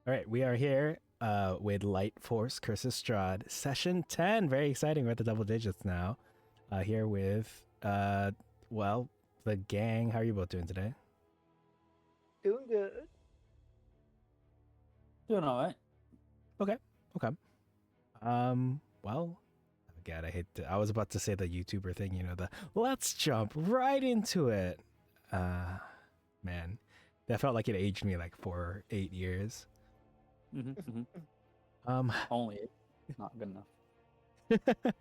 All right, we are here with Light Force Curse of Strahd, session 10. Very exciting. We're at the double digits now. Here with, well, the gang. How are you both doing today? Doing good. Doing all right. Okay. Okay. Well, God, I was about to say the YouTuber thing, let's jump right into it. Man, that felt like it aged me like 8 years. Only not good enough.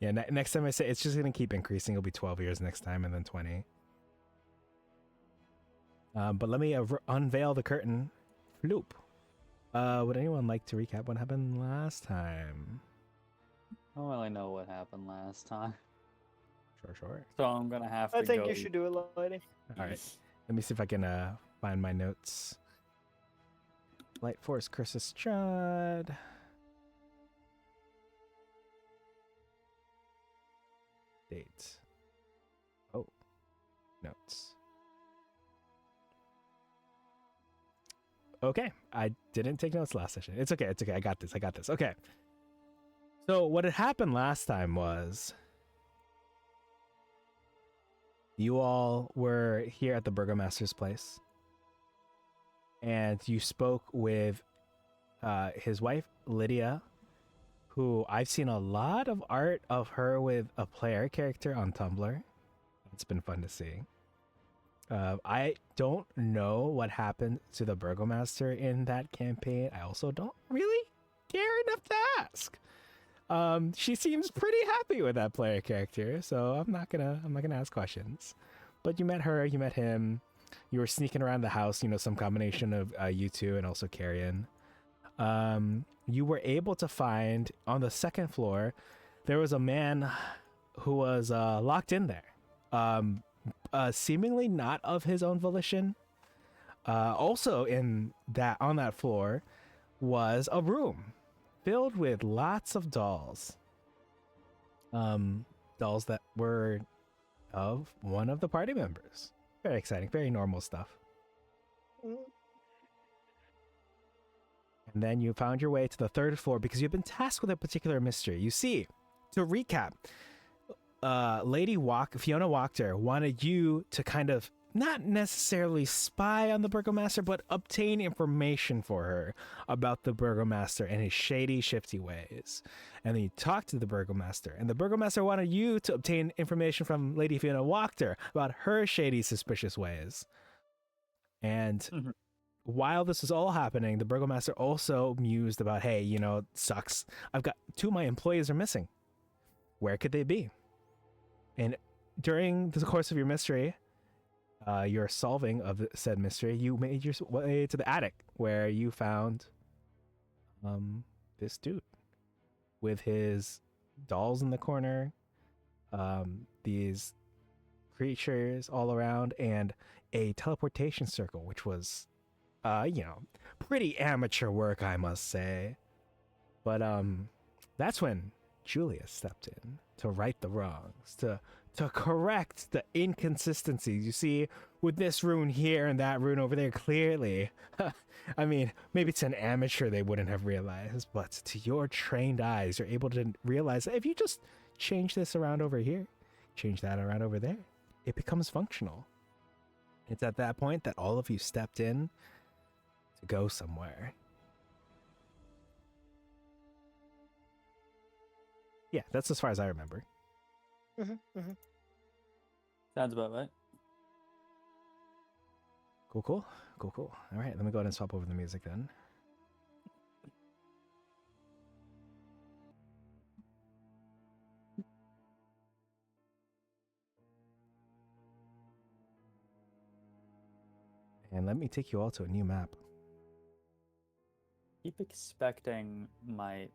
Yeah, next time I say it's just going to keep increasing. It'll be 12 years next time and then 20. But let me unveil the curtain. Floop. Would anyone like to recap what happened last time? I don't really know what happened last time, Sure. so I'm gonna have to I think go. you should do it, lady. All right. Let me see if I can find my notes. Light Force Curse of Strahd. Dates. Oh. Notes. Okay. I didn't take notes last session. It's okay. I got this. Okay. So what had happened last time was you all were here at the Burgomaster's place and you spoke with his wife, Lydia, who I've seen a lot of art of her with a player character on Tumblr. It's been fun to see. I don't know what happened to the Burgomaster in that campaign. I also don't really care enough to ask. She seems pretty happy with that player character, so I'm not gonna ask questions. But you met her, you met him. You were sneaking around the house, some combination of you two and also Carrion. You were able to find on the second floor there was a man who was locked in there, seemingly not of his own volition. Also on that floor was a room filled with lots of dolls. Dolls that were of one of the party members. Very exciting, very normal stuff. Mm. And then you found your way to the third floor because you've been tasked with a particular mystery. You see, to recap, Fiona Wachter wanted you to kind of not necessarily spy on the Burgomaster, but obtain information for her about the Burgomaster and his shady, shifty ways. And then you talked to the Burgomaster, and the Burgomaster wanted you to obtain information from Lady Fiona Wachter about her shady, suspicious ways. And while this was all happening, the Burgomaster also mused about, hey, sucks. I've got 2 of my employees are missing. Where could they be? And during the course of your mystery, your solving of said mystery, you made your way to the attic where you found this dude with his dolls in the corner, these creatures all around, and a teleportation circle, which was, pretty amateur work, I must say. But that's when Julia stepped in to right the wrongs, to correct the inconsistencies you see with this rune here and that rune over there. Clearly, I mean, maybe to an amateur they wouldn't have realized, but to your trained eyes, you're able to realize that if you just change this around over here, change that around over there, it becomes functional. It's at that point that all of you stepped in to go somewhere. Yeah, that's as far as I remember. Sounds about right. Cool. All right, let me go ahead and swap over the music then. And let me take you all to a new map. Keep expecting my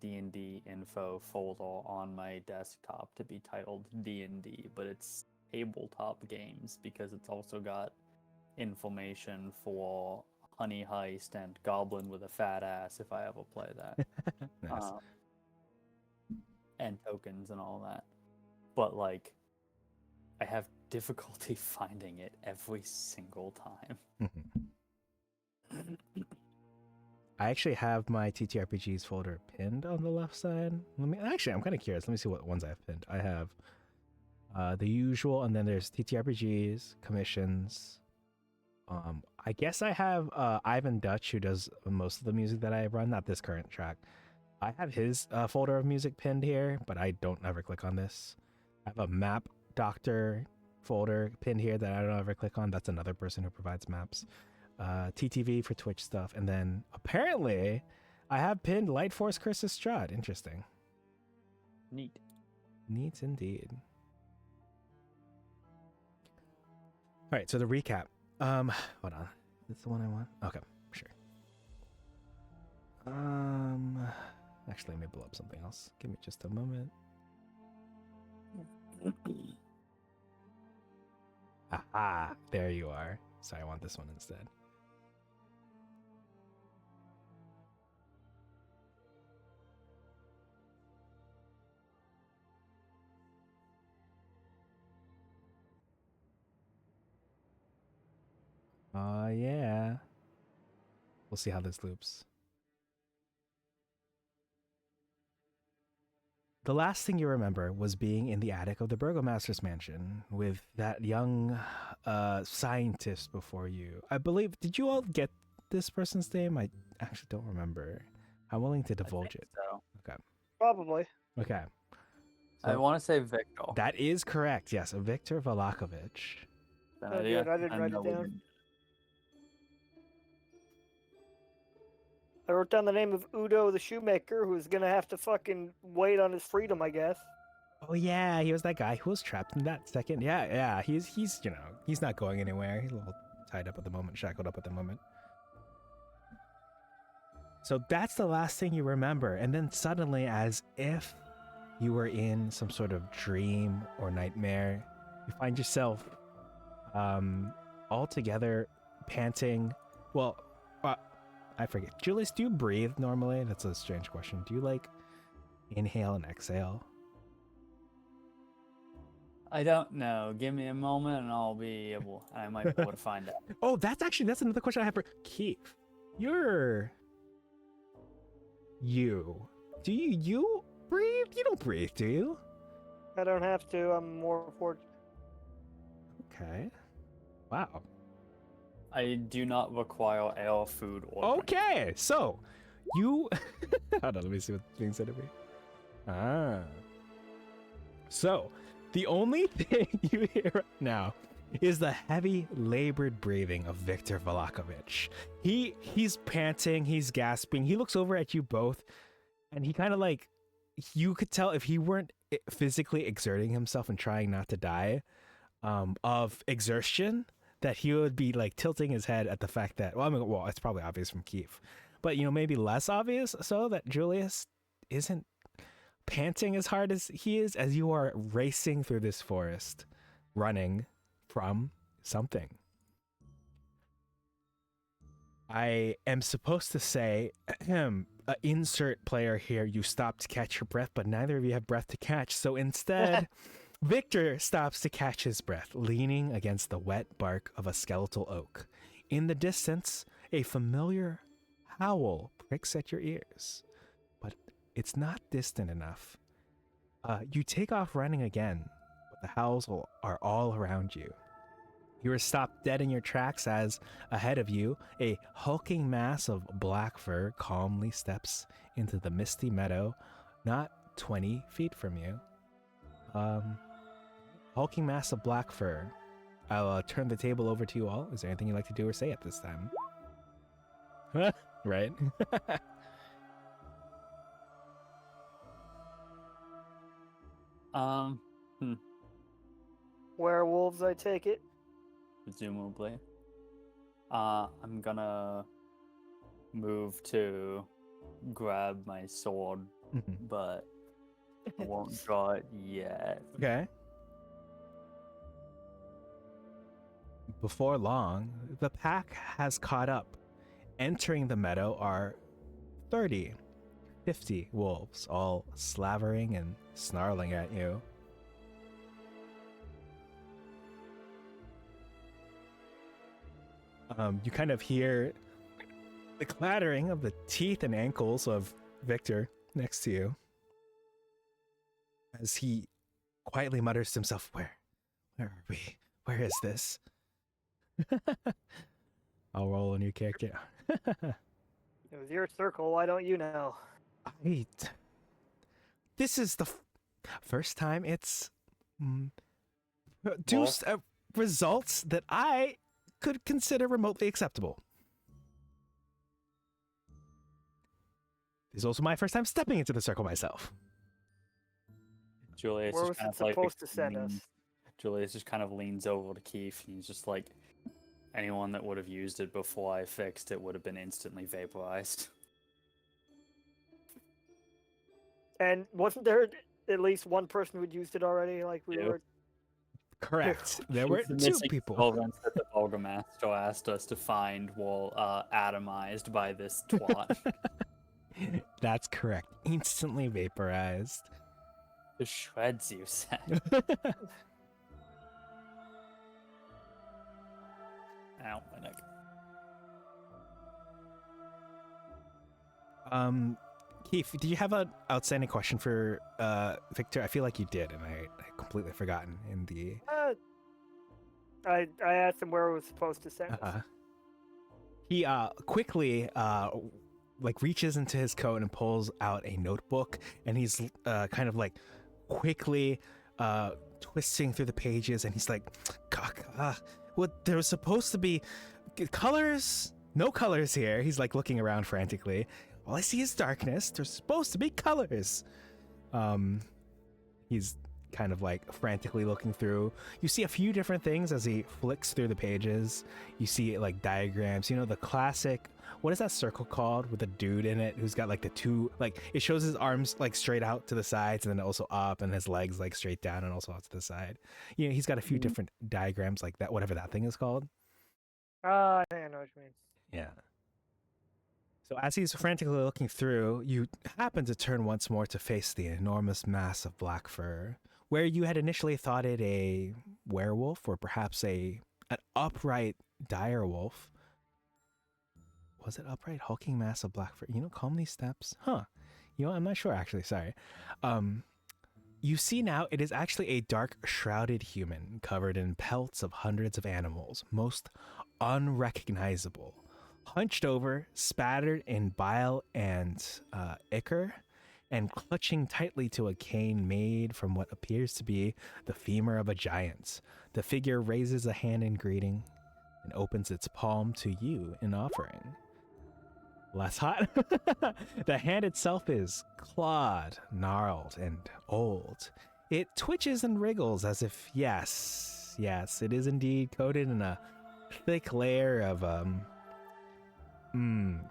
D&D info folder on my desktop to be titled D&D, but it's tabletop games because it's also got information for Honey Heist and Goblin with a Fat Ass if I ever play that. Nice. And tokens and all that. But like, I have difficulty finding it every single time. I actually have my TTRPGs folder pinned on the left side. I'm kind of curious. Let me see what ones I've pinned. I have the usual, and then there's TTRPGs, commissions. I guess I have Ivan Dutch, who does most of the music that I run, not this current track. I have his folder of music pinned here, but I don't ever click on this. I have a map doctor folder pinned here that I don't ever click on. That's another person who provides maps. TTV for Twitch stuff, and then apparently I have pinned Light Force Curse of Strahd. Interesting. Neat. Neat indeed. All right, so the recap. Hold on. Is this the one I want? Okay, sure. Actually, let me blow up something else. Give me just a moment. Aha, there you are. Sorry, I want this one instead. Oh, yeah. We'll see how this loops. The last thing you remember was being in the attic of the Burgomaster's mansion with that young scientist before you. I believe, did you all get this person's name? I actually don't remember. I'm willing to divulge it. So Okay. Probably. Okay. I So want to say Viktor. that is correct. Yes, Viktor Valakovich. Oh, good. I didn't write it down. I wrote down the name of Udo the shoemaker, who's gonna have to fucking wait on his freedom, I guess. Oh yeah, he was that guy who was trapped in that second. Yeah. He's he's not going anywhere. He's a little tied up at the moment, shackled up at the moment. So that's the last thing you remember, and then suddenly, as if you were in some sort of dream or nightmare, you find yourself all together, panting. Well, I forget. Julius, do you breathe normally? That's a strange question. Do you like inhale and exhale? I don't know. Give me a moment and I might be able to find out. Oh, that's another question I have for Keith. You. Do you breathe? You don't breathe, do you? I don't have to. I'm more fortunate. Okay. Wow. I do not require air, food, or drink. Okay, so you hold on, let me see what's being said of me. So the only thing you hear right now is the heavy labored breathing of Viktor Valakovich. He's panting, he's gasping, he looks over at you both, and he kind of like, you could tell if he weren't physically exerting himself and trying not to die of exertion, that he would be like tilting his head at the fact that, well, it's probably obvious from Keith, but maybe less obvious so that Julius isn't panting as hard as he is as you are racing through this forest, running from something. I am supposed to say, insert player here, you stop to catch your breath, but neither of you have breath to catch, so instead... Viktor stops to catch his breath, leaning against the wet bark of a skeletal oak. In the distance, a familiar howl pricks at your ears, but it's not distant enough. You take off running again, but the howls are all around you. You are stopped dead in your tracks as, ahead of you, a hulking mass of black fur calmly steps into the misty meadow, not 20 feet from you. Hulking mass of black fur. I'll turn the table over to you all. Is there anything you'd like to do or say at this time? Right? Werewolves, I take it. Presumably. I'm gonna move to grab my sword, but I won't draw it yet. Okay. Before long, the pack has caught up. Entering the meadow are 30, 50 wolves, all slavering and snarling at you. You kind of hear The clattering of the teeth and ankles of Viktor next to you as he quietly mutters to himself, Where are we? Where is this? I'll roll a new character. It was your circle. Why don't you know? This is the first time it's Well, produced results that I could consider remotely acceptable. This is also my first time stepping into the circle myself. Julius Where just was kind it of like supposed to send us? Julius just kind of leans over to Keith and he's just like, anyone that would have used it before I fixed it would have been instantly vaporized. And wasn't there at least one person who'd used it already? Like we Yeah. were. Correct. There were The two missing people. solvents that the Burgomaster asked us to find while atomized by this twat. That's correct. Instantly vaporized. The shreds, you said. Ow, my neck. Keith, do you have an outstanding question for Viktor? I feel like you did, and I completely forgotten in the. I asked him where it was supposed to send us. He quickly like reaches into his coat and pulls out a notebook, and he's kind of like quickly twisting through the pages, and he's like, what, there was supposed to be colors, no colors here. He's like looking around frantically. All I see is darkness. There's supposed to be colors. He's kind of like frantically looking through. You see a few different things as he flicks through the pages. You see like diagrams, you know, the classic, what is that circle called with a dude in it who's got like the two, like it shows his arms like straight out to the sides and then also up, and his legs like straight down and also out to the side. You know, he's got a few different diagrams like that, whatever that thing is called. I think I know what you mean. Yeah. So as he's frantically looking through, you happen to turn once more to face the enormous mass of black fur, where you had initially thought it a werewolf or perhaps an upright dire wolf. Was it upright hulking mass of black fur? You know, calmly steps. Huh. You know, I'm not sure actually, sorry. You see now it is actually a dark shrouded human covered in pelts of hundreds of animals, most unrecognizable. Hunched over, spattered in bile and ichor, and clutching tightly to a cane made from what appears to be the femur of a giant. The figure raises a hand in greeting and opens its palm to you in offering. Less hot. The hand itself is clawed, gnarled, and old. It twitches and wriggles as if, yes, it is indeed coated in a thick layer of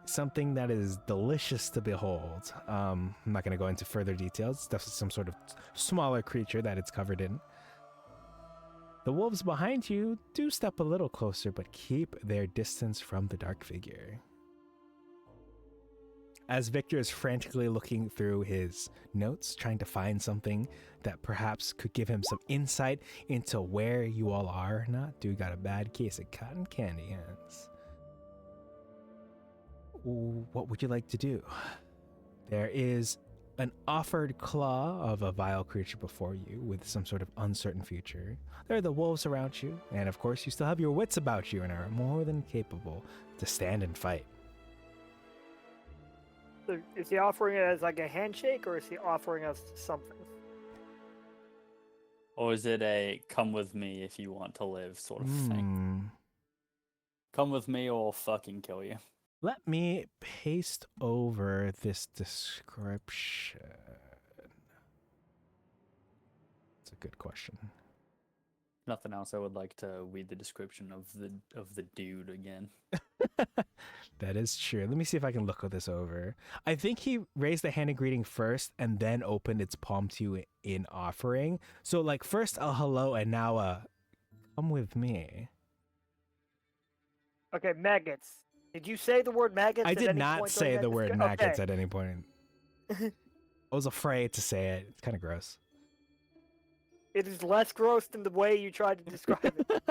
something that is delicious to behold. I'm not going to go into further details. It's definitely some sort of smaller creature that it's covered in. The wolves behind you do step a little closer, but keep their distance from the dark figure. As Viktor is frantically looking through his notes, trying to find something that perhaps could give him some insight into where you all are or not, dude got a bad case of cotton candy hands. What would you like to do? There is an offered claw of a vile creature before you with some sort of uncertain future. There are the wolves around you, and of course you still have your wits about you and are more than capable to stand and fight. So is he offering it as like a handshake, or is he offering us something? Or is it a come with me if you want to live sort of thing? Come with me or I'll fucking kill you. Let me paste over this description. It's a good question. Nothing else. I would like to read the description of the dude again. That is true. Let me see if I can look this over. I think he raised the hand in greeting first and then opened its palm to you in offering. So like first a hello and now a come with me. Okay, maggots. Did you say the word maggots? I did not say the word maggots at any point. Okay. I was afraid to say it. It's kind of gross. It is less gross than the way you tried to describe it.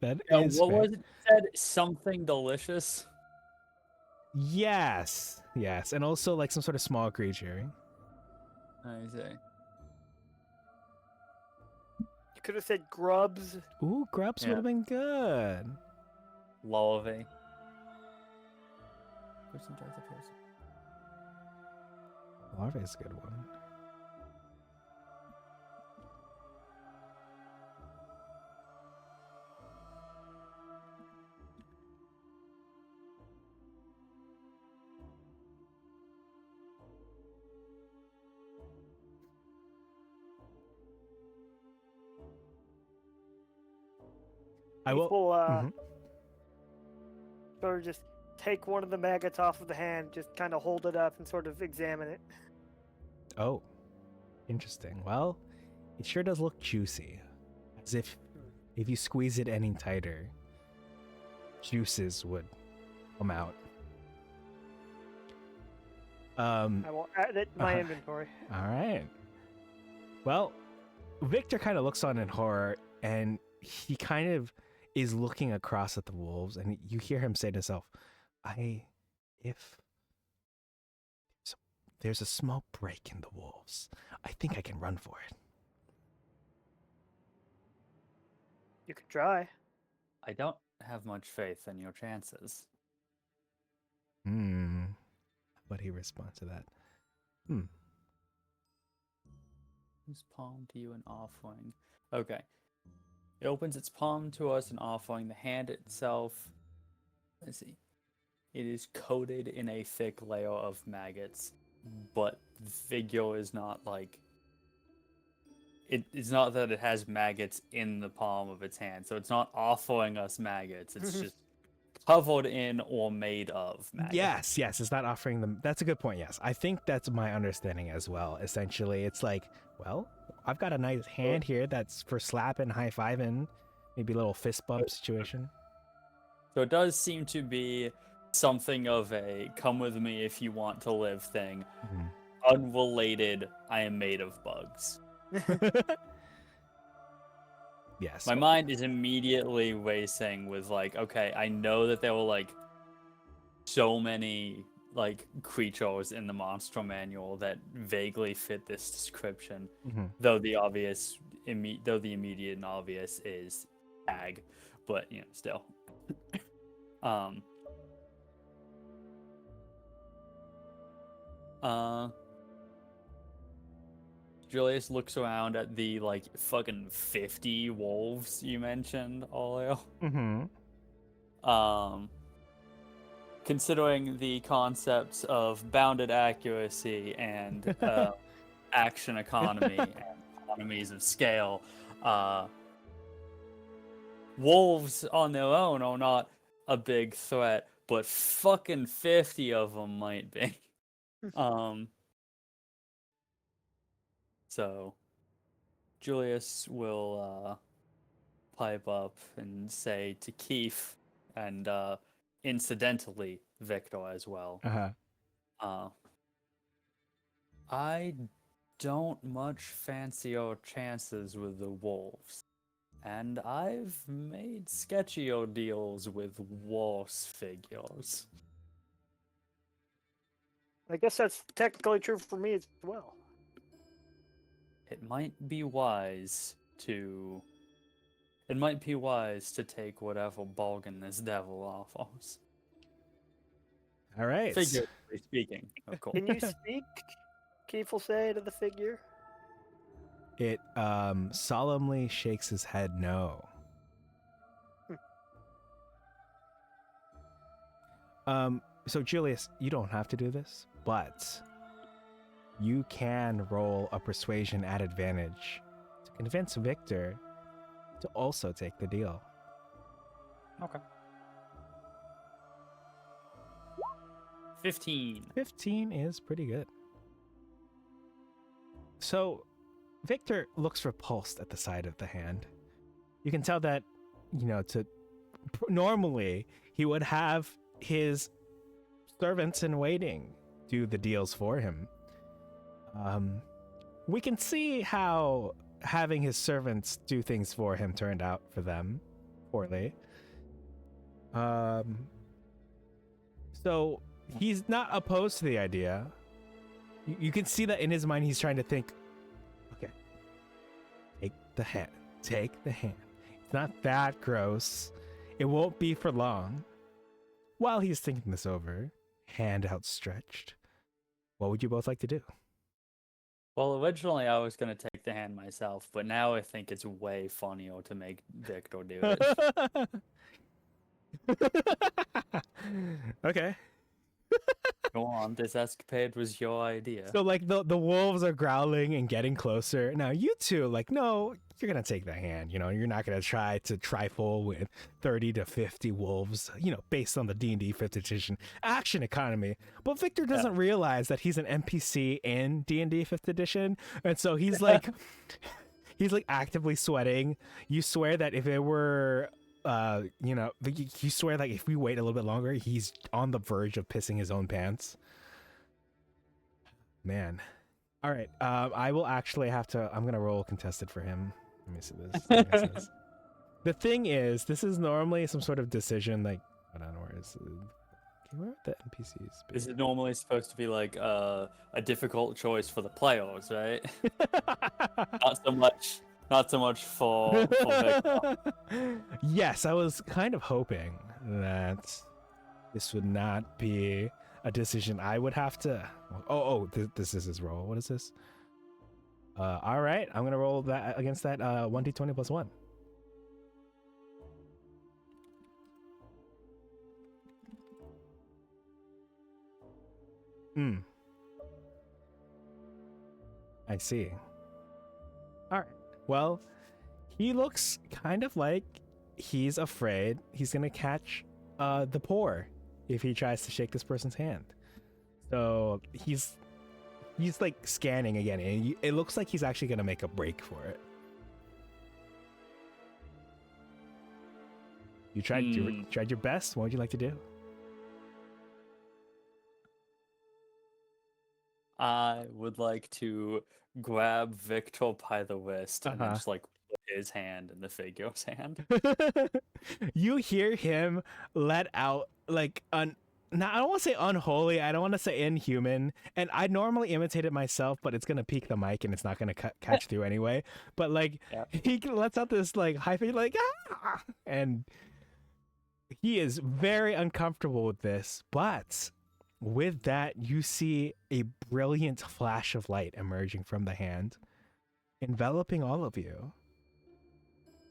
That Yeah, is what fair. was it? You said something delicious. Yes. Yes. And also like some sort of small creature. I see. You could have said grubs. Ooh, grubs would Yeah. have been good. Larvae. Person drives the person. Larvae is a good one. I will. People Mhm. sort of just take one of the maggots off of the hand, just kind of hold it up and sort of examine it. Oh, interesting. Well, it sure does look juicy. As if you squeeze it any tighter, juices would come out. I will add it to my Uh-huh. inventory. All right. Well, Victor kind of looks on in horror, and he kind of is looking across at the wolves, and you hear him say to himself, if there's a small break in the wolves, I think I can run for it. You could try. I don't have much faith in your chances. How would he respond to that? Whose palm to you an offering? Okay. It opens its palm to us, an offering. The hand itself, let's see. It is coated in a thick layer of maggots, but the figure is not like. It's not that it has maggots in the palm of its hand, so it's not offering us maggots. It's just covered in or made of maggots. Yes, it's not offering them. That's a good point. Yes, I think that's my understanding as well. Essentially, it's like, well, I've got a nice hand here that's for slapping, high fiving, maybe a little fist bump situation. So it does seem to be something of a come with me if you want to live thing. Unrelated, I am made of bugs. Yes. My mind is immediately racing with like, okay, I know that there were like so many like creatures in the monster manual that vaguely fit this description, though the immediate and obvious is ag, but still. Julius looks around at the like fucking 50 wolves you mentioned, Olio. Considering the concepts of bounded accuracy and action economy and economies of scale, wolves on their own are not a big threat, but fucking 50 of them might be. So Julius will pipe up and say to Keith and incidentally Viktor as well. I don't much fancy our chances with the wolves, and I've made sketchier deals with worse figures. I guess that's technically true for me as well. It might be wise to take whatever bargain this devil offers. All right. Figuratively speaking, of course. Can you speak? Keith will say to the figure. It solemnly shakes his head no. So Julius, you don't have to do this, but you can roll a persuasion at advantage to convince Victor to also take the deal. Okay. 15. 15 is pretty good. So Victor looks repulsed at the side of the hand. You can tell that, normally he would have his servants in waiting do the deals for him. We can see how having his servants do things for him turned out for them poorly. So he's not opposed to the idea. You can see that in his mind he's trying to think, okay, take the hand. Take the hand. It's not that gross. It won't be for long. While he's thinking this over, hand outstretched, what would you both like to do? Well, originally I was gonna take the hand myself, but now I think it's way funnier to make Viktor do it. Okay. Go on, this escapade was your idea. So like the wolves are growling and getting closer. Now you two, like, no, you're gonna take the hand. You're not gonna try to trifle with 30 to 50 wolves. Based on the D&D 5th edition action economy. But Viktor doesn't realize that he's an NPC in D&D 5th edition, and so he's like, he's like actively sweating. You swear that if it were. You swear like if we wait a little bit longer, he's on the verge of pissing his own pants. Man. All right. I will actually have to. I'm gonna roll contested for him. Let me see this. The thing is, this is normally some sort of decision. Like, hold on, where is it? Okay, where are the NPCs? Is it normally supposed to be like a difficult choice for the players, right? Not so much for Viktor. Yes, I was kind of hoping that this would not be a decision I would have to. This is his roll. What is this? All right, I'm gonna roll that against that 1d20 plus 1. I see. All right. Well, he looks kind of like he's afraid he's gonna catch the poor if he tries to shake this person's hand. So he's like scanning again, and it looks like he's actually gonna make a break for it. You tried your best. What would you like to do? I would like to grab Viktor by the wrist and then just like put his hand in the figure's hand. You hear him let out like now I don't want to say unholy, I don't want to say inhuman, and I normally imitate it myself, but it's gonna peak the mic and it's not gonna catch through anyway. But like he lets out this like high pitch like ah, and he is very uncomfortable with this, but with that, you see a brilliant flash of light emerging from the hand, enveloping all of you.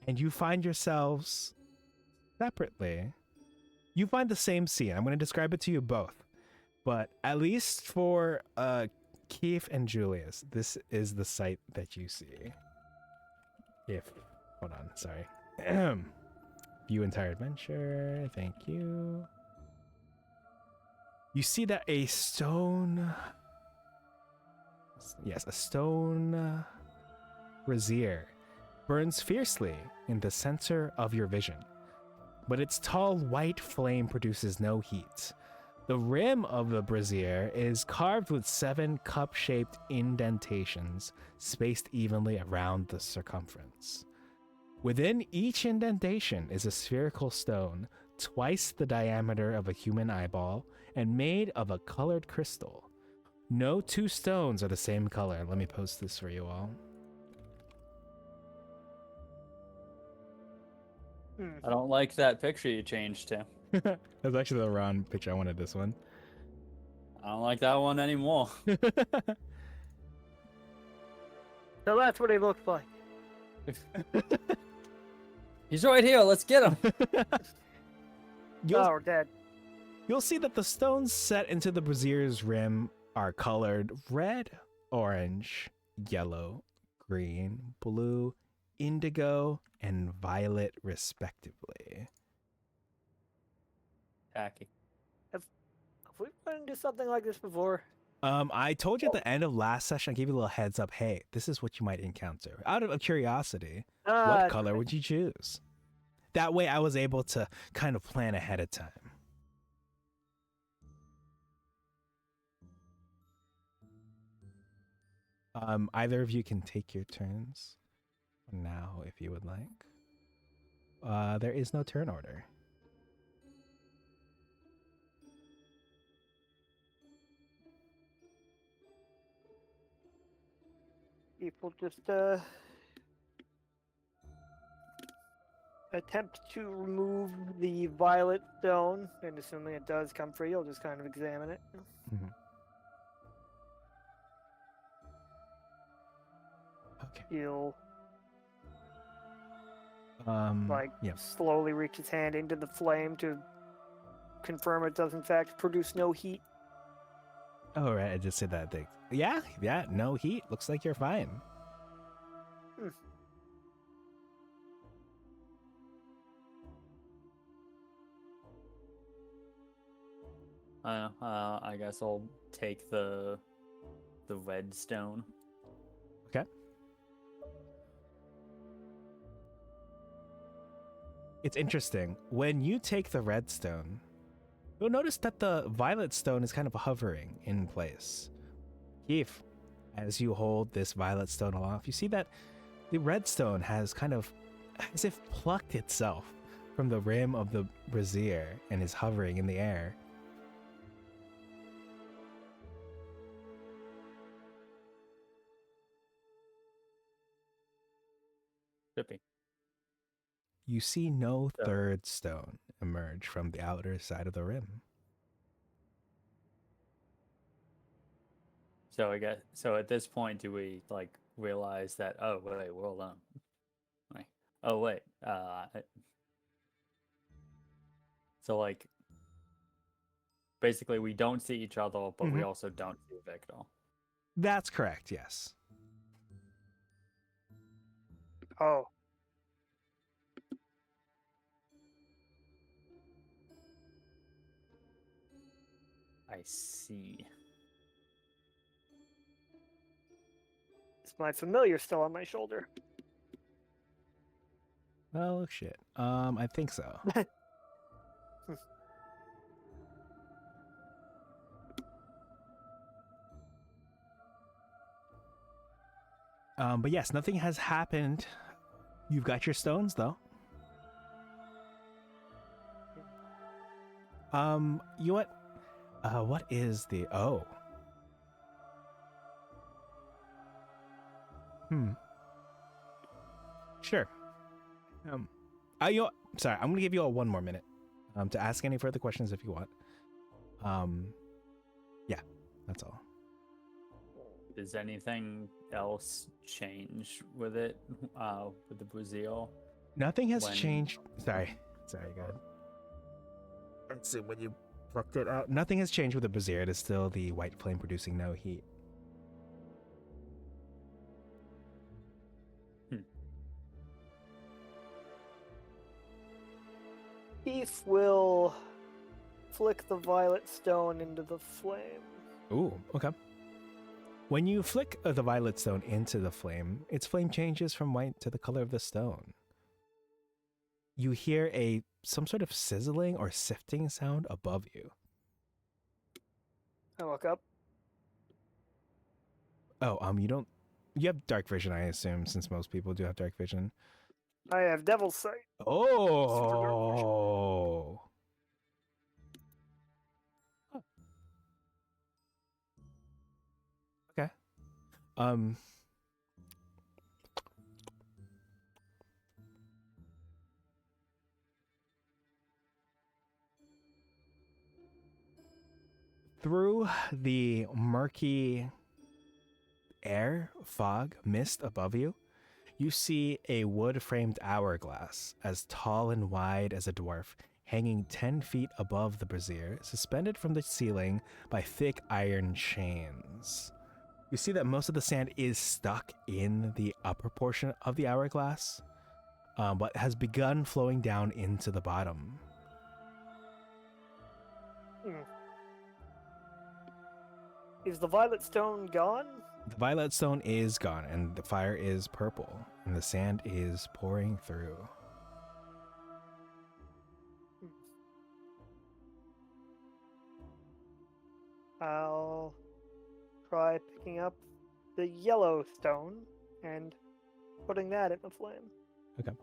And you find yourselves separately. You find the same scene. I'm going to describe it to you both. But at least for Keith and Julius, this is the sight that you see. Hold on, sorry. View entire adventure. Thank you. You see that a stone brazier burns fiercely in the center of your vision, but its tall white flame produces no heat. The rim of the brazier is carved with 7 cup-shaped indentations spaced evenly around the circumference. Within each indentation is a spherical stone, twice the diameter of a human eyeball, and made of a colored crystal. No 2 stones are the same color. Let me post this for you all. I don't like that picture you changed to. That's actually the wrong picture. I wanted this one. I don't like that one anymore. So that's what he looks like. He's right here. Let's get him. We're dead. You'll see that the stones set into the brazier's rim are colored red, orange, yellow, green, blue, indigo, and violet, respectively. Tacky. Have we run into something like this before? I told you at the end of last session, I gave you a little heads up. Hey, this is what you might encounter. Out of curiosity, what color would you choose? That way I was able to kind of plan ahead of time. Either of you can take your turns now if you would like. There is no turn order. People just attempt to remove the violet stone, and assuming it does come free, you'll just kind of examine it. Mhm. Okay. He'll Yeah. slowly reach his hand into the flame to confirm it does in fact produce no heat. Oh, right. I just said that thing. Yeah. No heat. Looks like you're fine. I guess I'll take the red stone. Okay. It's interesting. When you take the red stone, you'll notice that the violet stone is kind of hovering in place. Keith, as you hold this violet stone aloft, you see that the red stone has kind of as if plucked itself from the rim of the brazier and is hovering in the air. Trippy. You see no So- third stone emerge from the outer side of the rim. So at this point, do we like realize that? Oh wait, we're alone. Like, oh wait. So like, basically, we don't see each other, but we Mhm. also don't see Viktor. That's correct, yes. Oh. I see. Is my familiar still on my shoulder? Oh, shit. I think so. But yes, nothing has happened. You've got your stones, though. You what? What is the... Oh. Sure. Sorry, I'm gonna give you all one more minute to ask any further questions if you want. Yeah, that's all. Does anything else change with it? With the Brazil? Nothing has When- changed. Sorry, go ahead. Let's see, when you plucked it out, nothing has changed with the brazier. It is still the white flame producing no heat. Keith will flick the violet stone into the flame. Ooh, okay. When you flick the violet stone into the flame, its flame changes from white to the color of the stone. You hear some sort of sizzling or sifting sound above you. I look up. Oh, you have dark vision, I assume, since most people do have dark vision. I have devil's sight. Oh. Okay. Through the murky air, fog, mist above you, you see a wood-framed hourglass as tall and wide as a dwarf, hanging 10 feet above the brazier, suspended from the ceiling by thick iron chains. You see that most of the sand is stuck in the upper portion of the hourglass, but has begun flowing down into the bottom. Is the violet stone gone? The violet stone is gone, and the fire is purple, and the sand is pouring through. I'll try picking up the yellow stone and putting that in the flame. Okay.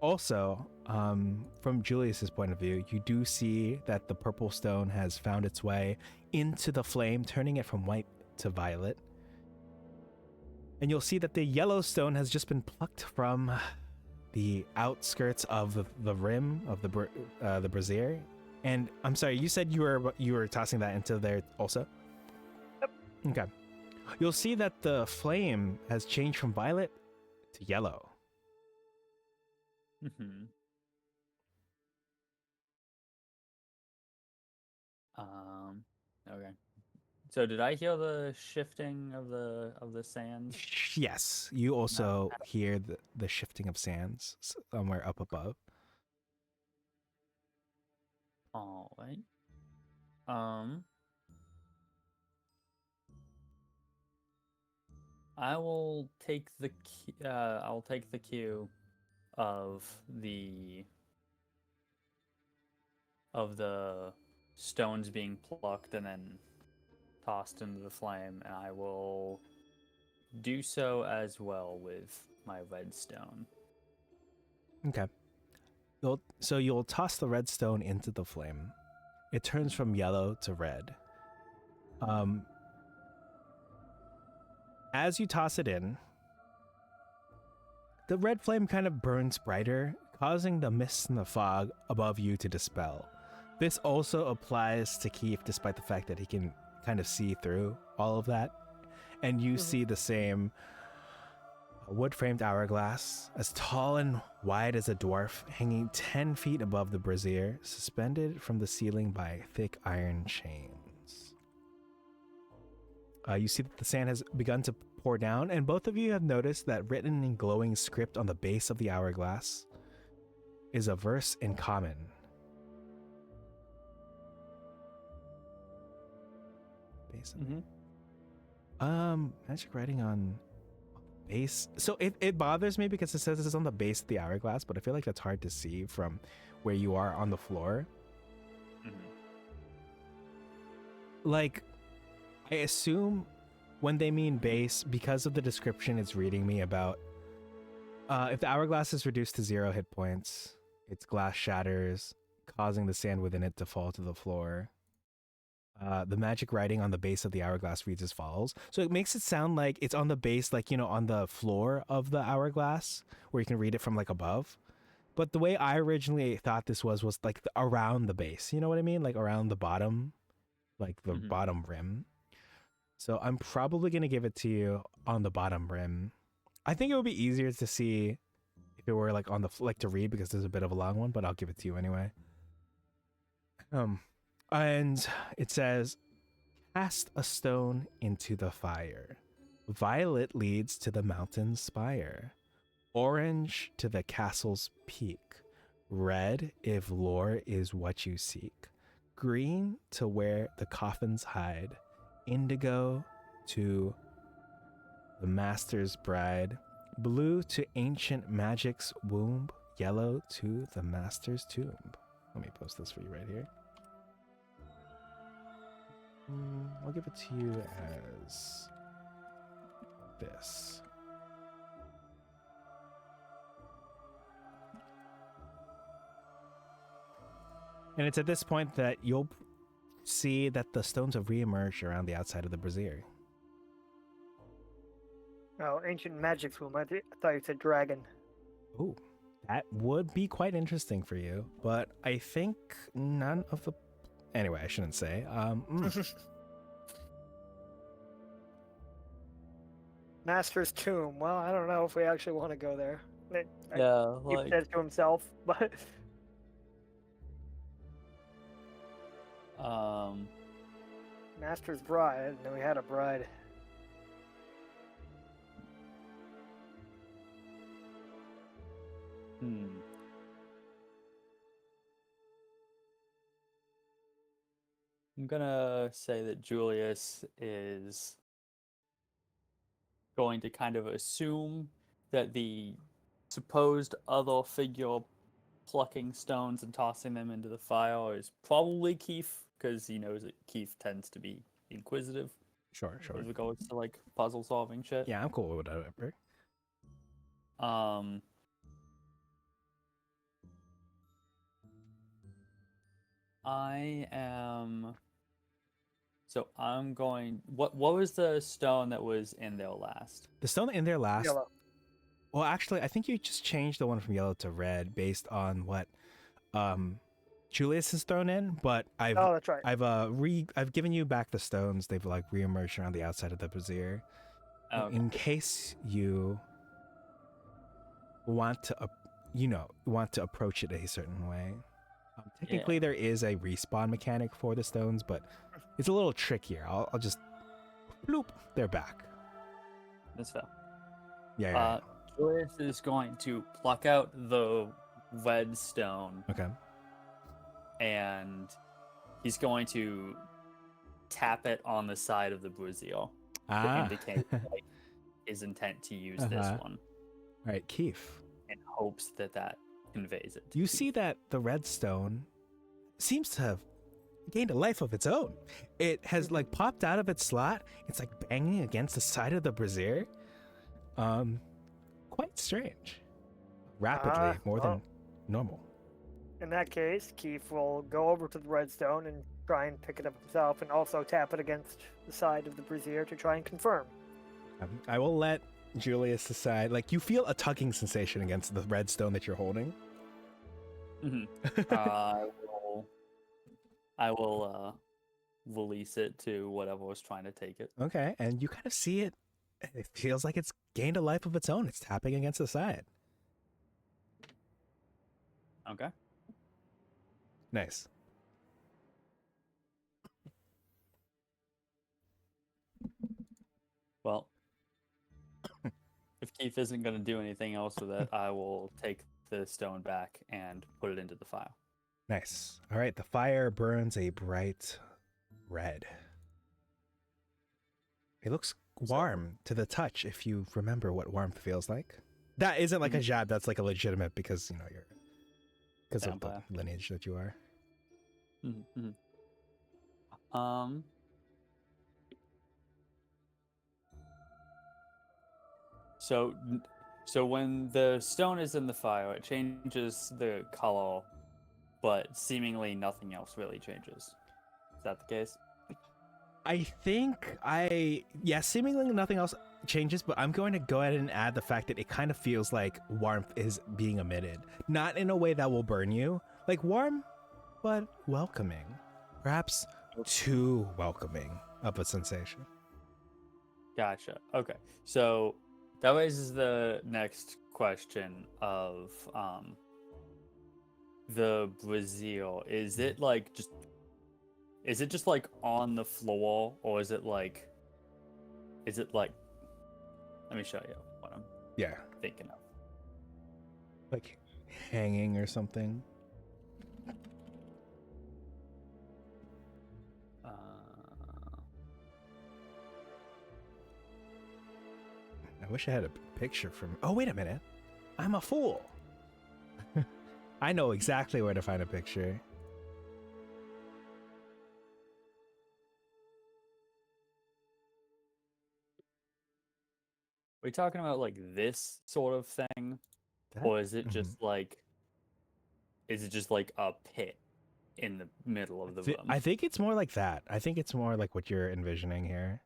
Also, from Julius's point of view, you do see that the purple stone has found its way into the flame, turning it from white to violet. And you'll see that the yellow stone has just been plucked from the outskirts of the rim of the brazier. And I'm sorry, you said you were tossing that into there also? Yep. Okay. You'll see that the flame has changed from violet to yellow. Mm-hmm. Okay. So did I hear the shifting of the sands? Yes, you also hear the shifting of sands somewhere up above. All right. Um, I will take the I'll take the cue of the stones being plucked and then tossed into the flame, and I will do so as well with my redstone. Okay. You'll toss the red stone into the flame. It turns from yellow to red. As you toss it in, the red flame kind of burns brighter, causing the mist and the fog above you to dispel. This also applies to Keith, despite the fact that he can kind of see through all of that. And you see the same wood-framed hourglass, as tall and wide as a dwarf, hanging 10 feet above the brazier, suspended from the ceiling by thick iron chains. You see that the sand has begun to pour down, and both of you have noticed that written in glowing script on the base of the hourglass is a verse in common. Base of magic writing on base. So it bothers me because it says it's on the base of the hourglass, but I feel like that's hard to see from where you are on the floor. Like, I assume when they mean base, because of the description it's reading me about, if the hourglass is reduced to 0 hit points, its glass shatters, causing the sand within it to fall to the floor. The magic writing on the base of the hourglass reads as follows. So it makes it sound like it's on the base, like, on the floor of the hourglass, where you can read it from like above. But the way I originally thought this was like around the base. You know what I mean? Like around the bottom, like the bottom rim. So I'm probably going to give it to you on the bottom rim. I think it would be easier to see if it were like on the, like to read, because there's a bit of a long one, but I'll give it to you anyway. And it says, cast a stone into the fire. Violet leads to the mountain's spire. Orange to the castle's peak. Red if lore is what you seek. Green to where the coffins hide. Indigo to the master's bride. Blue to ancient magic's womb. Yellow to the master's tomb. Let me post this for you right here. I'll give it to you as this. And it's at this point that you'll see that the stones have reemerged around the outside of the brazier. Oh, ancient magic's womb. I thought you said dragon. Ooh, that would be quite interesting for you, but I think none of the... Anyway, I shouldn't say. Master's tomb. Well, I don't know if we actually want to go there. Yeah, He like says to himself, but Master's bride. I didn't know he had a bride. I'm gonna say that Julius is going to kind of assume that the supposed other figure plucking stones and tossing them into the fire is probably Keith, because he knows that Keith tends to be inquisitive. Sure. As it goes to like puzzle solving shit. Yeah, I'm cool with whatever. I am So I'm going. What was the stone that was in there last? The stone in there last. Yellow. Well, actually, I think you just changed the one from yellow to red based on what Julius has thrown in. But Oh, that's right. I've given you back the stones. They've like reemerged around the outside of the brazier. Oh, okay. In case you want to, approach it a certain way. Technically, Yeah. there is a respawn mechanic for the stones, but it's a little trickier. I'll just bloop, they're back. That's fair. Yeah. Julius is going to pluck out the red stone Okay. and he's going to tap it on the side of the brazier to indicate like, his intent to use this one All right, Keith. in hopes that conveys it. You see that the red stone seems to have gained a life of its own. It has like popped out of its slot. It's like banging against the side of the brazier. Quite strange. Rapidly, more than normal. In that case, Keith will go over to the redstone and try and pick it up himself, and also tap it against the side of the brazier to try and confirm. I will let Julius decide. Like, you feel a tugging sensation against the red stone that you're holding. Mm-hmm. I will release it to whatever was trying to take it. Okay, and you kind of see it. It feels like it's gained a life of its own. It's tapping against the side. Okay. Nice. Well, if Keith isn't going to do anything else with it, I will take the stone back and put it into the fire. Nice. All right, the fire burns a bright red. It looks warm to the touch if you remember what warmth feels like. That isn't like a jab, that's like a legitimate because, you're because of the lineage that you are. Mm-hmm. So when the stone is in the fire, it changes the color, but seemingly nothing else really changes. Is that the case? I think seemingly nothing else changes, but I'm going to go ahead and add the fact that it kind of feels like warmth is being emitted. Not in a way that will burn you, like warm, but welcoming. Perhaps too welcoming of a sensation. Gotcha. Okay. So that raises the next question of the brazier. Is it just like on the floor, or is it like let me show you what I'm thinking of. Like hanging or something. I wish I had a picture from... Oh, wait a minute. I'm a fool. I know exactly where to find a picture. Are we talking about like this sort of thing? Or is it just like a pit in the middle of the room? I think it's more like that. I think it's more like what you're envisioning here.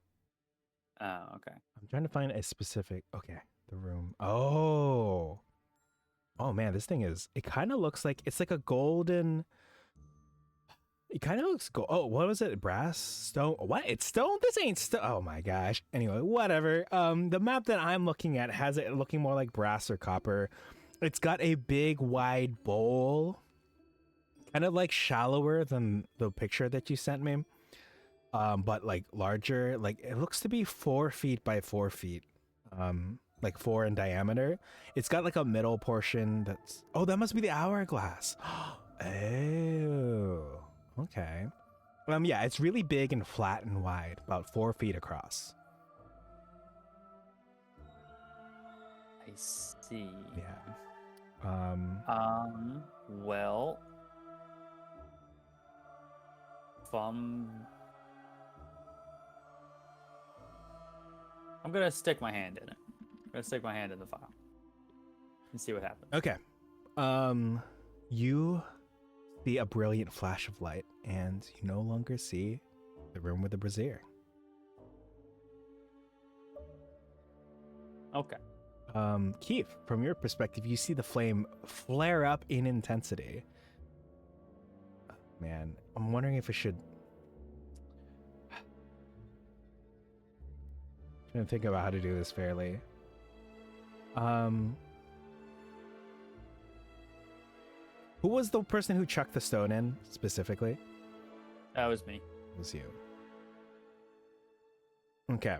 Oh, okay. I'm trying to find a specific... Okay, the room. Oh man, this thing is... It kind of looks like... It's like a golden... It kind of looks gold. Oh, what was it? Brass? Stone? What? It's stone? This ain't stone. Oh my gosh. Anyway, whatever. The map that I'm looking at has it looking more like brass or copper. It's got a big, wide bowl. Kind of like shallower than the picture that you sent me. But like larger. Like it looks to be 4 feet by 4 feet. Like 4 in diameter. It's got like a middle portion that's... Oh, that must be the hourglass. Oh... Okay. Yeah, it's really big and flat and wide, about 4 feet across. I see. Yeah. Well, I'm gonna stick my hand in it. I'm gonna stick my hand in the file and see what happens. Okay. You see a brilliant flash of light, and you no longer see The room with the brazier. Okay. Keith, from your perspective, you see the flame flare up in intensity. Man, I'm wondering if I should... I'm trying to think about how to do this fairly. Who was the person who chucked the stone in, specifically? That was me. It was you. Okay.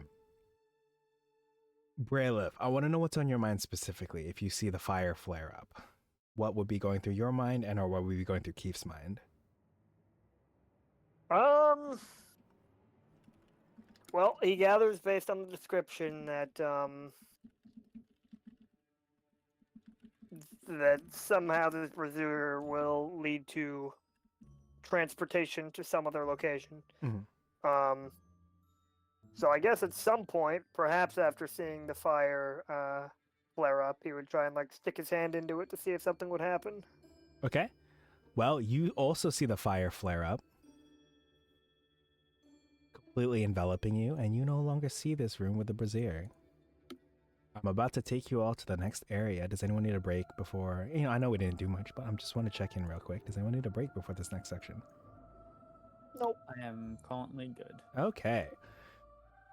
Bralef, I want to know what's on your mind specifically if you see the fire flare up. What would be going through your mind and or what would be going through Keith's mind? Well, he gathers based on the description that that somehow this brazier will lead to transportation to some other location. Mhm. So I guess at some point, perhaps after seeing the fire flare up, he would try and like stick his hand into it to see if something would happen. Okay. Well, you also see the fire flare up, completely enveloping you, and you no longer see this room with the brazier. I'm about to take you all to the next area. Does anyone need a break before... I know we didn't do much, but I just want to check in real quick. Does anyone need a break before this next section? Nope. I am currently good. Okay.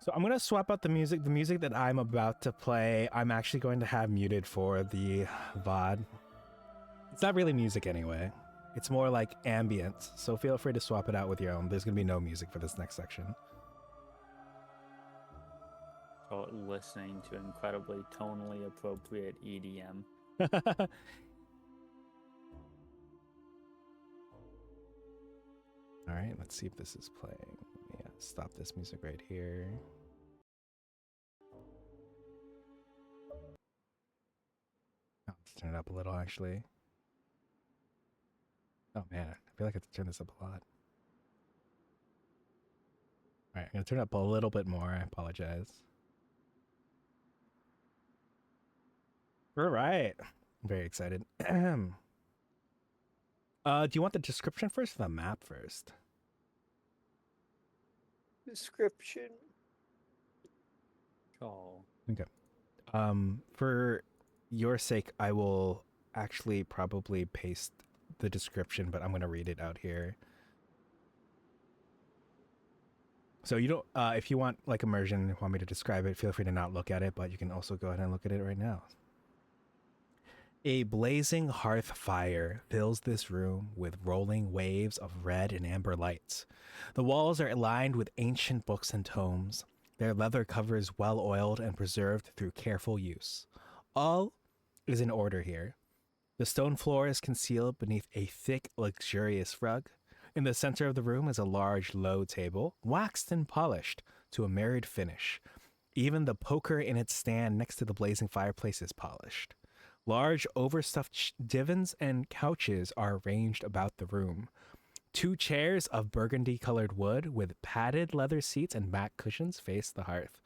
So I'm going to swap out the music. The music that I'm about to play, I'm actually going to have muted for the VOD. It's not really music anyway. It's more like ambient, so feel free to swap it out with your own. There's going to be no music for this next section. So listening to incredibly tonally appropriate EDM. All right, let's see if this is playing. Yeah, stop this music right here. Oh, let's turn it up a little, actually. Oh, man, I feel like I have to turn this up a lot. All right, I'm going to turn it up a little bit more. I apologize. All right. I'm very excited. Do you want the description first or the map first? Description. Oh. Okay. For your sake, I will actually probably paste the description, but I'm going to read it out here. So you don't, if you want like immersion, want me to describe it, feel free to not look at it, but you can also go ahead and look at it right now. A blazing hearth fire fills this room with rolling waves of red and amber lights. The walls are lined with ancient books and tomes, their leather covers well oiled and preserved through careful use. All is in order here. The stone floor is concealed beneath a thick, luxurious rug. In the center of the room is a large, low table, waxed and polished to a mirrored finish. Even the poker in its stand next to the blazing fireplace is polished. Large, overstuffed divans and couches are arranged about the room. 2 chairs of burgundy-colored wood with padded leather seats and back cushions face the hearth.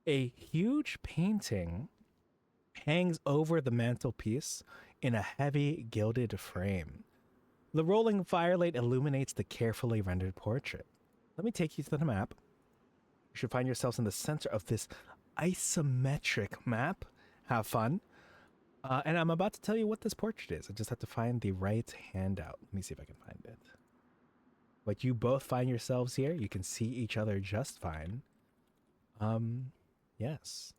A huge painting hangs over the mantelpiece in a heavy, gilded frame. The rolling firelight illuminates the carefully rendered portrait. Let me take you to the map. You should find yourselves in the center of this isometric map. Have fun. And I'm about to tell you what this portrait is. I just have to find the right handout. Let me see if I can find it. But you both find yourselves here. You can see each other just fine. Yes.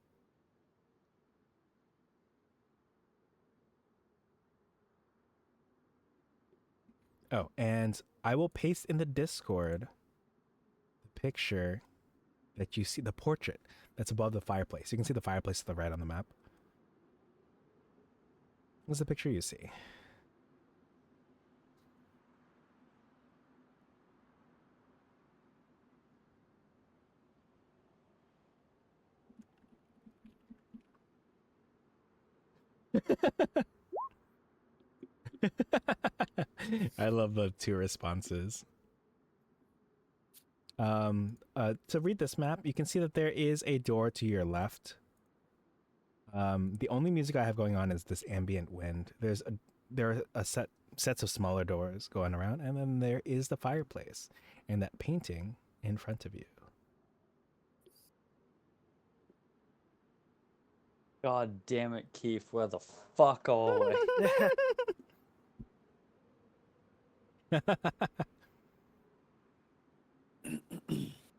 Oh, and I will paste in the Discord the picture that you see, the portrait that's above the fireplace. You can see the fireplace to the right on the map. What's the picture you see? I love the 2 responses. To read this map, you can see that there is a door to your left. The only music I have going on is this ambient wind. There are sets of smaller doors going around, and then there is the fireplace. And that painting in front of you. God damn it, Keith, where the fuck are we?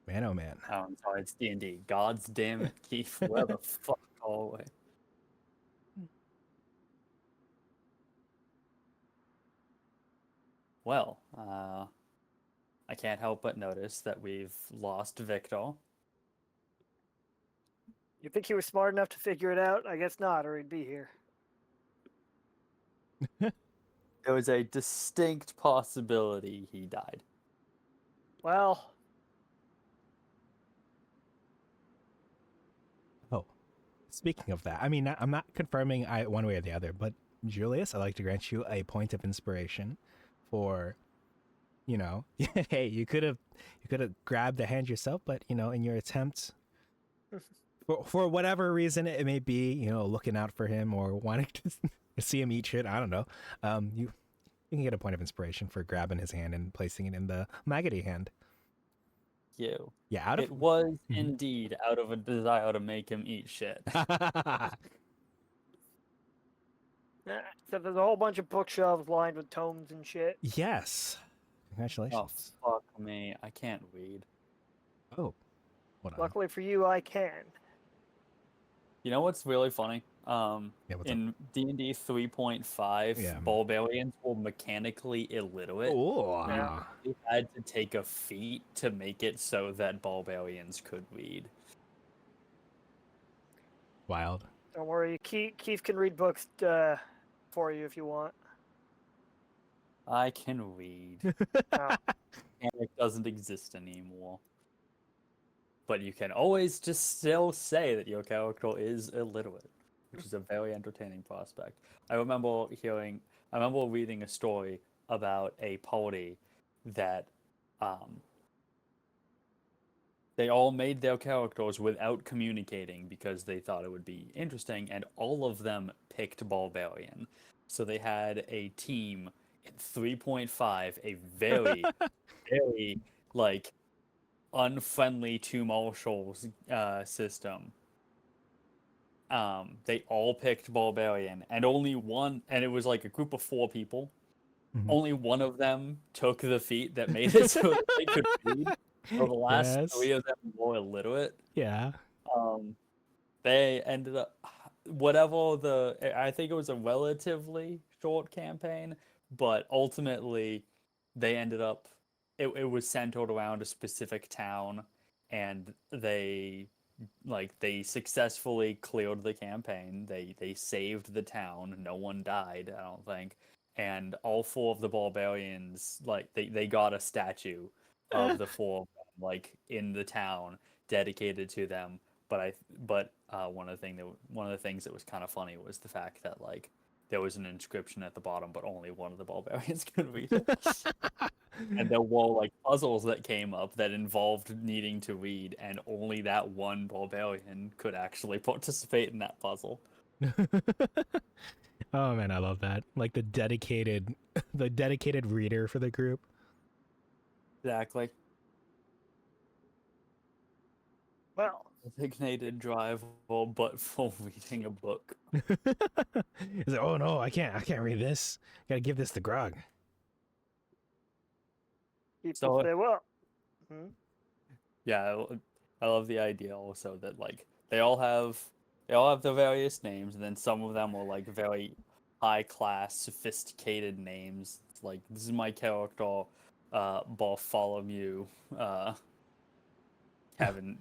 Man, oh man. Oh, I'm sorry, it's D&D. God's damn it, Keith, where the fuck are we? Well, I can't help but notice that we've lost Viktor. You think he was smart enough to figure it out? I guess not, or he'd be here. There was a distinct possibility he died. Well, Oh, speaking of that, I mean, I'm not confirming one way or the other, but Julius, I'd like to grant you a point of inspiration for, you know, hey, you could have grabbed the hand yourself, but you know, in your attempt, for whatever reason it may be, you know, looking out for him or wanting to see him eat shit, I don't know. You can get a point of inspiration for grabbing his hand and placing it in the maggoty hand. You. Yeah, out of It was indeed out of a desire to make him eat shit. so there's a whole bunch of bookshelves lined with tomes and shit. Yes. Oh, Congratulations. fuck me. I can't read. Oh, hold on. Luckily for you, I can. You know what's really funny? Yeah, what's up? In D&D 3.5, Yeah. barbarians were mechanically illiterate. Oh, Yeah. They had to take a feat to make it so that barbarians could read. wild. Don't worry, Keith can read books for you if you want. I can read. Oh. And it doesn't exist anymore. But you can always just still say that your character is illiterate, which is a very entertaining prospect. I remember reading a story about a party that they all made their characters without communicating because they thought it would be interesting, and all of them picked barbarian. So they had a team in 3.5, a very, very like unfriendly to marshals system. They all picked barbarian, and only one, and it was like a group of 4 people. Mhm. Only one of them took the feat that made it so that they could read. So the last Yes. 3 of them were illiterate. Yeah. They ended up I think it was a relatively short campaign, but ultimately they ended up it was centered around a specific town, and they successfully cleared the campaign. They saved the town. No one died, I don't think. And all 4 of the barbarians, they got a statue of the 4 of them, in the town, dedicated to them. But one of the things that was kind of funny was the fact that there was an inscription at the bottom, but only one of the barbarians could read it. And there were puzzles that came up that involved needing to read, and only that one barbarian could actually participate in that puzzle. Oh man, I love that. Like the dedicated reader for the group. Exactly. Well, Designated driver, but for reading a book. He's like, oh no, I can't read this. Gotta give this to Grog. people say, well. Yeah, I love the idea also that they all have the various names, and then some of them are very high class, sophisticated names. It's like, this is my character, Bartholomew, having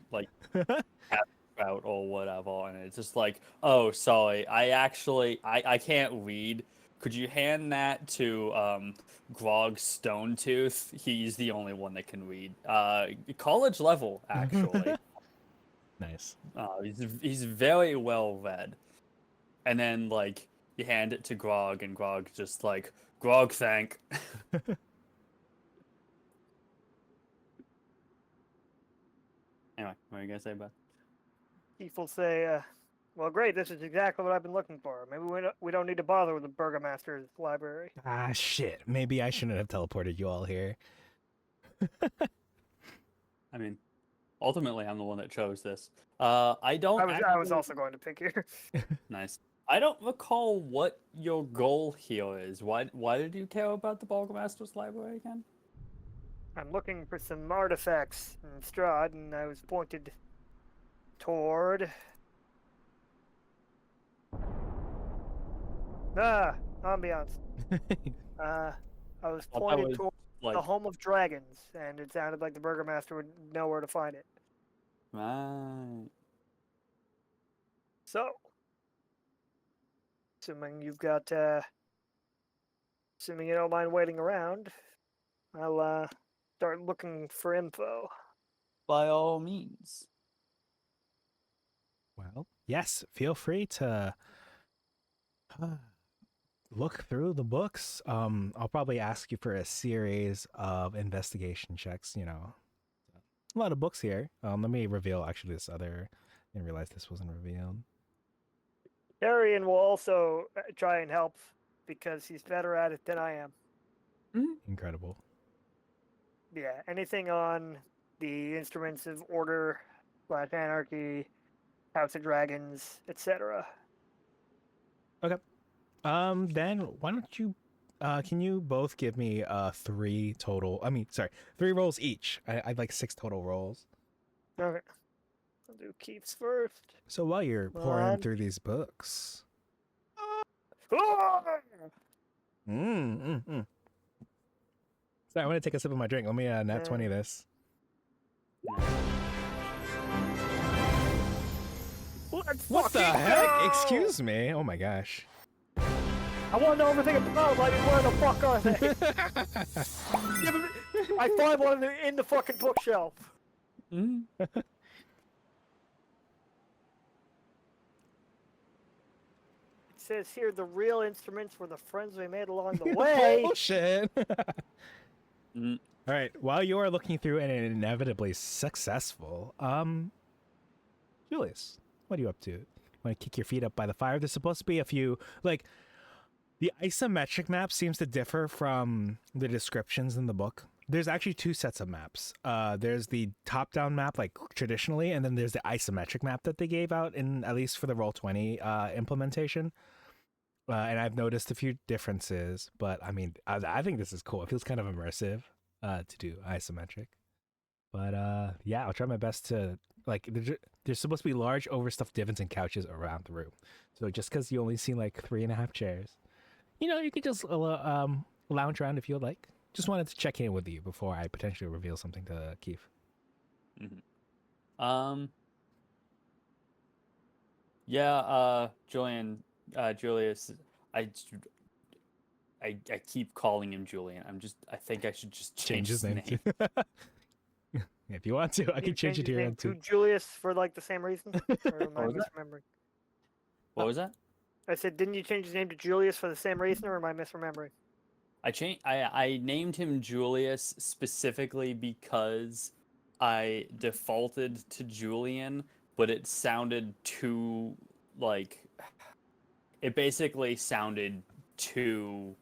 out or whatever, and it's just oh, sorry, I can't read. Could you hand that to Grog Stonetooth? He's the only one that can read. College level, actually. Nice. He's very well read. And then you hand it to Grog, and Grog just Grog, thank. Anyway, what are you gonna say, Beth? People say, well, great, this is exactly what I've been looking for. Maybe we don't need to bother with the Burgomaster's library. Ah, shit. Maybe I shouldn't have teleported you all here. I mean, ultimately, I'm the one that chose this. I don't. I was also going to pick here. Nice. I don't recall what your goal here is. Why did you care about the Burgomaster's library again? I'm looking for some artifacts in Strahd, and I was pointed toward ambiance. I was I thought that pointed was, toward like, the home of dragons, and it sounded like the Burgomaster would know where to find it. right. So, assuming assuming you don't mind waiting around, I'll start looking for info. By all means. Well, yes, feel free to look through the books. I'll probably ask you for a series of investigation checks, you know. A lot of books here. Let me reveal actually this other. I didn't realize this wasn't revealed. Arian will also try and help because he's better at it than I am. Incredible. Yeah, anything on the instruments of order, / anarchy, House of Dragons, etc. Then why don't you can you both give me 3 total, 3 rolls each. I'd like 6 total rolls. Okay. I'll do Keith's first. So while you're pouring through these books. Sorry, I want to take a sip of my drink. Let me nat 20 this. What the heck? Go! Excuse me. Oh my gosh. I want to know everything about them. Like, where the fuck are they? I find one of them in the fucking bookshelf. It says here the real instruments were the friends we made along the way. Bullshit. All right. While you are looking through and inevitably successful, Julius, what are you up to? Want to kick your feet up by the fire? There's supposed to be a few, like, the isometric map seems to differ from the descriptions in the book. There's actually 2 sets of maps. There's the top-down map, like traditionally, and then there's the isometric map that they gave out in, at least for the Roll20 implementation. And I've noticed a few differences, but I mean, I think this is cool. It feels kind of immersive to do isometric. But yeah, I'll try my best to, like, there's supposed to be large overstuffed divans and couches around the room. So just because you only see like 3.5 chairs, you know, you could just lounge around if you would like. Just wanted to check in with you before I potentially reveal something to Keith. Yeah, Julius, I keep calling him Julian. I think I should just change his name. If you want to, I can change it to your end to too. Julius for like the same reason? Or am I What was that? misremembering? What was that? I said, didn't you change his name to Julius for the same reason, or am I misremembering? I named him Julius specifically because I defaulted to Julian, but it sounded too, like, it basically sounded too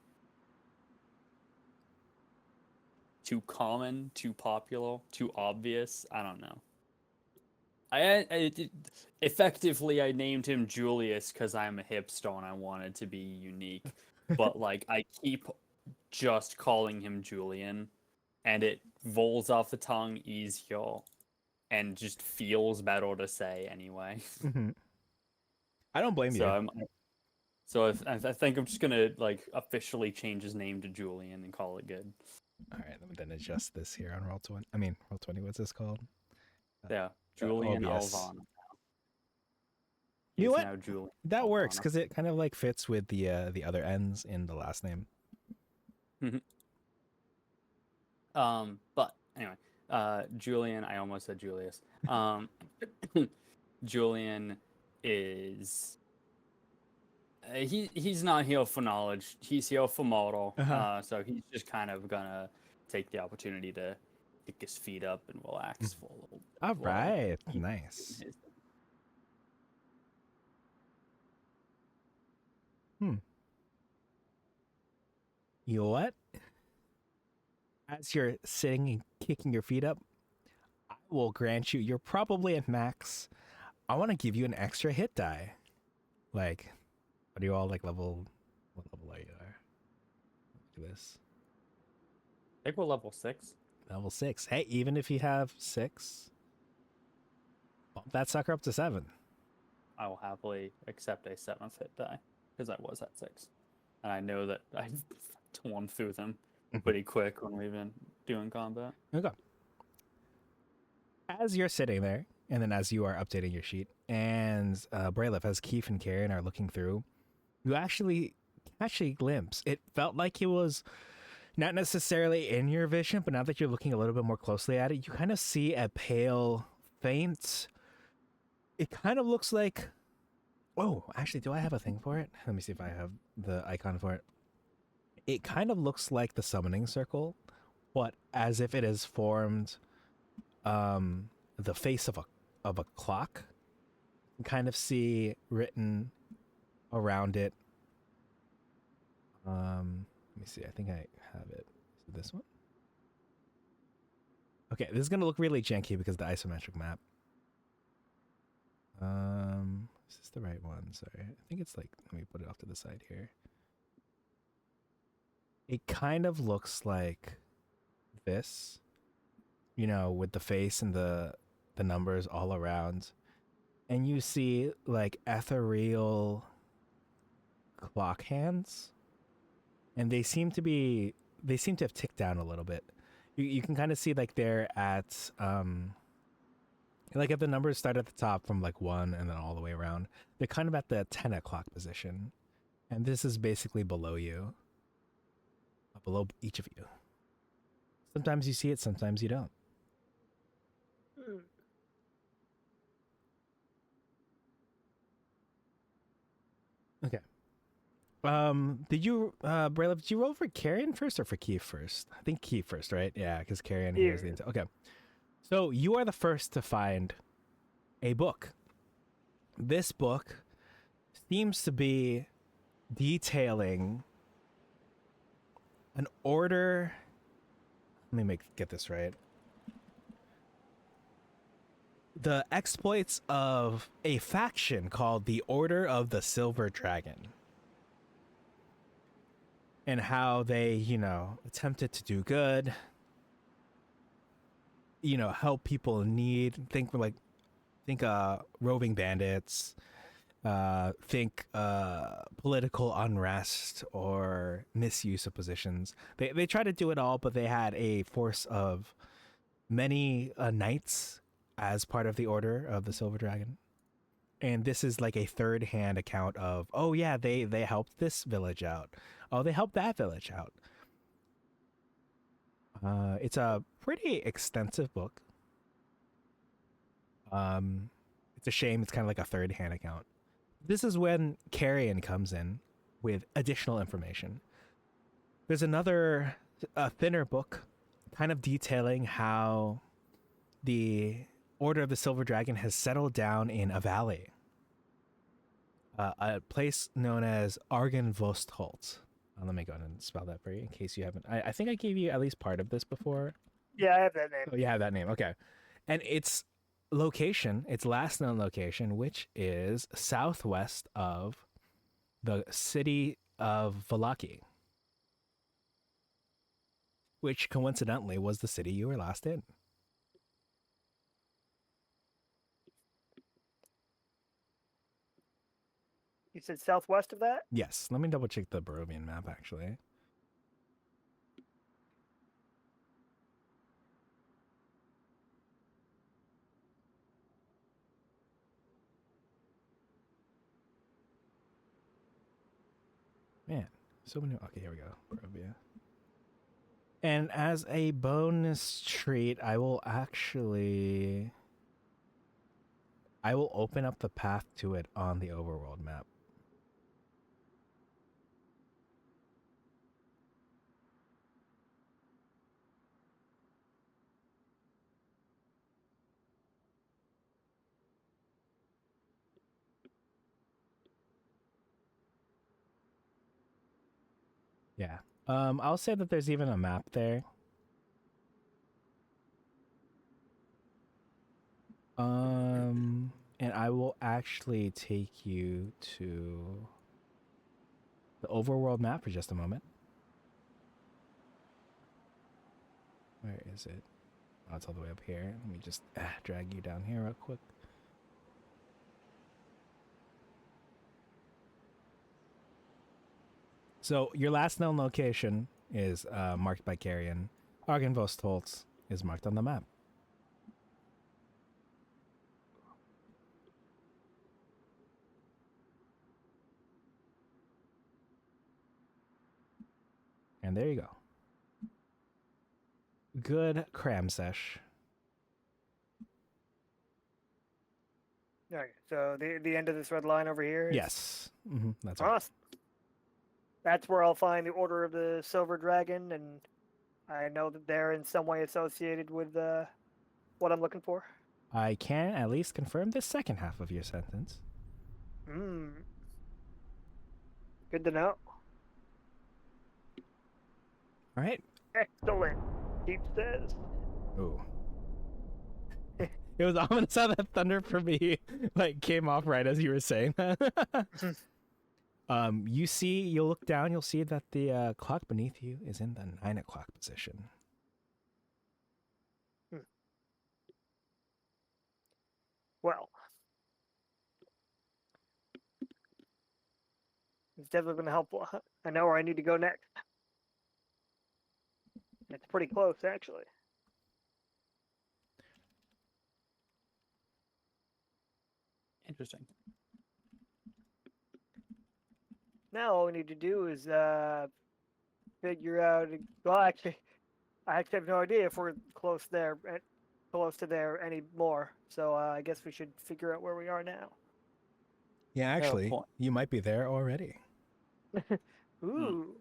common, too popular, too obvious. I don't know. Effectively, I named him Julius because I'm a hipster and I wanted to be unique. But like, I keep just calling him Julian, and it rolls off the tongue easier, and just feels better to say anyway. I don't blame you. I think I'm just gonna like officially change his name to Julian and call it good. All right, let me then adjust this here on Roll20. I mean, Roll20. What's this called? Yeah, Julian OBS. Alvana. You know what? Now Julian That works Alvana. because it kind of like fits with the other ends in the last name. But anyway, Julian. I almost said Julius. Julian is. He's not here for knowledge. He's here for mortal. So he's just kind of gonna take the opportunity to kick his feet up and relax for a little bit. All right, nice. You know what? As you're sitting and kicking your feet up, I will grant you, you're probably at max. I want to give you an extra hit die. Like, what are you all like level? What level are you? Look at this. I think we're level 6. Level 6. Hey, even if you have 6, bump that sucker up to 7. I will happily accept a 7th hit die because I was at 6, and I know that I've torn through them pretty quick when we've been doing combat. Okay. As you're sitting there, and then as you are updating your sheet, and Bralef, as Keith and Karen are looking through, you actually catch a glimpse. It felt like it was not necessarily in your vision, but now that you're looking a little bit more closely at it, you kind of see a pale, faint. It kind of looks like. Oh, actually, do I have a thing for it? Let me see if I have the icon for it. It kind of looks like the summoning circle, but as if it has formed the face of a clock. You can kind of see written around it. Let me see. I think I have it. Is it this one? Okay, this is gonna look really janky because of the isometric map. Is this the right one? Sorry, I think it's like. Let me put it off to the side here. It kind of looks like this, you know, with the face and the numbers all around, and you see like ethereal clock hands, and they seem to have ticked down a little bit. You can kind of see like they're at like if the numbers start at the top from like 1 and then all the way around, they're kind of at the 10 o'clock position, and this is basically below you, below each of you. Sometimes you see it, sometimes you don't. Okay. Did you, Bralef, did you roll for Carrion first or for Keith first? I think Keith first, right? Yeah, because Carrion hears the intel. Okay. So you are the first to find a book. This book seems to be detailing an order. Let me get this right. The exploits of a faction called the Order of the Silver Dragon. And how they, you know, attempted to do good, you know, help people in need. Think roving bandits, think political unrest or misuse of positions. They try to do it all, but they had a force of many knights as part of the Order of the Silver Dragon. And this is like a third-hand account of, oh yeah, they helped this village out. Oh, they helped that village out. It's a pretty extensive book. It's a shame it's kind of like a third-hand account. This is when Carrion comes in with additional information. There's another thinner book kind of detailing how the Order of the Silver Dragon has settled down in a valley. A place known as Argenvostholt. Let me go ahead and spell that for you in case you haven't. I think I gave you at least part of this before. Yeah, I have that name. Oh, you have that name. Okay. And its location, its last known location, which is southwest of the city of Vallaki, which coincidentally was the city you were last in. You said southwest of that? Yes. Let me double check the Barovian map, actually. Man, so many. Okay, here we go. Barovia. And as a bonus treat, I will open up the path to it on the overworld map. Yeah. I'll say that there's even a map there. And I will actually take you to the overworld map for just a moment. Where is it? Oh, it's all the way up here. Let me just drag you down here real quick. So your last known location is marked by Carrion. Argenvostholtz is marked on the map. And there you go. Good cram sesh. Okay, so the end of this red line over here is Yes. That's right. awesome. That's where I'll find the Order of the Silver Dragon, and I know that they're in some way associated with what I'm looking for. I can at least confirm the second half of your sentence. Hmm. Good to know. All right. Excellent, Keith says. Ooh. It was ominous how that thunder for me like came off right as you were saying that. You'll look down, you'll see that the clock beneath you is in the 9 o'clock position. Well, it's definitely going to help. I know where I need to go next. It's pretty close, actually. Interesting. Now all we need to do is figure out. Well, actually, I actually have no idea if we're close there, close to there anymore. So I guess we should figure out where we are now. Yeah, actually, point. you might be there already. Ooh.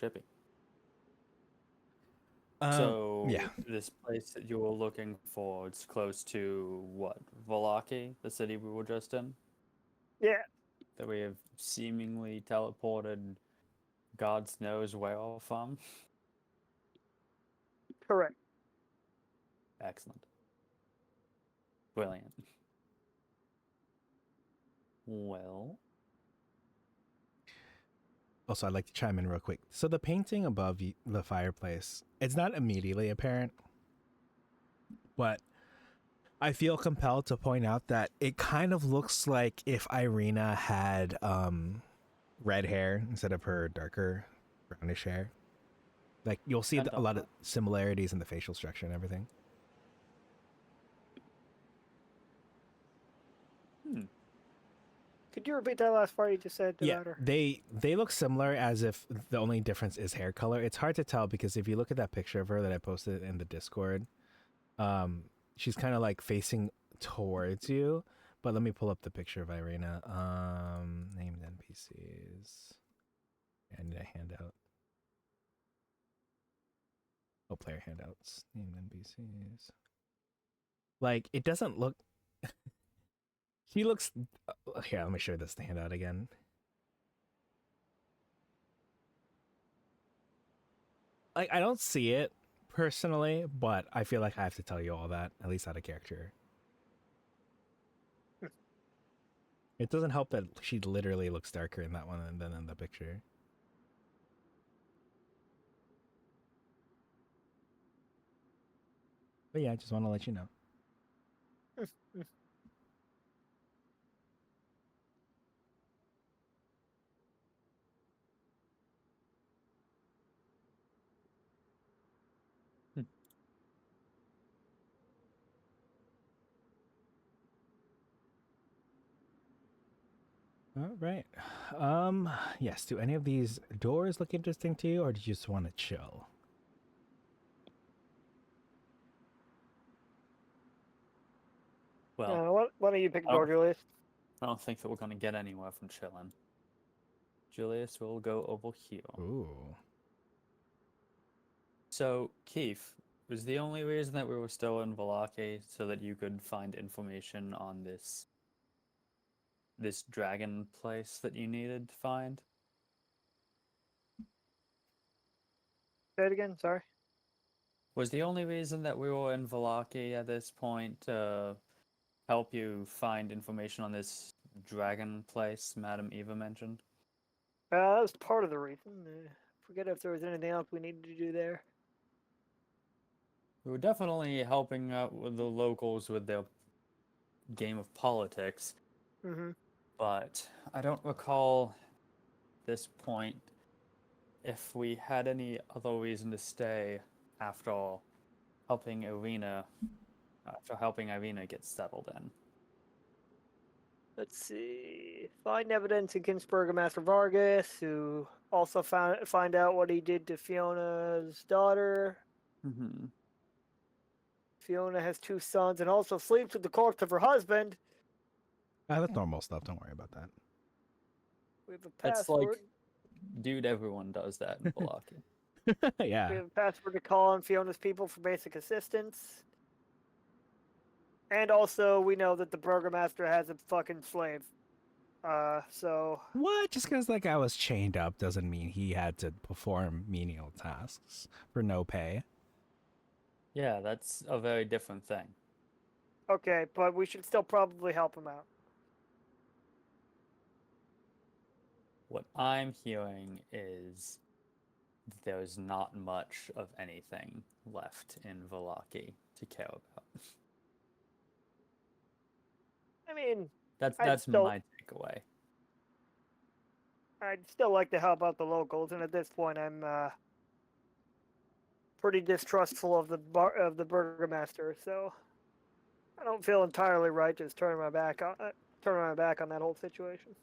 Trippy. So So this place that you were looking for, it's close to what? Valaki, the city we were just in? Yeah. That we have seemingly teleported God's knows where from. Correct. Excellent. Brilliant. Well, also, I'd like to chime in real quick. So the painting above the fireplace, it's not immediately apparent, but I feel compelled to point out that it kind of looks like if Irina had red hair instead of her darker brownish hair. Like you'll see a lot of similarities in the facial structure and everything. Could you repeat that last part you just said Yeah, about her? they look similar, as if the only difference is hair color. It's hard to tell because if you look at that picture of her that I posted in the Discord, she's kind of like facing towards you. But let me pull up the picture of Irina. Named NPCs. I need a handout. Oh, player handouts. Named NPCs. Like, it doesn't look... She looks... Here, let me show this handout again. Like, I don't see it personally, but I feel like I have to tell you all that, at least out of character. It doesn't help that she literally looks darker in that one than in the picture. But yeah, I just want to let you know. All right. Yes, do any of these doors look interesting to you, or do you just want to chill? well, Why don't you pick a I door, don't, Julius? I don't think that we're going to get anywhere from chilling. Julius will go over here. Ooh. So, Keith, was the only reason that we were still in Valaki so that you could find information on this dragon place that you needed to find? Say it again. Sorry. Was the only reason that we were in Valaki at this point to help you find information on this dragon place Madam Eva mentioned? That was part of the reason. Forget if there was anything else we needed to do there. We were definitely helping out with the locals with their game of politics, Mm-hmm. but I don't recall this point if we had any other reason to stay after helping Irina get settled in. Let's see. Find evidence against Burgomaster Vargas, who also find out what he did to Fiona's daughter. Mm-hmm. Fiona has 2 sons and also sleeps with the corpse of her husband. That's normal stuff. Don't worry about that. We have a That's like, password. dude, everyone does that in Valaki. Yeah. We have a password to call on Fiona's people for basic assistance. And also, we know that the Burgomaster has a fucking slave. So What? Just because that guy was chained up doesn't mean he had to perform menial tasks for no pay. Yeah, that's a very different thing. okay, but we should still probably help him out. What I'm hearing is there's not much of anything left in Valaki to care about. I mean, That's still- my takeaway. I'd still like to help out the locals, and at this point, I'm pretty distrustful of the Burgomaster. So I don't feel entirely right just turning my back on that whole situation.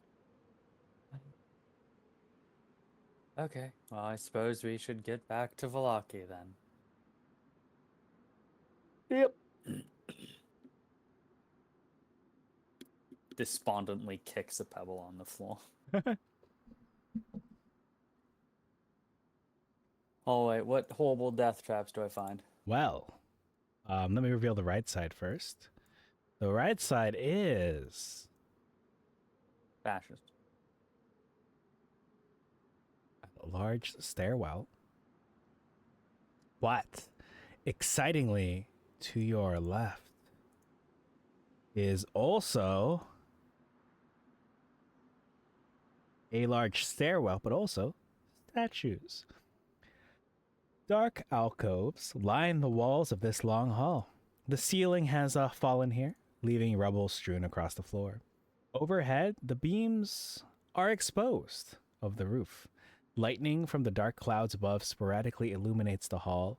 Okay, well, I suppose we should get back to Valaki then. Yep. Despondently kicks a pebble on the floor. Oh wait, what horrible death traps do I find? Well, let me reveal the right side first. The right side is Fascist. a large stairwell. But excitingly, to your left is also a large stairwell, but also statues. Dark alcoves line the walls of this long hall. The ceiling has fallen here, leaving rubble strewn across the floor. Overhead, the beams are exposed of the roof. Lightning from the dark clouds above sporadically illuminates the hall,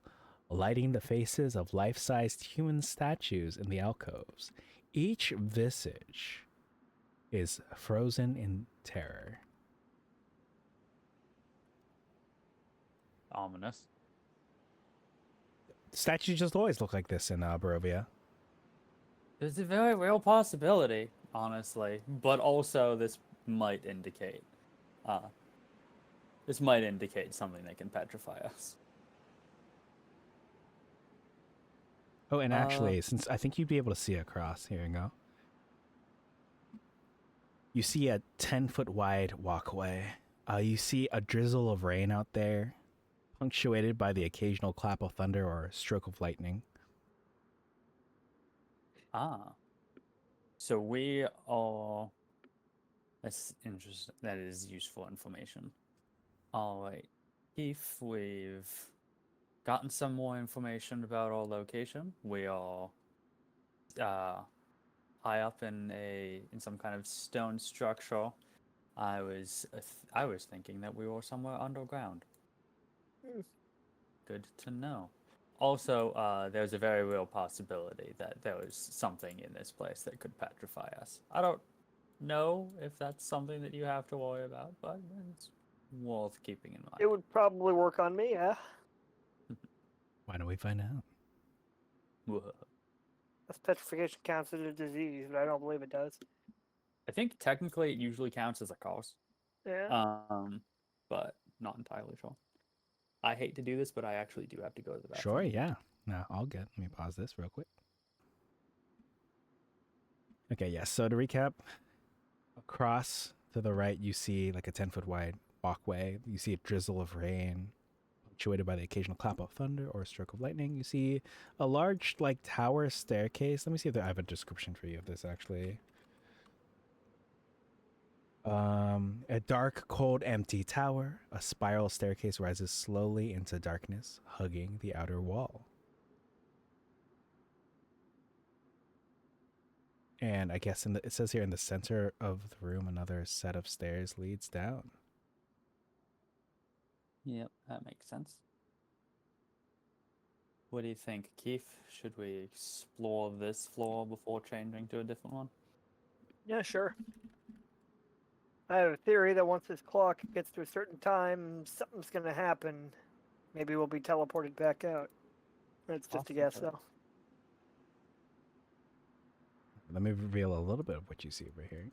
lighting the faces of life-sized human statues in the alcoves. Each visage is frozen in terror. Ominous. Statues just always look like this in Barovia. There's a very real possibility, honestly, but also this might indicate something that can petrify us. Oh, and actually, since I think you'd be able to see across, here you go. You see a 10-foot wide walkway. You see a drizzle of rain out there, punctuated by the occasional clap of thunder or stroke of lightning. So we are... That's interesting. That is useful information. Alright. If we've gotten some more information about our location, we are high up in some kind of stone structure. I was thinking that we were somewhere underground. Good to know. Also, there's a very real possibility that there was something in this place that could petrify us. I don't know if that's something that you have to worry about, but it's worth keeping in mind. It would probably work on me, yeah. Why don't we find out? As petrification counts as a disease, but I don't believe it does. I think technically it usually counts as a cause. Yeah. But not entirely sure. I hate to do this, but I actually do have to go to the bathroom. Sure, yeah. No, all good. Let me pause this real quick. Okay, yeah. So to recap, across to the right, you see like a 10-foot wide walkway. You see a drizzle of rain, punctuated by the occasional clap of thunder or stroke of lightning. You see a large, like, tower staircase. Let me see if I have a description for you of this, actually. A dark, cold, empty tower. A spiral staircase rises slowly into darkness, hugging the outer wall. And I guess it says here in the center of the room, another set of stairs leads down. Yep, that makes sense. What do you think, Keith? Should we explore this floor before changing to a different one? Yeah, sure. I have a theory that once this clock gets to a certain time, something's gonna happen. Maybe we'll be teleported back out. That's just a guess, though. Let me reveal a little bit of what you see over here.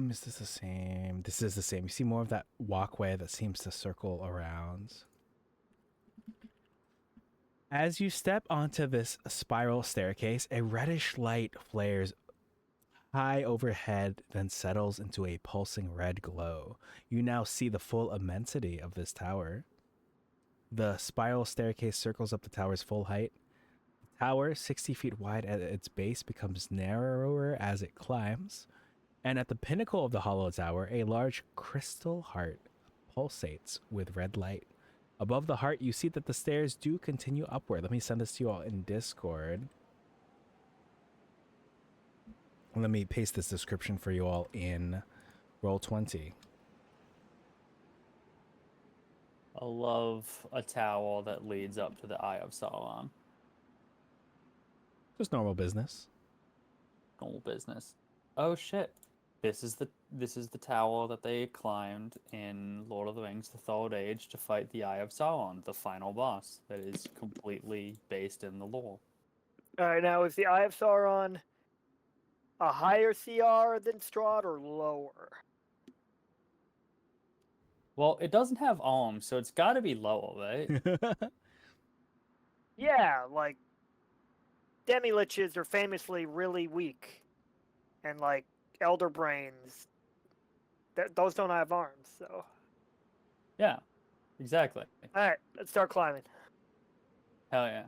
Is this the same? This is the same. You see more of that walkway that seems to circle around. As you step onto this spiral staircase, a reddish light flares high overhead, then settles into a pulsing red glow. You now see the full immensity of this tower. The spiral staircase circles up the tower's full height. The tower, 60 feet wide at its base, becomes narrower as it climbs. And at the pinnacle of the hollow tower, a large crystal heart pulsates with red light. Above the heart, you see that the stairs do continue upward. Let me send this to you all in Discord. Let me paste this description for you all in Roll20. I love a tower that leads up to the Eye of Sauron. Just normal business. Normal business. Oh shit. This is the tower that they climbed in Lord of the Rings: The Third Age to fight the Eye of Sauron, the final boss that is completely based in the lore. Alright, now is the Eye of Sauron a higher CR than Strahd or lower? Well, it doesn't have arms, so it's got to be lower, right? Yeah, like demi-liches are famously really weak. And like elder brains, those don't have arms, so. Yeah, exactly. Alright, let's start climbing. Hell yeah.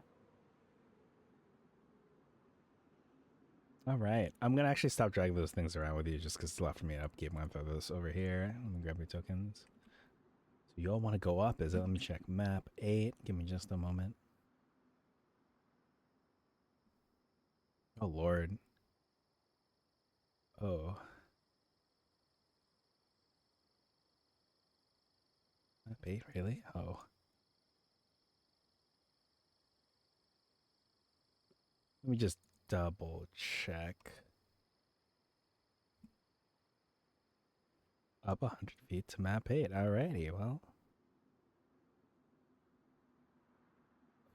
All right. I'm going to actually stop dragging those things around with you just because it's left for me to upkeep. I'm going to throw this over here. Let me grab your tokens. So you all want to go up, is it? Let me check. Map 8. Give me just a moment. Oh, Lord. Oh. Map 8, really? Oh. Let me just double check. Up 100 feet to map 8. Alrighty, well.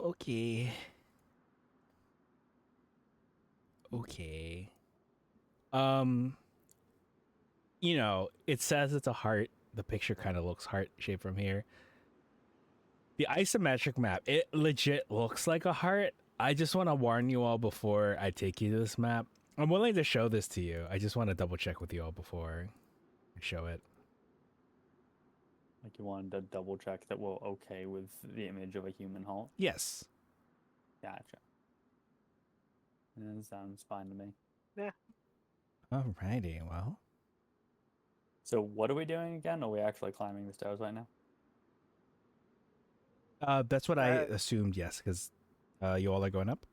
Okay. Okay. You know, it says it's a heart. The picture kind of looks heart-shaped from here. The isometric map, it legit looks like a heart. I just want to warn you all before I take you to this map. I'm willing to show this to you. I just want to double check with you all before I show it. Like you wanted to double check that we're okay with the image of a human heart? Yes. Gotcha. That sounds fine to me. Yeah. Alrighty, well. So what are we doing again? Are we actually climbing the stairs right now? That's what I assumed, yes, because you all are going up.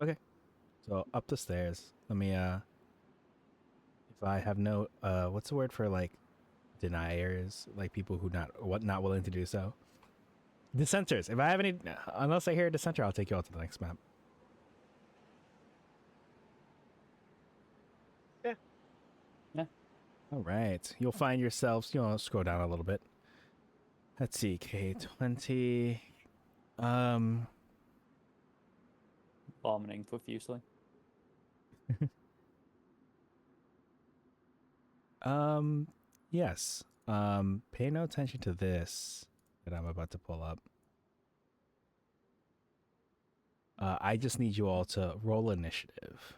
Okay. So up the stairs. Let me if I have no what's the word for like deniers, like people who not willing to do so? Dissenters. If I have any, unless I hear a dissenter, I'll take you all to the next map. Yeah. Yeah. All right. You'll find yourselves, scroll down a little bit. Let's see, K20. Vomiting profusely. Yes. Pay no attention to this that I'm about to pull up. I just need you all to roll initiative.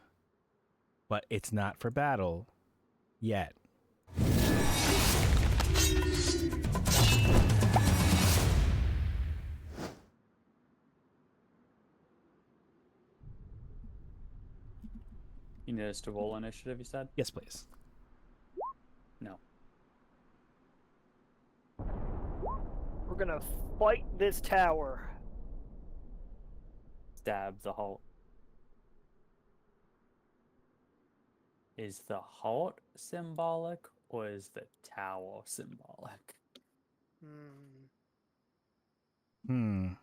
But it's not for battle yet. You need us to roll initiative, you said? Yes, please. No. We're gonna fight this tower. Stab the halt. Is the halt symbolic or is the tower symbolic? Hmm.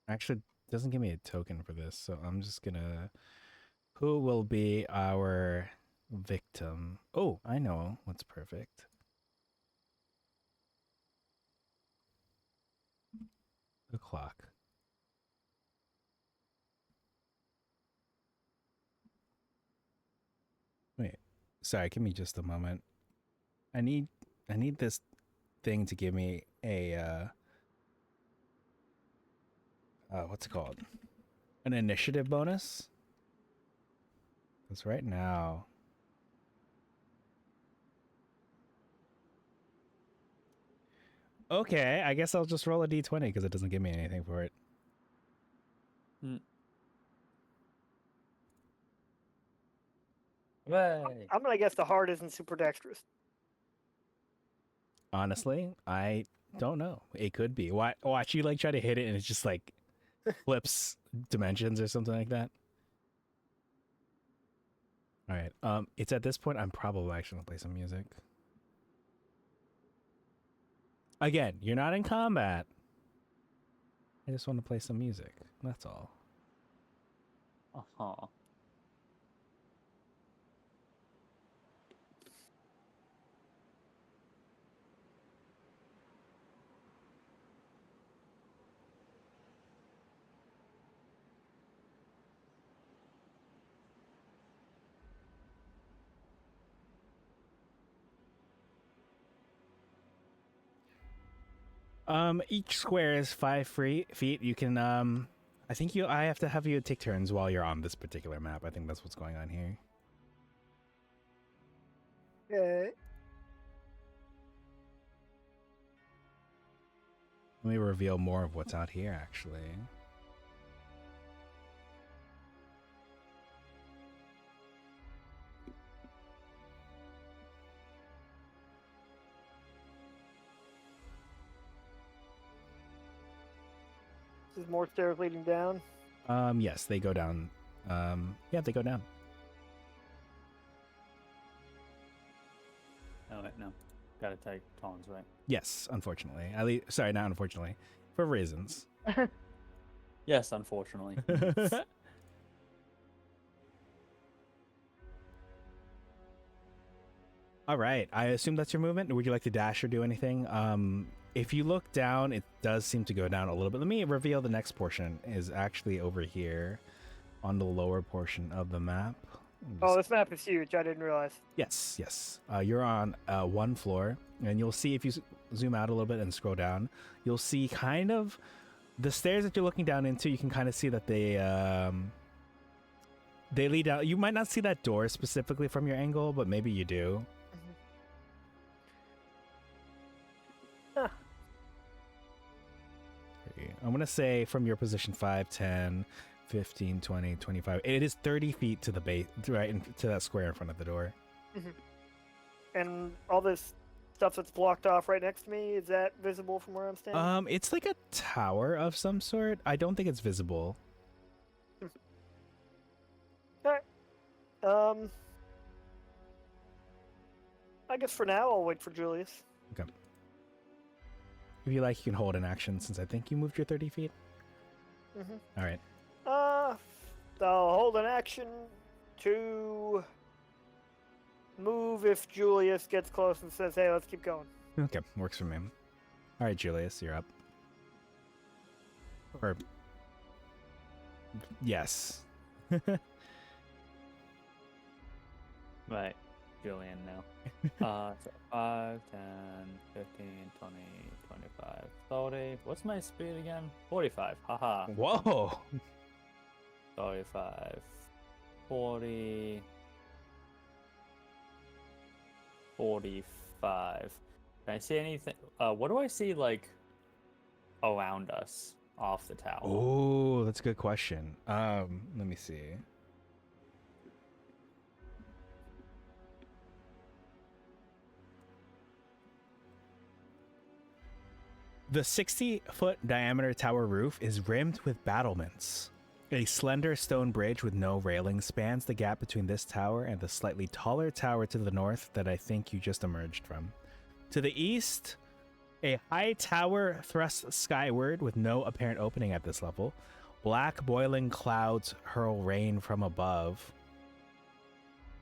Actually, it doesn't give me a token for this, so I'm just gonna. Who will be our victim? Oh, I know what's perfect. The clock. Wait, sorry, give me just a moment. I need this thing to give me a what's it called? An initiative bonus? Because right now. Okay, I guess I'll just roll a d20 because it doesn't give me anything for it. Hooray! I'm gonna guess the heart isn't super dexterous. Honestly, I don't know. It could be. Watch you like try to hit it and it just like flips dimensions or something like that. All right. It's at this point I'm probably actually gonna play some music. Again, you're not in combat. I just want to play some music. That's all. Uh-huh. Each square is 5 feet. You can I think I have to have you take turns while you're on this particular map. I think that's what's going on here. Okay. Let me reveal more of what's out here actually. This is more stairs leading down. Yes, they go down. Yeah, they go down. Oh, wait, no. Gotta take turns, right? Yes, unfortunately. Sorry, not unfortunately. For reasons. Yes, unfortunately. All right. I assume that's your movement. Would you like to dash or do anything? If you look down, it does seem to go down a little bit. Let me reveal the next portion is actually over here on the lower portion of the map. Oh, this map is huge. I didn't realize. Yes, yes. You're on one floor, and you'll see if you zoom out a little bit and scroll down, you'll see kind of the stairs that you're looking down into. You can kind of see that they lead out. You might not see that door specifically from your angle, but maybe you do. Huh. I'm going to say from your position 5, 10, 15, 20, 25. It is 30 feet to the base, right to that square in front of the door. And all this stuff that's blocked off right next to me, is that visible from where I'm standing? It's like a tower of some sort. I don't think it's visible. Alright. I guess for now I'll wait for Julius. Okay. If you like, you can hold an action since I think you moved your 30 feet. All right. I'll hold an action to move if Julius gets close and says, "Hey, let's keep going." Okay, works for me. All right, Julius, you're up. Or yes. Right. Julian now. So 5, 10, 15, 20, 25, 30. What's my speed again? 45. Haha. Whoa. 35, 40, 45. Can I see anything? What do I see, like, around us off the tower? Oh, that's a good question. Let me see. The 60-foot diameter tower roof is rimmed with battlements. A slender stone bridge with no railing spans the gap between this tower and the slightly taller tower to the north that I think you just emerged from. To the east, a high tower thrusts skyward with no apparent opening at this level. Black boiling clouds hurl rain from above.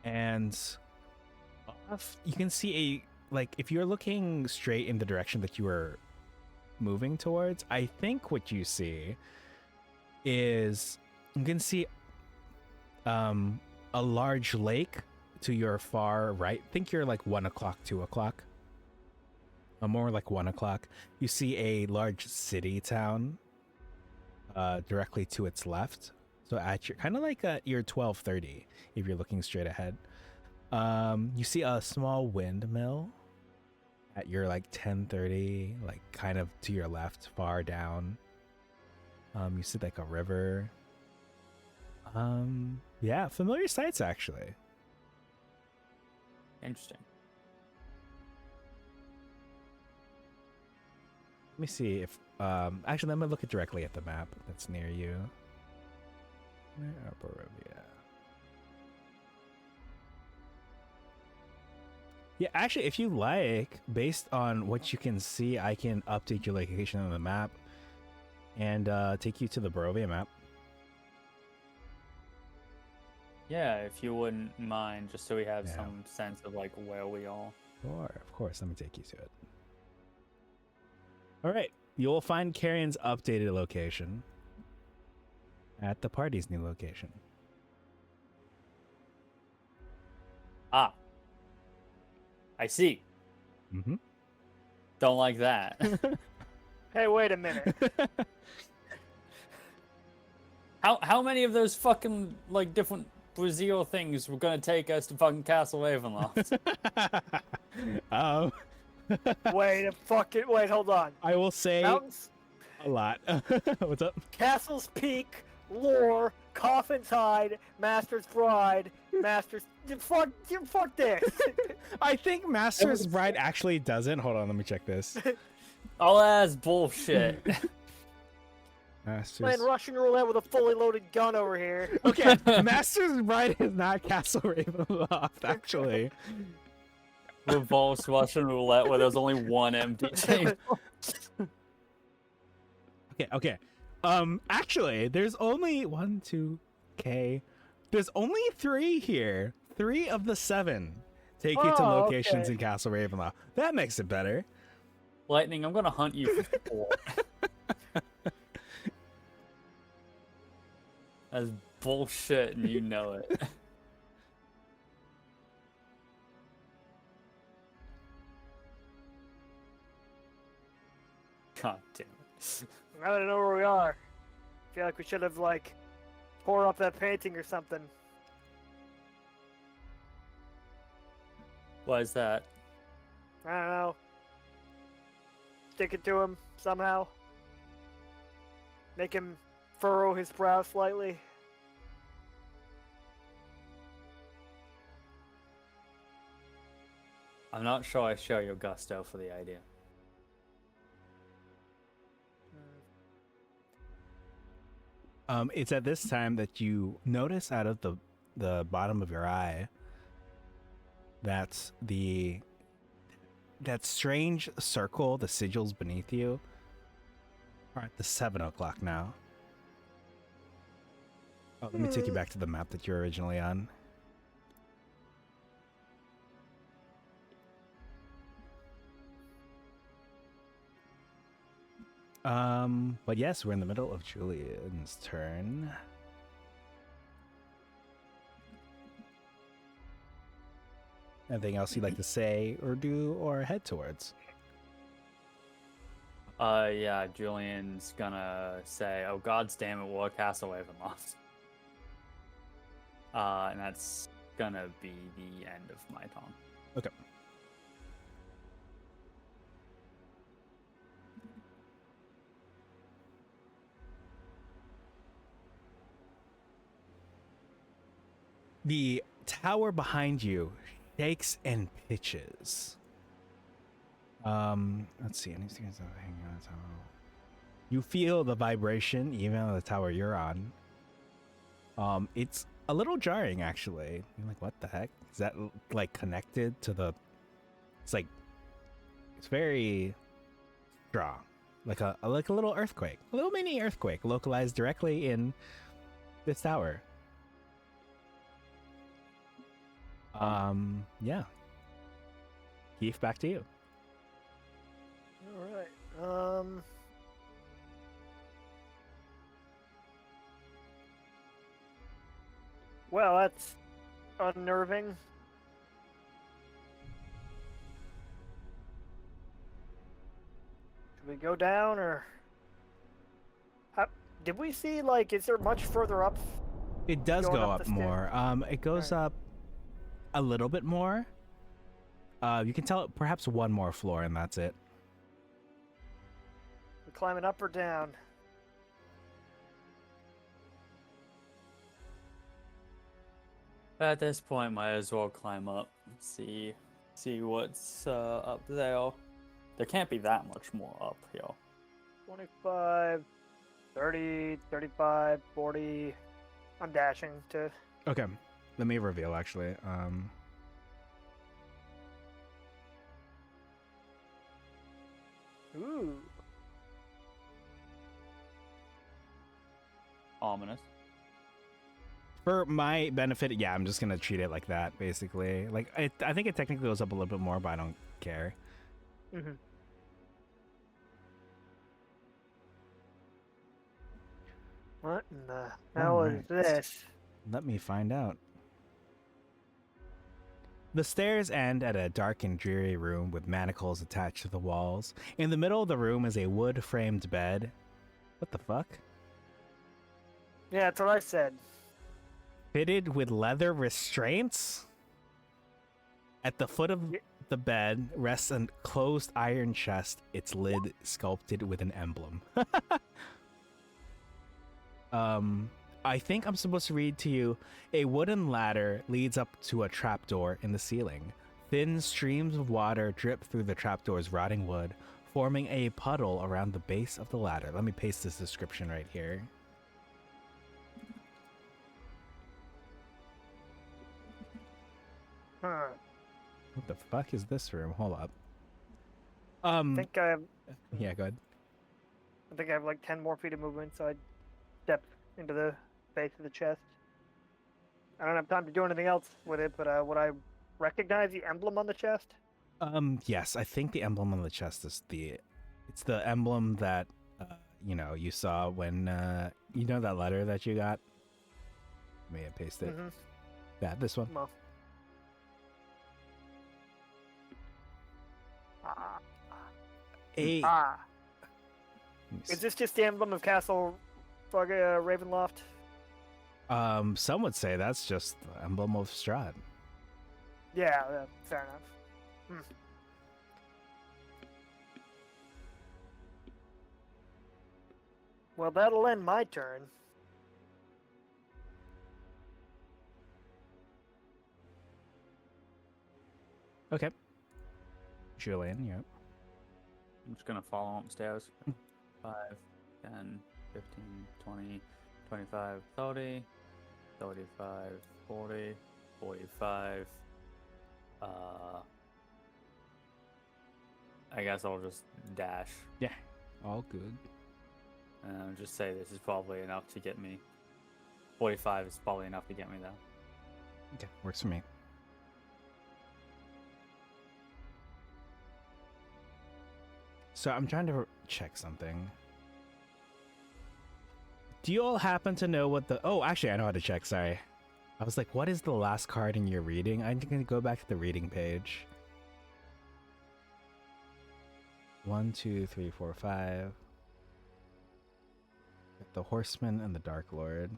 And off, you can see if you're looking straight in the direction that you were moving towards, I think what you see is you can see a large lake to your far right. Think you're like 1 o'clock, 2 o'clock. More like 1 o'clock. You see a large city town directly to its left. So at your kind of like at your 12:30 if you're looking straight ahead. You see a small windmill at your like 10:30, like kind of to your left, far down. You see like a river. Yeah, familiar sights actually. Interesting. Let me see if actually I'm gonna look directly at the map that's near you. Where are Barovia? Yeah, actually, if you like, based on what you can see, I can update your location on the map and take you to the Barovia map. Yeah, if you wouldn't mind, just so we have Yeah. some sense of like where we are. Sure, of course. Let me take you to it. All right, you will find Carrion's updated location at the party's new location. Ah, I see. Mm-hmm. Don't like that. Hey, wait a minute. How many of those fucking like different Brazil things were gonna take us to fucking Castle Ravenloft? Wait, hold on. I will say Mountains, a lot. What's up? Castle's Peak, Lore, Coffin's Hide, Master's Bride, Fuck this. I think Master's Bride actually doesn't. Hold on, let me check this. Oh, that's bullshit. Master's. Playing Russian roulette with a fully loaded gun over here. Okay, Master's Bride is not Castle Ravenloft, actually. Revolves Russian roulette where there's only one empty table. Okay. Actually, there's only 1, 2, okay. There's only 3 here. 3 of the 7 take you to locations okay. in Castle Ravenloft. That makes it better. Lightning, I'm gonna hunt you for 4. That's bullshit, and you know it. God damn it. I don't know where we are. I feel like we should have, tore up that painting or something. Why is that? I don't know. Stick it to him somehow. Make him furrow his brow slightly. I'm not sure I share your gusto for the idea. It's at this time that you notice out of the bottom of your eye that that strange circle, the sigils beneath you, are at the 7 o'clock now. Oh, let me take you back to the map that you're originally on. But yes, we're in the middle of Julian's turn. Anything else you'd like to say or do or head towards? Yeah, Julian's gonna say, "Oh, gods damn it, we're Castle Ravenloft." And that's gonna be the end of my turn. Okay. The tower behind you shakes and pitches. Let's see. You feel the vibration even on the tower you're on. It's a little jarring actually. You're like, what the heck? Is that like connected to the? It's like, it's very strong, like a little earthquake, a little mini earthquake localized directly in this tower. Yeah. Keith, back to you. All right. Well, that's unnerving. Should we go down or? How, did we see like? Is there much further up? It does Going go up up the stair- more. It goes Alright. up a little bit more. You can tell it perhaps one more floor and that's it. We climbing up or down? At this point, might as well climb up. See what's up there. There can't be that much more up here. 25, 30, 35, 40. I'm dashing to. Okay. Let me reveal actually. Ooh. Ominous. For my benefit, yeah, I'm just gonna treat it like that, basically. Like, I think it technically goes up a little bit more, but I don't care. Mm-hmm. What in the hell is Alright. this? Let me find out. The stairs end at a dark and dreary room with manacles attached to the walls. In the middle of the room is a wood-framed bed. What the fuck? Yeah, that's what I said. Fitted with leather restraints? At the foot of the bed rests a closed iron chest, its lid sculpted with an emblem. I think I'm supposed to read to you. A wooden ladder leads up to a trapdoor in the ceiling. Thin streams of water drip through the trapdoor's rotting wood, forming a puddle around the base of the ladder. Let me paste this description right here. Huh. What the fuck is this room? Hold up. I think I have. Yeah, go ahead. I think I have like 10 more feet of movement, so I step into the base of the chest. I don't have time to do anything else with it, but would I recognize the emblem on the chest? Yes, I think the emblem on the chest is it's the emblem that, you saw when, that letter that you got? May have pasted it. Mm-hmm. Yeah, this one. Well. Ah. A, Ah. Is this just the emblem of Castle Ravenloft? Some would say that's just the emblem of Strahd. Yeah, fair enough. Hmm. Well, that'll end my turn. Okay. Julian, yeah. I'm just gonna follow upstairs. 5, 10, 15, 20, 25, 30, 35, 40, 45. I guess I'll just dash Yeah, all good. and just say this is probably enough to get me. 45 is probably enough to get me there. Okay, works for me. So I'm trying to check something. Do you all happen to know what the... Oh, actually, I know how to check, sorry. I was like, what is the last card in your reading? I'm going to go back to the reading page. 1, 2, 3, 4, 5. The Horseman and the Dark Lord.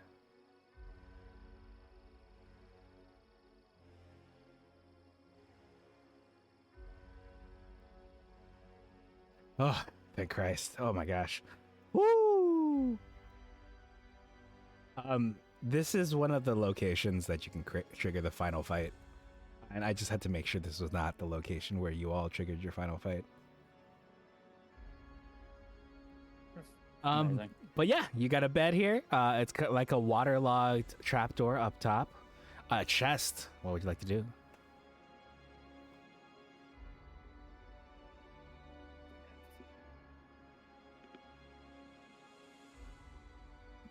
Oh, thank Christ. Oh my gosh. Woo! This is one of the locations that you can trigger the final fight. And I just had to make sure this was not the location where you all triggered your final fight. Amazing. But yeah, you got a bed here. It's like a waterlogged trapdoor up top. A chest. What would you like to do?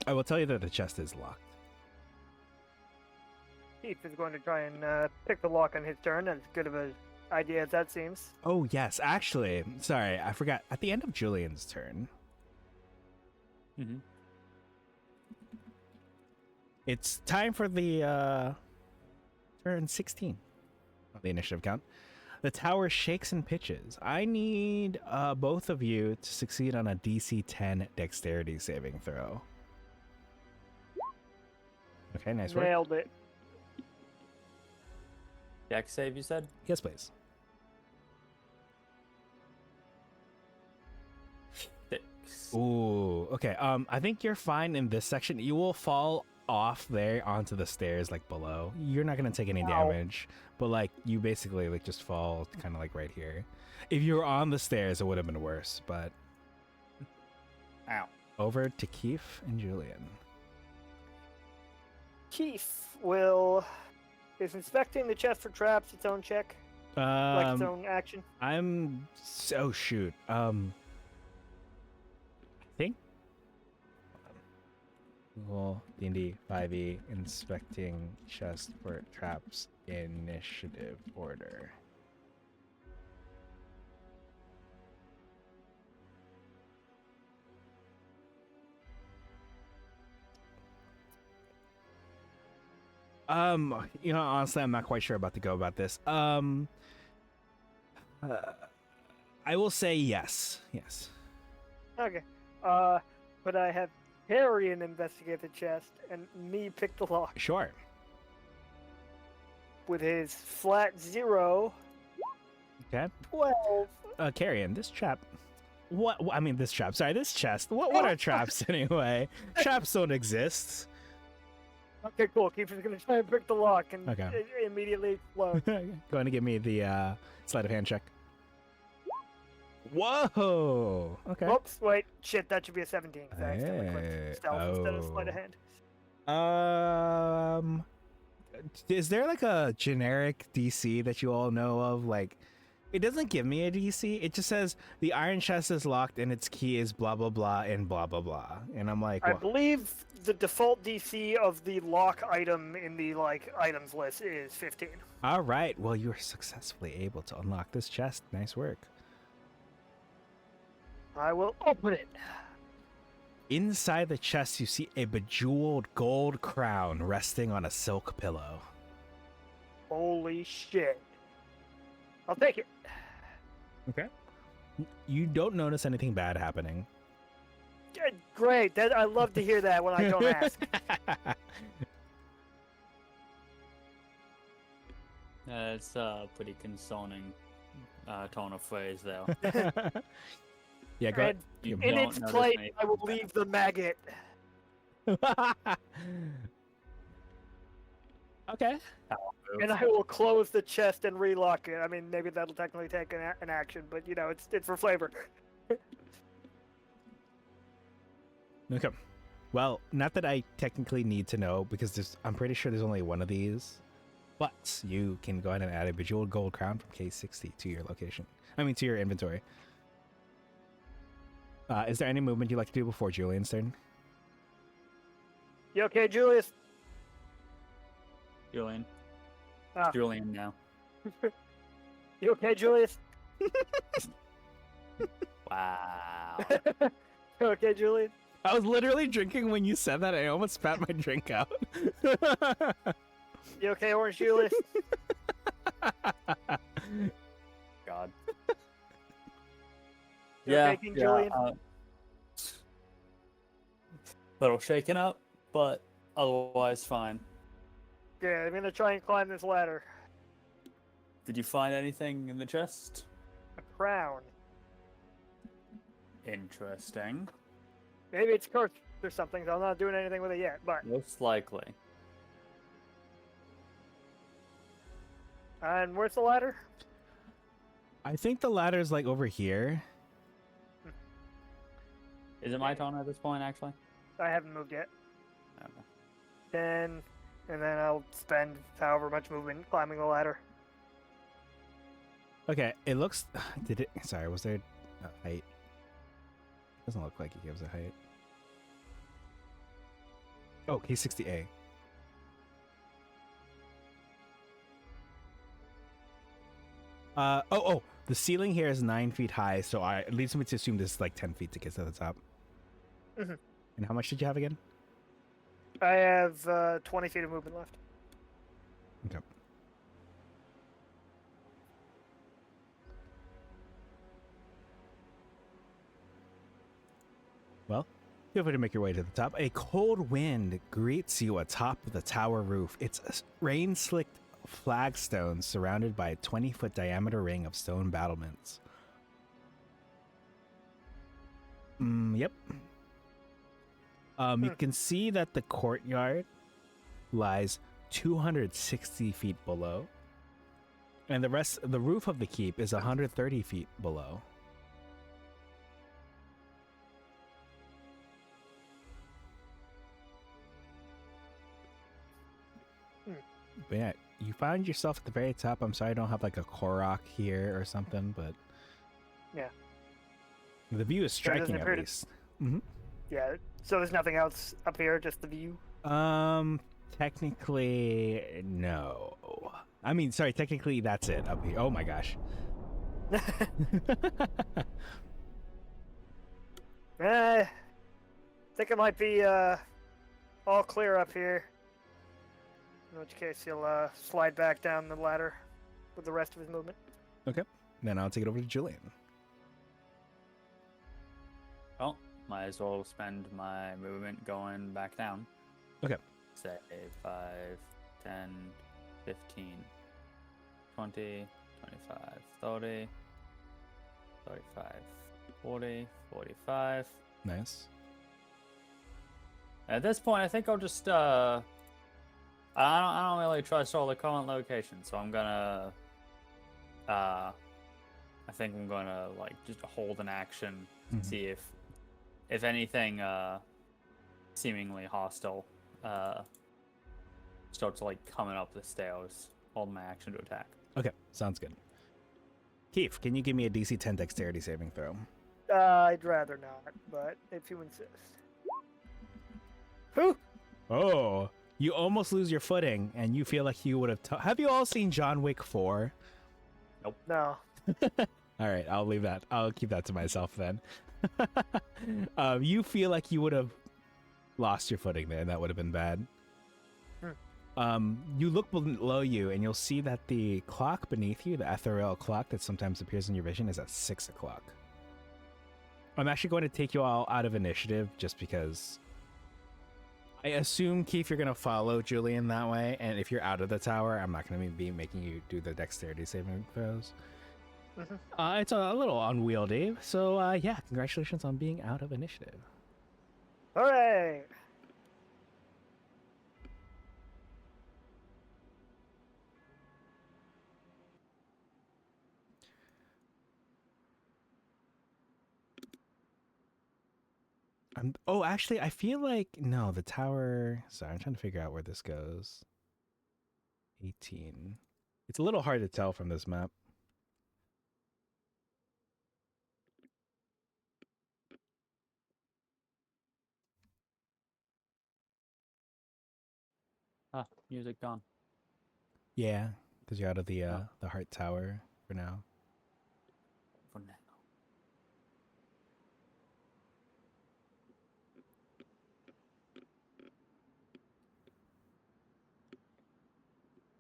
I will tell you that the chest is locked. Keith is going to try and pick the lock on his turn. As good of an idea as that seems. Oh yes, actually, sorry, I forgot. At the end of Julian's turn, Mm-hmm. it's time for the turn 16 on the initiative count. The tower shakes and pitches. I need both of you to succeed on a DC 10 dexterity saving throw. Okay, nice work. Nailed it. Dex save, you said? Yes, please. 6. Ooh, okay. I think you're fine in this section. You will fall off there onto the stairs, like below. You're not gonna take any Ow. damage, but like you basically like just fall kind of like right here. If you were on the stairs, it would have been worse. But Ow. over to Keith and Julian. Keith is inspecting the chest for traps its own check, like its own action. I'm so shoot. I think. Google D&D 5e inspecting chest for traps initiative order. Honestly, I'm not quite sure about to go about this. I will say yes. Yes. Okay. But I have Harrion investigate the chest and me pick the lock Sure. with his flat 0, Okay. 12. Carrion, this trap. This trap. Sorry, this chest. What are traps anyway? Traps don't exist. Okay, cool. Keith is gonna try and pick the lock and Okay. immediately explode. Going to give me the sleight of hand check. Whoa. Okay. Oops, wait, shit, that should be a 17. 'Cause I accidentally Hey, clicked stealth instead of sleight of hand. Is there like a generic DC that you all know of? Like, it doesn't give me a DC. It just says the iron chest is locked and its key is blah blah blah and blah blah blah. And I'm like, I well, believe the default DC of the lock item in the items list is 15. all right. Well, you were successfully able to unlock this chest. Nice work. I will open it. Inside the chest, you see a bejeweled gold crown resting on a silk pillow. Holy shit. I'll take it. Okay. You don't notice anything bad happening. Great. I love to hear that when I don't ask. It's a pretty consoling tone of phrase, though. Yeah, go ahead. And You in don't its notice place, anything I will bad. leave the maggot. Okay. And I will close the chest and relock it. I mean, maybe that'll technically take an action, but it's for flavor. Okay. Well, not that I technically need to know because I'm pretty sure there's only one of these. But you can go ahead and add a bejeweled gold crown from K60 to your location. To your inventory. Is there any movement you'd like to do before Julian's turn? You okay, Julius? Julian. Ah. Julian now. You okay, Julius? Wow. You okay, Julius? I was literally drinking when you said that. I almost spat my drink out. You okay, Orange Julius? God. You okay, King Julian? Little shaken up, but otherwise fine. Good. I'm gonna try and climb this ladder. Did you find anything in the chest? A crown. Interesting. Maybe it's cursed or something, so I'm not doing anything with it yet. But Most likely. and where's the ladder? I think the ladder's like over here. Is it my turn at this point, actually? I haven't moved yet. Okay. 10, and then I'll spend however much movement climbing the ladder. Okay, it looks. Did it? Sorry, was there a height? Doesn't look like it gives a height. Oh, K60A. The ceiling here is 9 feet high, so it leads me to assume this is like 10 feet to get to the top. Mm-hmm. And how much did you have again? I have 20 feet of movement left. Okay. Well, feel free to make your way to the top. A cold wind greets you atop the tower roof. It's a rain-slicked flagstones surrounded by a 20-foot diameter ring of stone battlements. Yep. You can see that the courtyard lies 260 feet below, and the roof of the keep is 130 feet below. But yeah, you find yourself at the very top. I'm sorry I don't have like a Korok here or something, but yeah, the view is striking at appear to- least. Mm-hmm. Yeah, so there's nothing else up here, just the view. Technically, no. I mean, sorry, technically that's it up here. Oh my gosh. I think it might be all clear up here. In which case, he'll slide back down the ladder with the rest of his movement. Okay, then I'll take it over to Julian. Well, might as well spend my movement going back down. Okay. Say 5, 10, 15, 20, 25, 30, 35, 40, 45. Nice. At this point, I think I'll just, I don't really trust all the current locations, so I'm gonna, I think I'm gonna, like, just hold an action, see if anything, seemingly hostile, starts, like, coming up the stairs. Hold my action to attack. Okay, sounds good. Keith, can you give me a DC 10 dexterity saving throw? I'd rather not, but if you insist. Whew! Oh, you almost lose your footing, and you feel like you would have. Have you all seen John Wick 4? No. All right, I'll leave that. I'll keep that to myself then. You feel like you would have lost your footing there, and that would have been bad. You look below you, and you'll see that the clock beneath you, the ethereal clock that sometimes appears in your vision, is at 6 o'clock. I'm actually going to take you all out of initiative just because I assume, Keith, you're going to follow Julian that way, and if you're out of the tower, I'm not going to be making you do the dexterity saving throws. It's a little unwieldy, so yeah, congratulations on being out of initiative. Hooray! Oh, actually, I feel like no, the tower. Sorry, I'm trying to figure out where this goes. 18. It's a little hard to tell from this map. Ah, music gone. Yeah, because you're out of the heart tower for now. For now.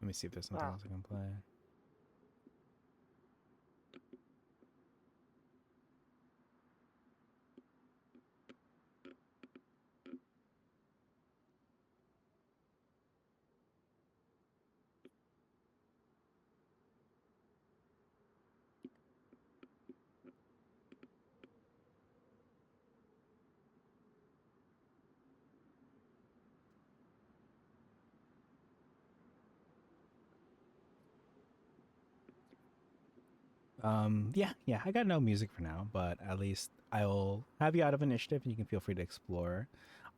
Let me see if there's something else I can play. Yeah, I got no music for now, but at least I'll have you out of initiative and you can feel free to explore.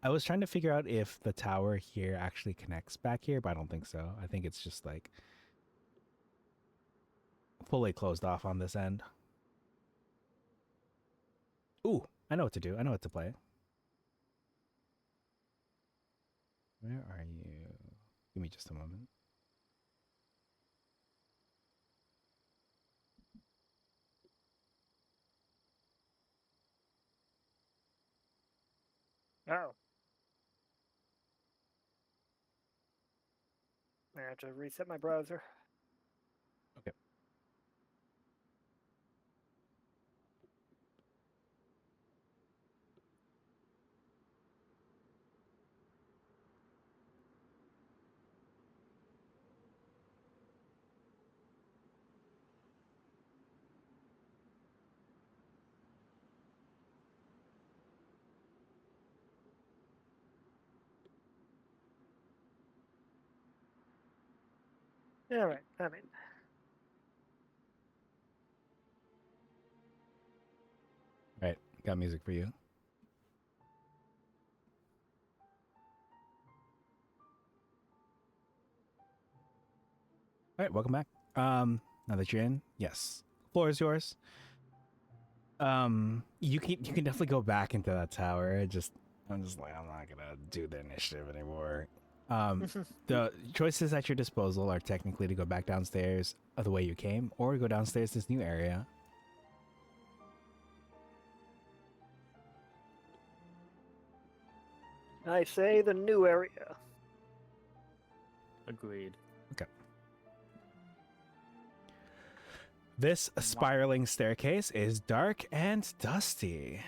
I was trying to figure out if the tower here actually connects back here, but I don't think so. I think it's just like fully closed off on this end. Ooh, I know what to do. I know what to play. Where are you? Give me just a moment. Oh. I have to reset my browser. Okay. All right, I'm in. All right, got music for you. All right, welcome back. Now that you're in, yes, floor is yours. You can definitely go back into that tower. I'm just like I'm not gonna do the initiative anymore. The choices at your disposal are technically to go back downstairs the way you came, or go downstairs this new area. I say the new area. Agreed. Okay. This spiraling staircase is dark and dusty.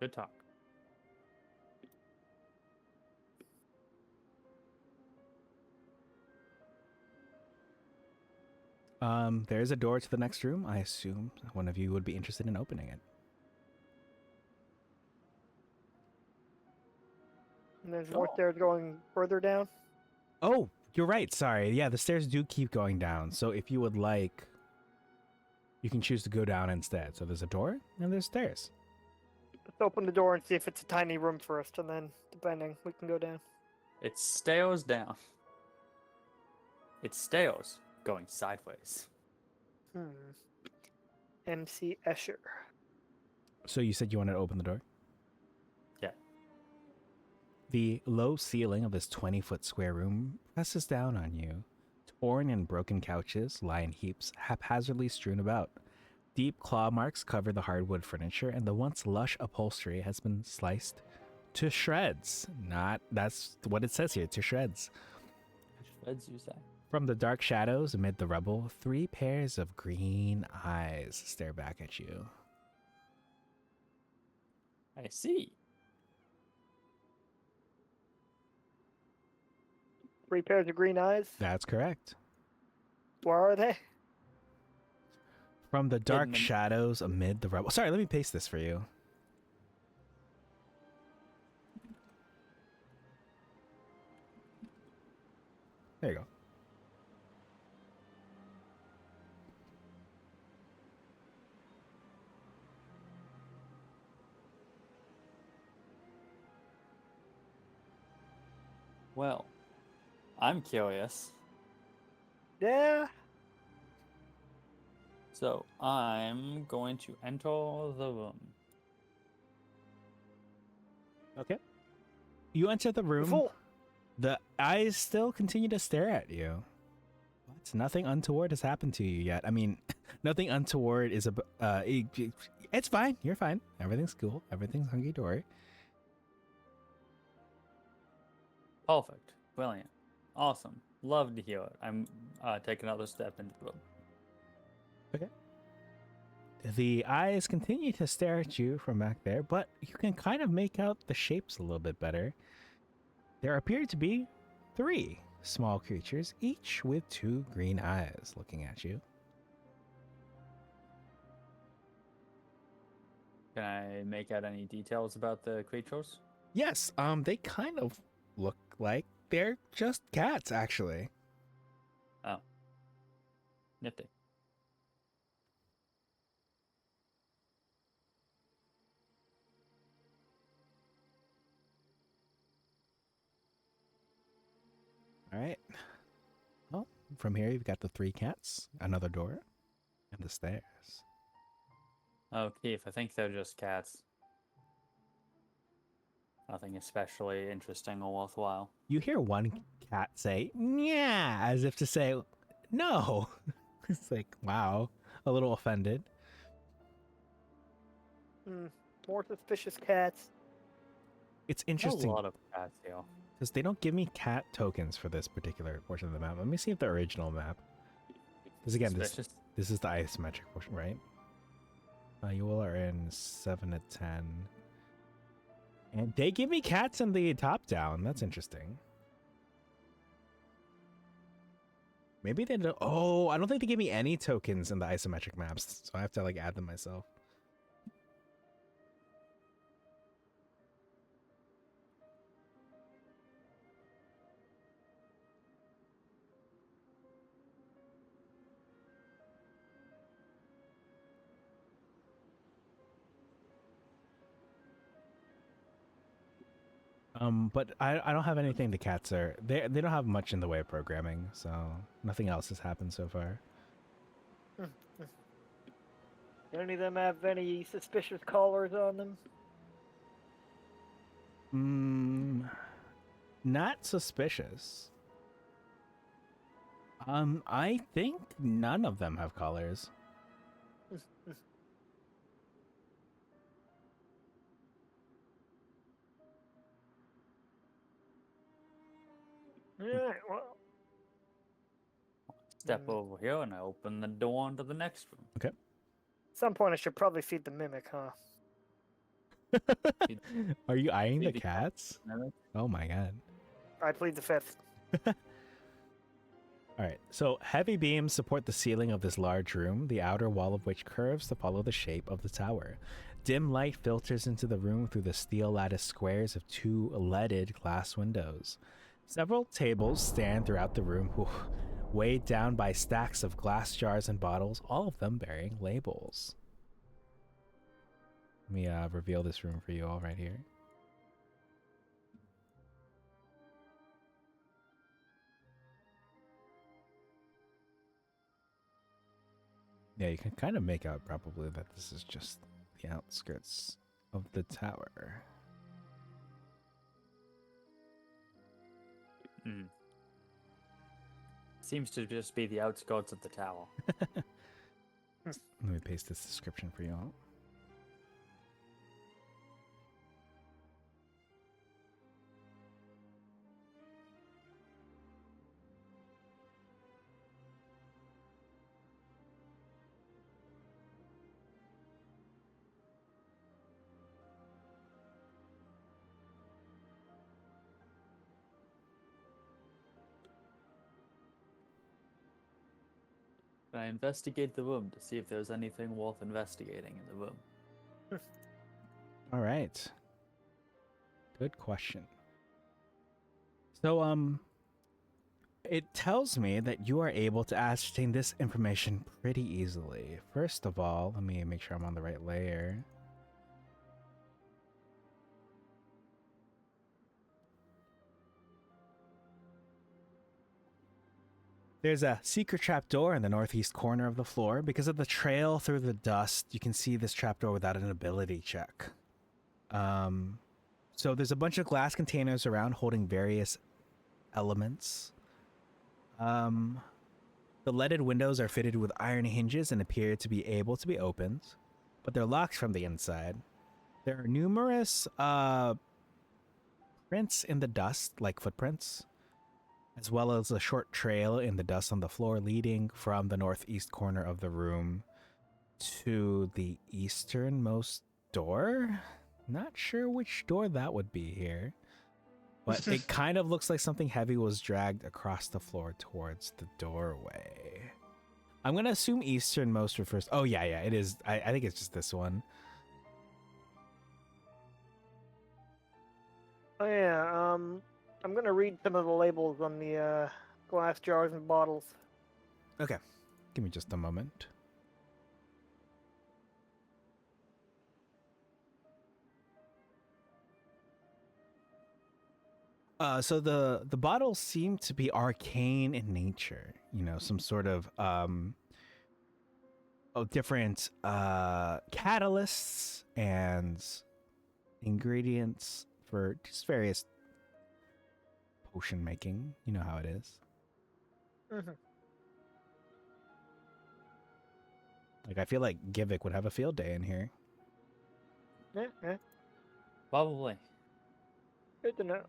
Good talk. There is a door to the next room. I assume one of you would be interested in opening it. And there's more stairs going further down. Oh, you're right. Sorry. Yeah, the stairs do keep going down. So if you would like, you can choose to go down instead. So there's a door and there's stairs. Let's open the door and see if it's a tiny room first, and then, depending, we can go down. It's stairs down. It's stairs going sideways. MC Escher. So you said you wanted to open the door? Yeah. The low ceiling of this 20-foot square room presses down on you. Torn and broken couches lie in heaps, haphazardly strewn about. Deep claw marks cover the hardwood furniture, and the once lush upholstery has been sliced to shreds. That's what it says here, to shreds. Shreds, you say? From the dark shadows amid the rubble, 3 pairs of green eyes stare back at you. I see. 3 pairs of green eyes. That's correct. Where are they? From the dark Hidden in- shadows amid the rubble. Sorry, let me paste this for you. There you go. Well, I'm curious. Yeah. So I'm going to enter the room. Okay. You enter the room. Full. The eyes still continue to stare at you. What? Nothing untoward has happened to you yet. I mean, nothing untoward is it's fine. You're fine. Everything's cool. Everything's hunky dory. Perfect. Brilliant. Awesome. Love to hear it. I'm taking another step into the room. Okay. The eyes continue to stare at you from back there, but you can kind of make out the shapes a little bit better. There appear to be 3 small creatures, each with 2 green eyes looking at you. Can I make out any details about the creatures? Yes, they kind of look like they're just cats, actually. Oh. Nifty. All right. Well, from here you've got the 3 cats, another door, and the stairs. Oh, Keith, I think they're just cats. Nothing especially interesting or worthwhile. You hear one cat say, "Yeah," as if to say, "No." It's like, wow, a little offended. More suspicious cats. It's A interesting lot of cats here. because they don't give me cat tokens for this particular portion of the map. Let me see if the original map. Because again, Suspicious. this is the isometric portion, right? You all are in 7 to 10. And they give me cats in the top down. That's interesting. Maybe they don't. Oh, I don't think they give me any tokens in the isometric maps. So I have to like add them myself. But I don't have anything the cats are. They don't have much in the way of programming, so nothing else has happened so far. Do any of them have any suspicious collars on them? Not suspicious. I think none of them have collars. Alright, well. Step over here and I open the door into the next room. Okay. At some point, I should probably feed the mimic, huh? Are you eyeing the Feed the cats? Oh my god. I plead the fifth. Alright, so heavy beams support the ceiling of this large room, the outer wall of which curves to follow the shape of the tower. Dim light filters into the room through the steel lattice squares of 2 leaded glass windows. Several tables stand throughout the room, weighed down by stacks of glass jars and bottles, all of them bearing labels. Let me reveal this room for you all right here. Yeah, you can kind of make out probably that this is just the outskirts of the tower. Seems to just be the outskirts of the tower. Let me paste this description for you all. I investigate the room to see if there's anything worth investigating in the room. All right. Good question. So, it tells me that you are able to ascertain this information pretty easily. First of all, let me make sure I'm on the right layer. There's a secret trapdoor in the northeast corner of the floor. Because of the trail through the dust, you can see this trapdoor without an ability check. So there's a bunch of glass containers around holding various elements. The leaded windows are fitted with iron hinges and appear to be able to be opened, but they're locked from the inside. There are numerous prints in the dust, like footprints, as well as a short trail in the dust on the floor leading from the northeast corner of the room to the easternmost door. Not sure which door that would be here, but it kind of looks like something heavy was dragged across the floor towards the doorway. I'm going to assume easternmost refers... Oh, yeah, it is. I think it's just this one. Oh yeah. I'm gonna read some of the labels on the glass jars and bottles. Okay. Give me just a moment. So the bottles seem to be arcane in nature. You know, some sort of different catalysts and ingredients for just various potion making. You know how it is. Mm-hmm. Like I feel like Givik would have a field day in here. Yeah, yeah. Probably. Good to know.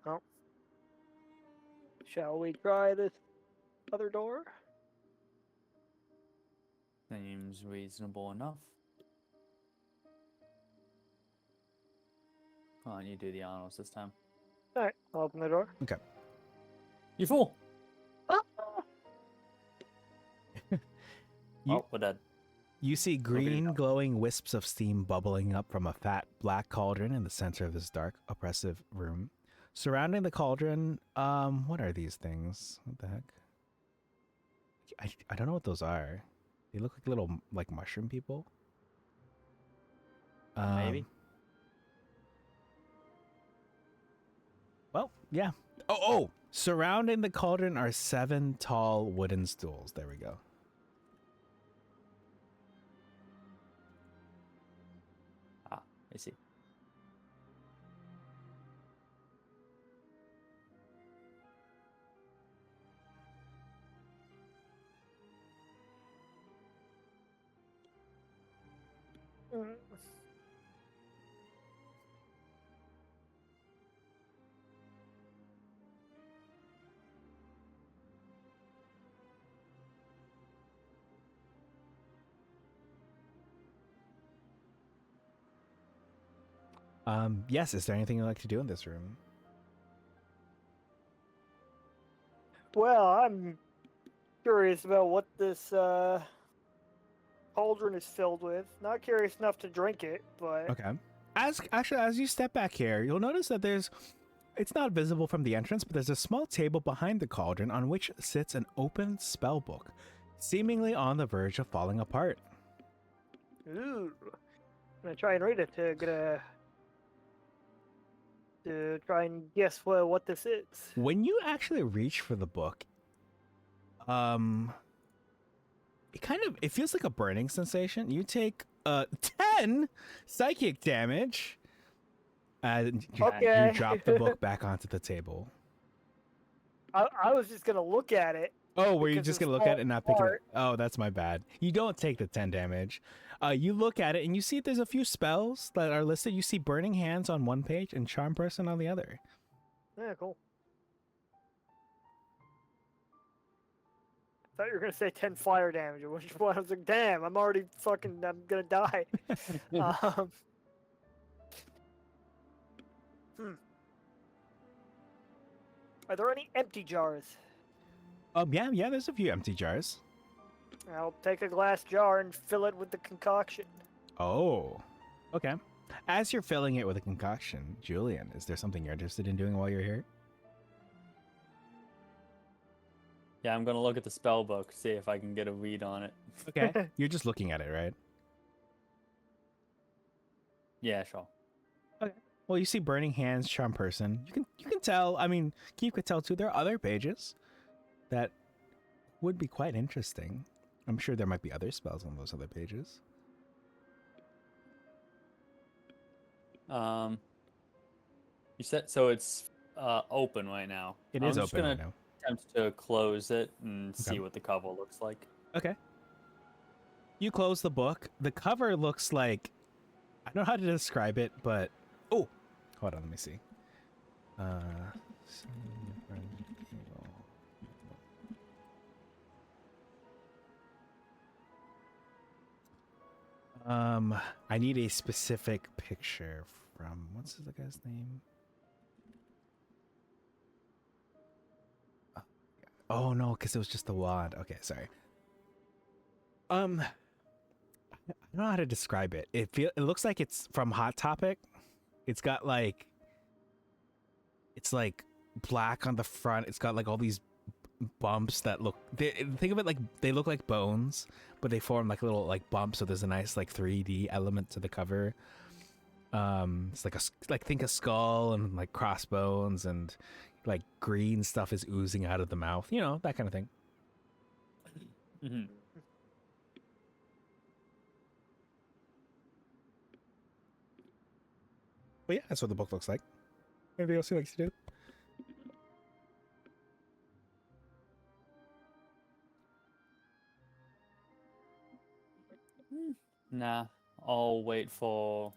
Oh, shall we try this other door? Seems reasonable enough. Come on, you do the honors this time. All right, I'll open the door. Okay. You fool! Ah! You- Oh, we're dead. You see Okay. green glowing wisps of steam bubbling up from a fat black cauldron in the center of this dark, oppressive room. Surrounding the cauldron, what are these things? What the heck? I don't know what those are. They look like little like mushroom people. Maybe. Well, yeah. Oh! Surrounding the cauldron are 7 tall wooden stools. There we go. Ah, I see. Mm. Yes, is there anything you'd like to do in this room? Well, I'm curious about what this cauldron is filled with. Not curious enough to drink it, but Okay. As you step back here, you'll notice that it's not visible from the entrance, but there's a small table behind the cauldron on which sits an open spell book, seemingly on the verge of falling apart. ooh, I'm gonna try and read it to try and guess what this is. When you actually reach for the book, it feels like a burning sensation. You take 10 psychic damage. And you Okay. drop the book back onto the table. I was just gonna look at it. Oh, were you Because just it's gonna look at it and not pick it? apart. Oh, that's my bad. You don't take the 10 damage. You look at it and you see there's a few spells that are listed. You see Burning Hands on one page and Charm Person on the other. Yeah, cool. Thought you were gonna say 10 fire damage, which one I was like, damn, I'm gonna die. um, Are there any empty jars? Yeah, there's a few empty jars. I'll take a glass jar and fill it with the concoction. Oh, okay. As you're filling it with a concoction, Julian, is there something you're interested in doing while you're here? Yeah, I'm gonna look at the spell book, see if I can get a read on it. Okay. You're just looking at it, right? Yeah, sure. Well, you see Burning Hands, Charm Person. You can tell. I mean, Keith could tell too. There are other pages that would be quite interesting. I'm sure there might be other spells on those other pages. You said so it's open right now. It I'm is just open gonna right now. attempt to close it and Okay. see what the cover looks like. Okay. You close the book. The cover looks like, I don't know how to describe it, but oh, hold on, let me see. I need a specific picture from what's the guy's name? Oh no, because it was just the wand. Okay, sorry. I don't know how to describe it. It looks like it's from Hot Topic. It's got like it's like black on the front. It's got like all these bumps that look. Think of it like they look like bones, but they form like little like bumps. So there's a nice like 3D element to the cover. It's like think a skull and like crossbones and like green stuff is oozing out of the mouth. You know, that kind of thing. Mm-hmm. But yeah, that's what the book looks like. Anything else he likes to do? Nah, I'll wait for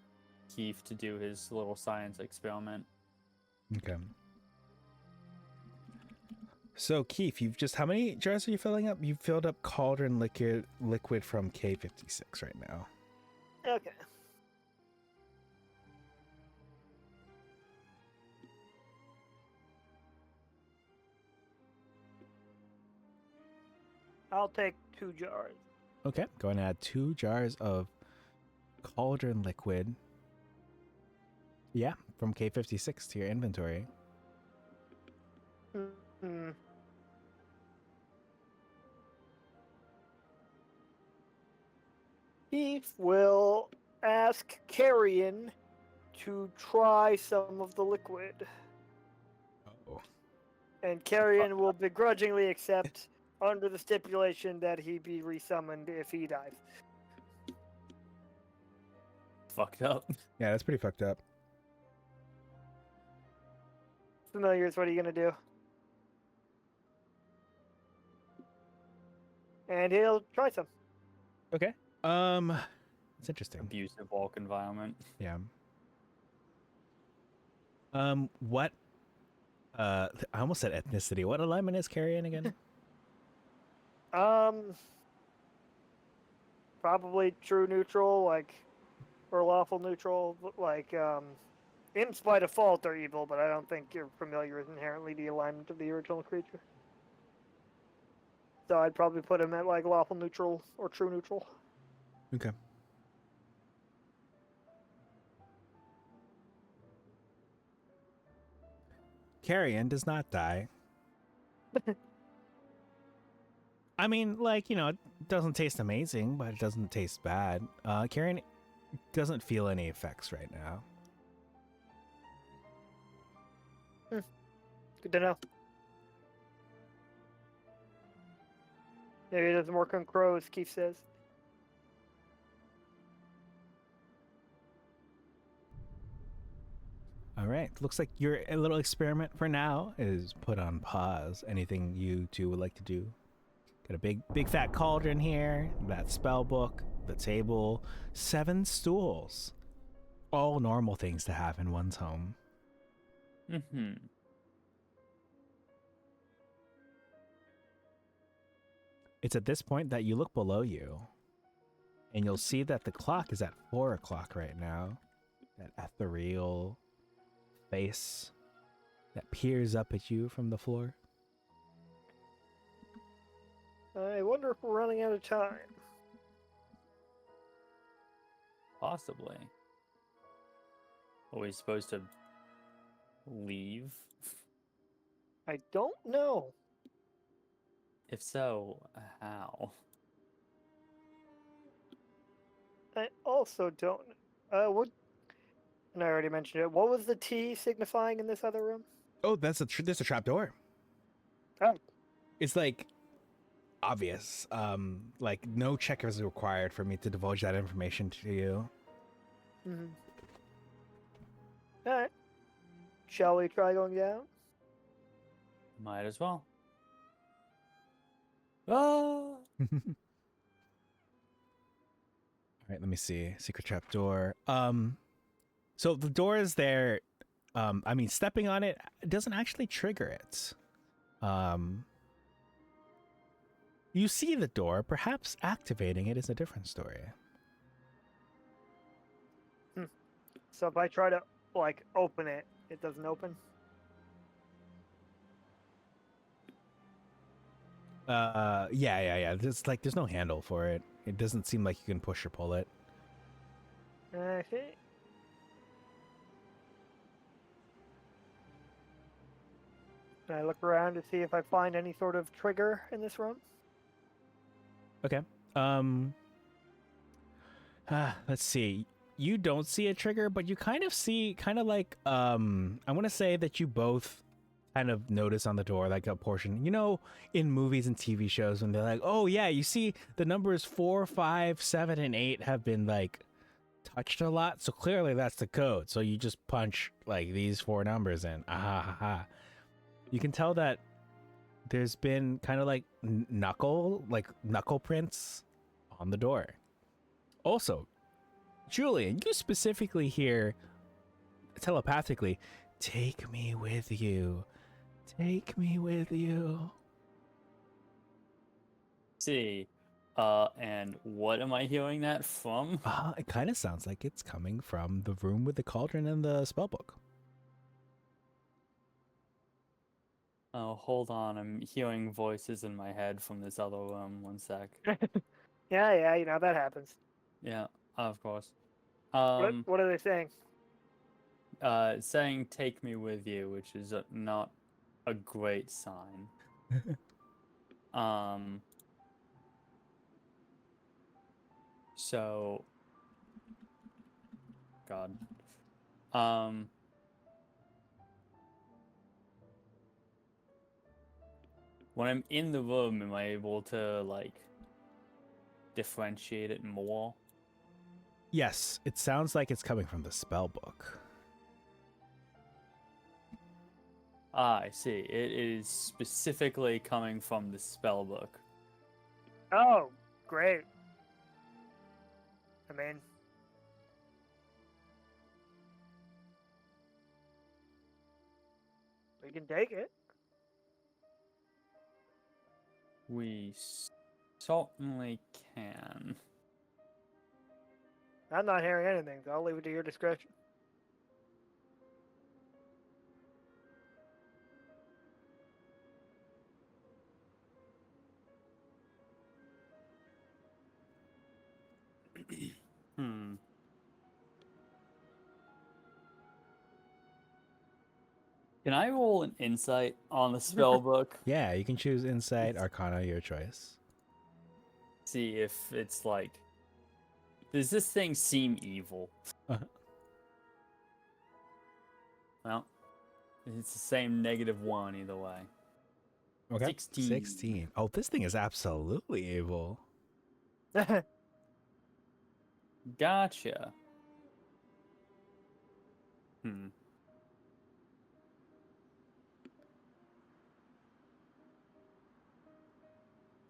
Keith to do his little science experiment. Okay. So Keith, how many jars are you filling up? You've filled up cauldron liquid from K56 right now. Okay. I'll take 2 jars. Okay, go and add 2 jars of cauldron liquid. Yeah, from K56 to your inventory. Mm-hmm. Keith will ask Carrion to try some of the liquid. Oh. And Carrion will begrudgingly accept under the stipulation that he be resummoned if he dies. Fucked up. Yeah, that's pretty fucked up. Familiars, what are you gonna do? And he'll try some. Okay. It's interesting. Abusive walk environment. Yeah. What? I almost said ethnicity. What alignment is Carrion again? Probably true neutral, like, or lawful neutral, like, imps by default are evil, but I don't think your familiar is inherently the alignment of the original creature. So I'd probably put him at, like, lawful neutral or true neutral. Okay. Carrion does not die. I mean, like, you know, it doesn't taste amazing, but it doesn't taste bad. Carrion doesn't feel any effects right now. Good to know. Maybe it doesn't work on crows, Keith says. All right. Looks like your little experiment for now is put on pause. Anything you two would like to do? Got a big fat cauldron here, that spell book, the table, 7 stools. All normal things to have in one's home. Mm-hmm. It's at this point that you look below you, and you'll see that the clock is at 4 o'clock right now. That ethereal face that peers up at you from the floor. I wonder if we're running out of time. Possibly. Are we supposed to leave? I don't know. If so, how? I also don't. What? And I already mentioned it. What was the T signifying in this other room? Oh, that's a trap door. Oh. It's like obvious. Like no check is required for me to divulge that information to you. Mm-hmm. All right. Shall we try going down? Might as well. Ah! All right, let me see. Secret trap door. So the door is there. I mean, stepping on it doesn't actually trigger it. You see the door. Perhaps activating it is a different story. So if I try to like open it, it doesn't open. Yeah. There's no handle for it. It doesn't seem like you can push or pull it. I see. And I look around to see if I find any sort of trigger in this room. Okay. Let's see. You don't see a trigger, but you kind of see, like, I want to say that you both kind of notice on the door, like a portion, in movies and TV shows when they're like, oh yeah, you see the numbers 4, 5, 7, and 8 have been like touched a lot. So clearly that's the code. So you just punch like these 4 numbers in. You can tell that there's been kind of like knuckle prints on the door. Also, Julian, you specifically hear telepathically, "Take me with you. Take me with you." See, and what am I hearing that from? It kind of sounds like it's coming from the room with the cauldron and the spellbook. Oh, hold on, I'm hearing voices in my head from this other room. One sec. Yeah, that happens. Yeah, of course. What are they saying? Saying "take me with you," which is not a great sign. So, God. When I'm in the room, am I able to, like, differentiate it more? Yes, it sounds like it's coming from the spellbook. I see. It is specifically coming from the spellbook. Oh, great. I mean, we can take it. We certainly can. I'm not hearing anything, so I'll leave it to your discretion. Hmm. Can I roll an insight on the spellbook? Yeah, you can choose Insight, Arcana, your choice. See if it's like, does this thing seem evil? Uh-huh. Well, it's the same -1 either way. Okay. 16. 16. Oh, this thing is absolutely evil. Gotcha. Hmm.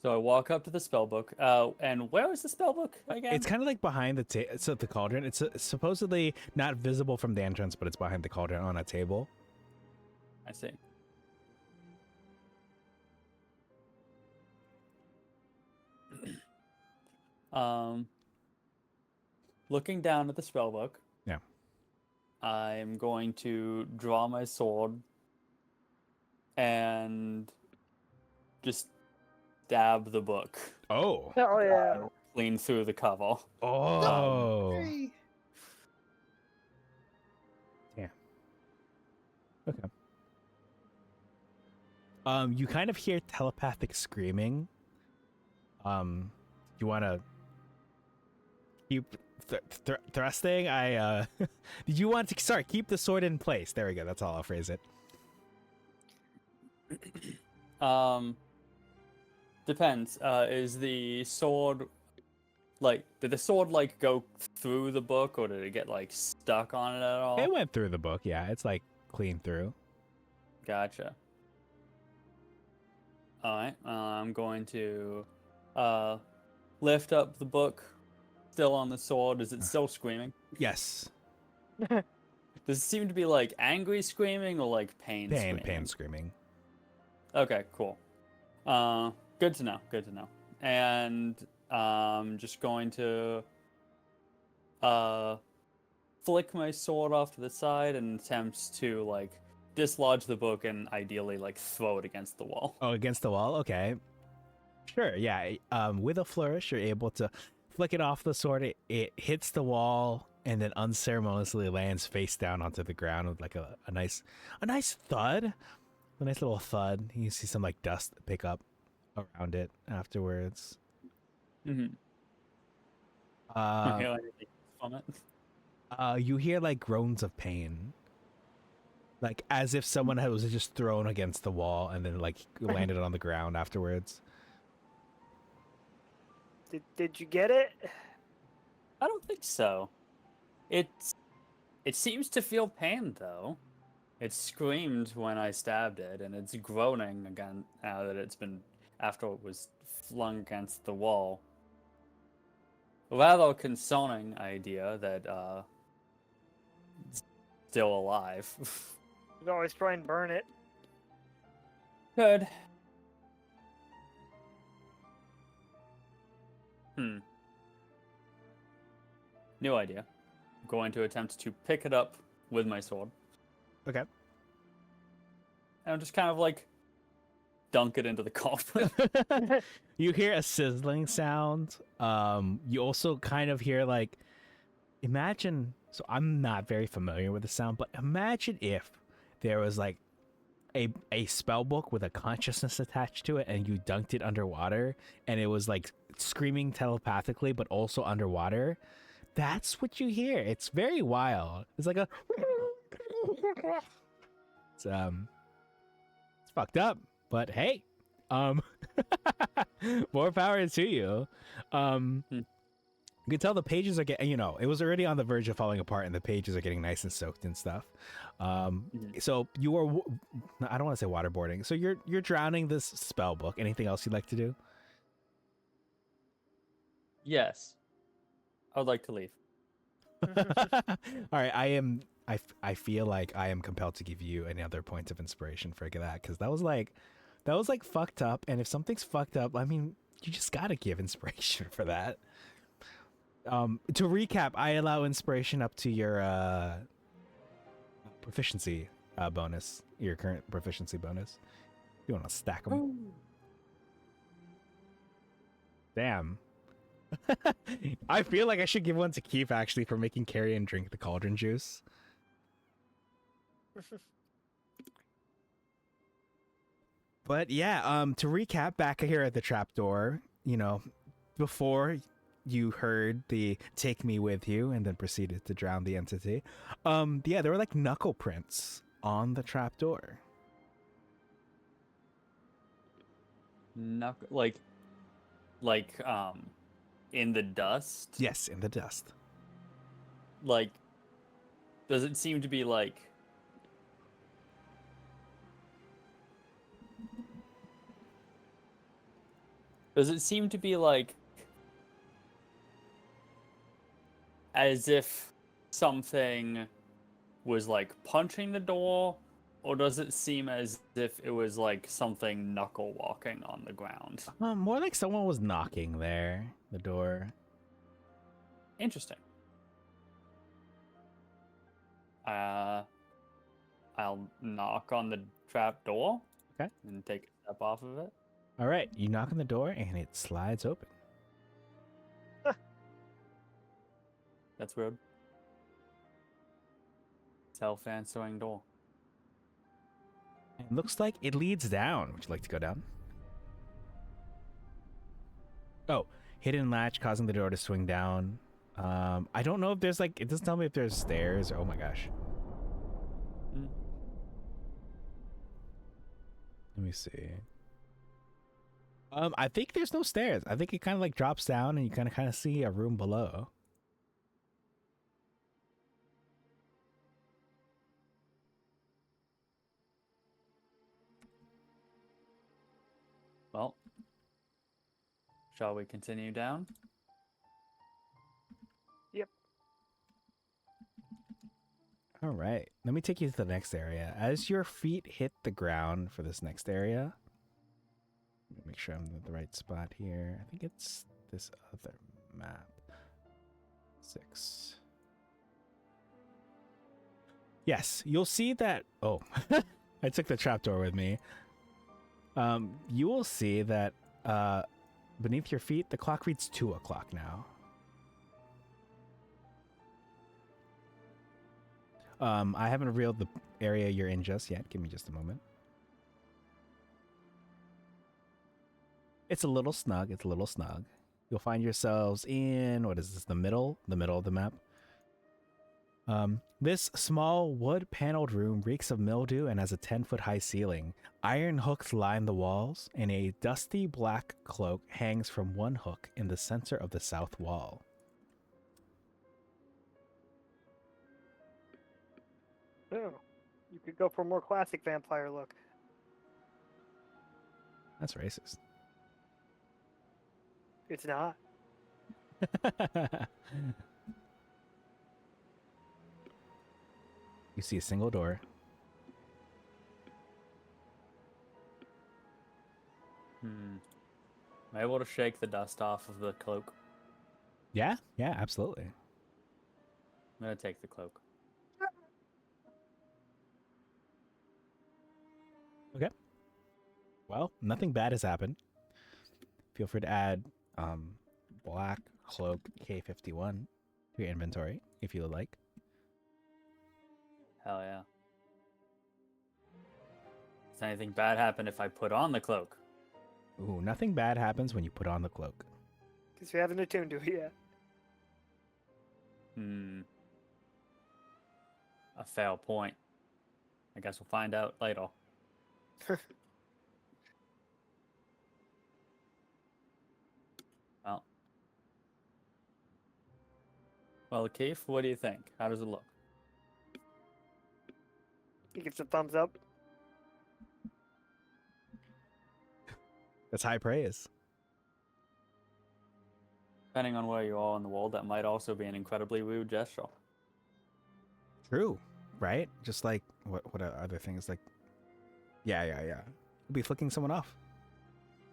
So I walk up to the spellbook. And where is the spellbook again? It's kind of like behind the cauldron. It's supposedly not visible from the entrance, but it's behind the cauldron on a table. I see. Looking down at the spellbook. Yeah. I'm going to draw my sword and just stab the book. Oh. Oh yeah. Clean through the cover. Oh. Yeah. Okay. You kind of hear telepathic screaming. You want to keep thrusting? Did you want to? Keep the sword in place. There we go. That's all. I'll phrase it. Depends. Is the sword did the sword go through the book, or did it get stuck on it at all? It went through the book. Yeah, it's clean through. Gotcha. All right. I'm going to lift up the book, still on the sword. Is it still screaming? Yes. Does it seem to be angry screaming or pain screaming? Pain screaming. Okay, cool. Good to know. Good to know. And just going to flick my sword off to the side and attempt to like dislodge the book and ideally like throw it against the wall. Oh, against the wall? Okay. Sure, yeah. With a flourish, you're able to flick it off the sword. It hits the wall and then unceremoniously lands face down onto the ground with like a nice thud. A nice little thud. You see some like dust pick up around it afterwards. Mm-hmm. Uh, From it. you hear like groans of pain. Like as if someone was just thrown against the wall and then like landed on the ground afterwards. Did you get it? I don't think so. It seems to feel pain though. It screamed when I stabbed it, and it's groaning again now that it's been after it was flung against the wall. A rather concerning idea that it's still alive. You can always try and burn it. Good. New idea. I'm going to attempt to pick it up with my sword. Okay. And I'll just kind of like dunk it into the coffin. You hear a sizzling sound. You also kind of hear like, imagine. So I'm not very familiar with the sound, but imagine if there was like a spell book with a consciousness attached to it, and you dunked it underwater, and it was like screaming telepathically, but also underwater. That's what you hear. It's very wild. It's like a. It's fucked up, but hey, more power to you. You can tell the pages are getting, it was already on the verge of falling apart, and the pages are getting nice and soaked and stuff. So you are, I don't want to say waterboarding. So you're drowning this spell book. Anything else you'd like to do? Yes. I would like to leave. All right, I feel like I am compelled to give you any other points of inspiration for that, because that was like fucked up, and if something's fucked up, I mean, you just gotta give inspiration for that. To recap, I allow inspiration up to your proficiency bonus, your current proficiency bonus. You want to stack them? Damn. I feel like I should give one to Keith actually for making Carrion drink the cauldron juice. But yeah, to recap, back here at the trapdoor, before you heard the "take me with you" and then proceeded to drown the entity. Yeah, there were like knuckle prints on the trapdoor. In the dust? Yes, in the dust. Like, does it seem to be like as if something was like punching the door, or does it seem as if it was like something knuckle walking on the ground? More like someone was knocking the door. Interesting. I'll knock on the trap door. Okay. And take a step off of it. All right, you knock on the door and it slides open. That's weird. Self-answering door. It looks like it leads down. Would you like to go down? Oh, hidden latch causing the door to swing down. I don't know if there's it doesn't tell me if there's stairs. Oh my gosh. Let me see. I think there's no stairs. I think it kind of like drops down and you kind of see a room below. Well, shall we continue down? Yep. All right. Let me take you to the next area. As your feet hit the ground for this next area, let me make sure I'm in the right spot here. I think it's this other map. 6. Yes, you'll see that. Oh, I took the trapdoor with me. You will see that beneath your feet, the clock reads 2 o'clock now. I haven't revealed the area you're in just yet. Give me just a moment. It's a little snug. It's a little snug. You'll find yourselves in, what is this, the middle of the map. This small wood-paneled room reeks of mildew and has a 10-foot high ceiling. Iron hooks line the walls, and a dusty black cloak hangs from one hook in the center of the south wall. Oh, you could go for a more classic vampire look. That's racist. It's not. You see a single door. Am I able to shake the dust off of the cloak? Yeah, absolutely. I'm gonna take the cloak. Okay. Well, nothing bad has happened. Feel free to add black cloak K51 to your inventory if you would like. Hell yeah. Does anything bad happen if I put on the cloak? Ooh, nothing bad happens when you put on the cloak. Because we haven't attuned to it yet. A fail point. I guess we'll find out later. Well, Keith, what do you think? How does it look? He gives a thumbs up. That's high praise. Depending on where you are in the world, that might also be an incredibly rude gesture. True, right? Just like what are other things like? Yeah. You'll be flicking someone off.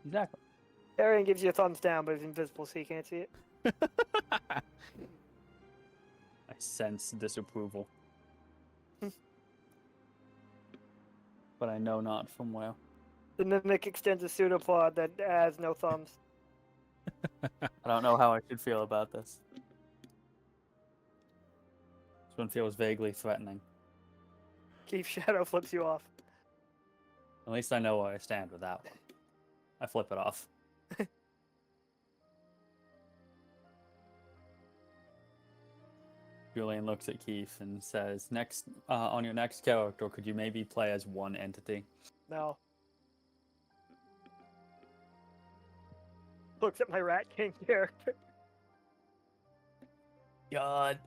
Exactly. Arian gives you a thumbs down, but it's invisible, so you can't see it. I sense disapproval. But I know not from where. The mimic extends a pseudopod that has no thumbs. I don't know how I should feel about this. This one feels vaguely threatening. Keith Shadow flips you off. At least I know where I stand with that one. I flip it off. Julian looks at Keith and says, "Next, on your next character, could you maybe play as one entity?" No. Looks at my Rat King character. God.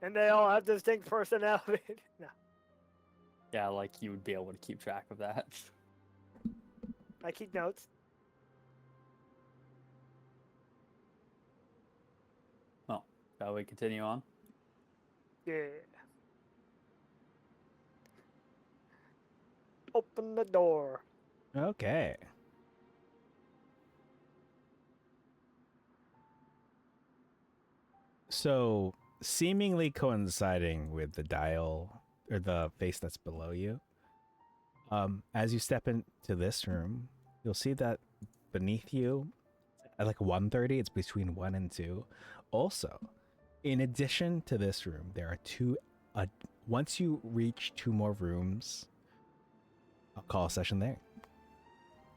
And they all have distinct personalities. No, Yeah, like you would be able to keep track of that. I keep notes. Oh, shall we continue on? Yeah. Open the door. Okay. So, seemingly coinciding with the dial or the face that's below you, as you step into this room, you'll see that beneath you, at like 1:30, it's between 1 and 2. Also, in addition to this room, there are two. Once you reach 2 more rooms, I'll call a session there.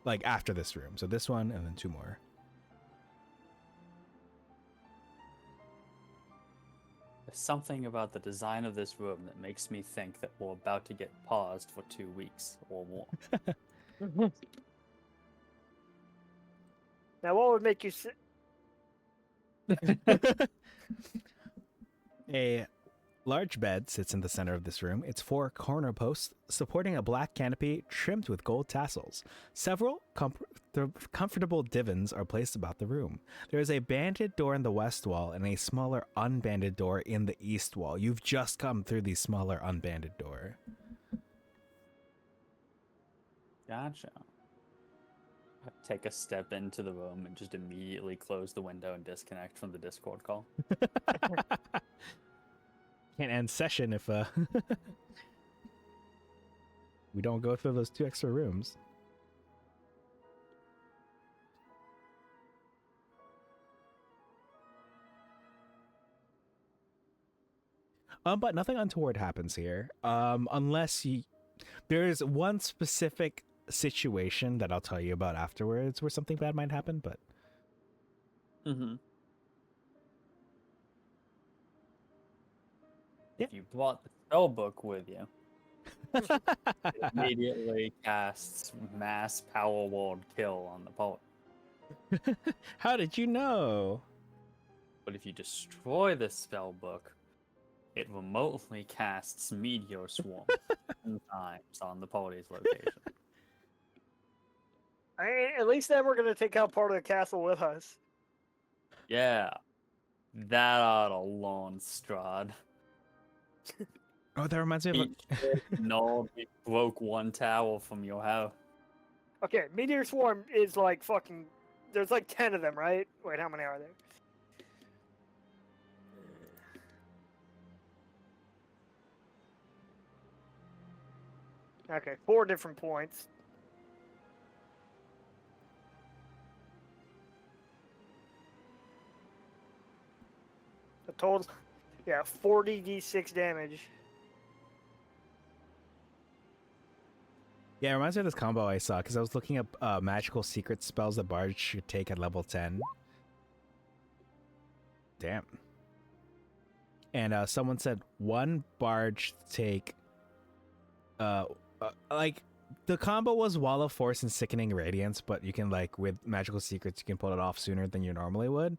Like after this room, so this one and then 2 more. There's something about the design of this room that makes me think that we're about to get paused for 2 weeks or more. Now, what would make you sit? A large bed sits in the center of this room. Its 4 corner posts supporting a black canopy trimmed with gold tassels. Several comfortable divans are placed about the room. There is a banded door in the west wall and a smaller unbanded door in the east wall. You've just come through the smaller unbanded door. Gotcha. I take a step into the room and just immediately close the window and disconnect from the Discord call. can't end session if we don't go through those 2 extra rooms. But nothing untoward happens here. Unless there's one specific situation that I'll tell you about afterwards where something bad might happen, but Mm-hmm. Yeah. If you brought the spell book with you, it immediately casts mass power ward kill on the poet. how did you know? But if you destroy the spell book, it remotely casts Meteor Swarm 10 times on the party's location. I mean, at least then we're gonna take out part of the castle with us. Yeah. That oughta launch Strahd. Oh, that reminds me of No, we broke 1 tower from your house. Okay, Meteor Swarm is like fucking. There's like 10 of them, right? Wait, how many are there? Okay, 4 different points. A total, yeah, 40d6 damage. Yeah, it reminds me of this combo I saw because I was looking up magical secret spells that bards should take at level 10. Damn. And someone said 1 bard should take like the combo was Wall of Force and Sickening Radiance, but you can like with magical secrets you can pull it off sooner than you normally would.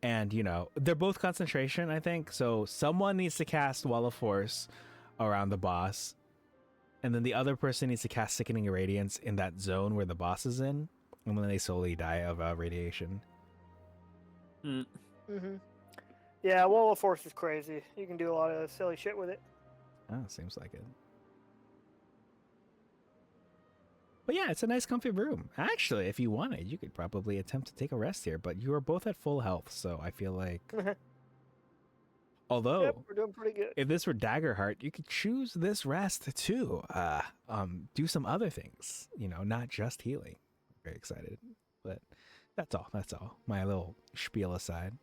And you know, they're both concentration, I think. So someone needs to cast Wall of Force around the boss. And then the other person needs to cast Sickening Radiance in that zone where the boss is in. And then they slowly die of radiation. Mm-hmm. Yeah, Wall of Force is crazy. You can do a lot of silly shit with it. Oh, seems like it. But yeah, it's a nice comfy room. Actually, if you wanted, you could probably attempt to take a rest here, but you are both at full health, so I feel like... Although, yep, we're doing pretty good. if this were Daggerheart, you could choose this rest to do some other things, you know, not just healing. Very excited, but that's all. My little spiel aside.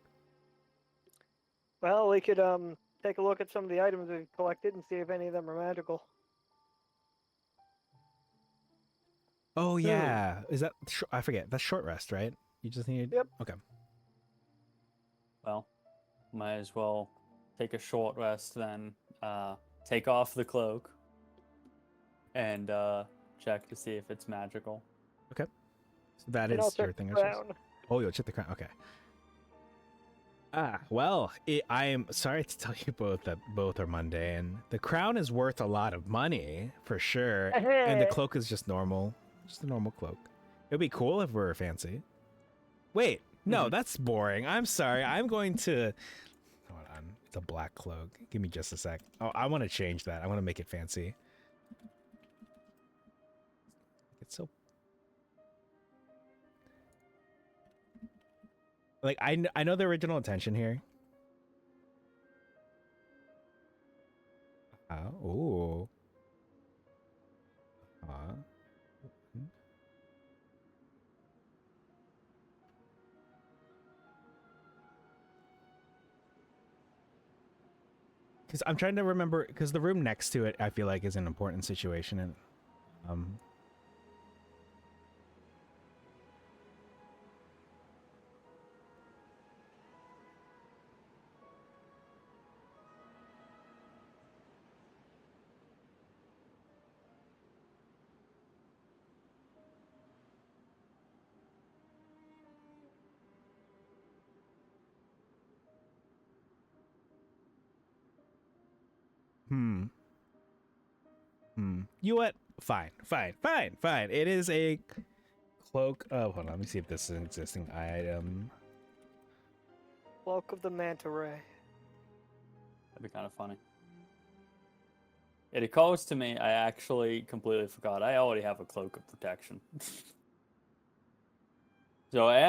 Well, we could take a look at some of the items we've collected and see if any of them are magical. Oh yeah, is that? I forget. That's short rest, right? You just need. Yep. Okay. Well, might as well take a short rest then. Take off the cloak and check to see if it's magical. Okay. So that And I'll is your check thing. the I suppose. crown. Oh, you'll check the crown. Okay. Well, I am sorry to tell you both that both are mundane. The crown is worth a lot of money for sure, and the cloak is just normal, just a normal cloak. It'd be cool if we were fancy. Wait, no, that's boring. I'm sorry. I'm going to. Hold on, it's a black cloak. Give me just a sec. Oh, I want to change that. I want to make it fancy. It's so. Like I know the original intention here. Ooh. Because I'm trying to remember, because the room next to it, I feel like, is an important situation, and You what? Fine. It is a cloak of. Hold on, let me see if this is an existing item. Cloak of the Manta Ray. That'd be kind of funny. It occurs to me, I actually completely forgot. I already have a cloak of protection. So I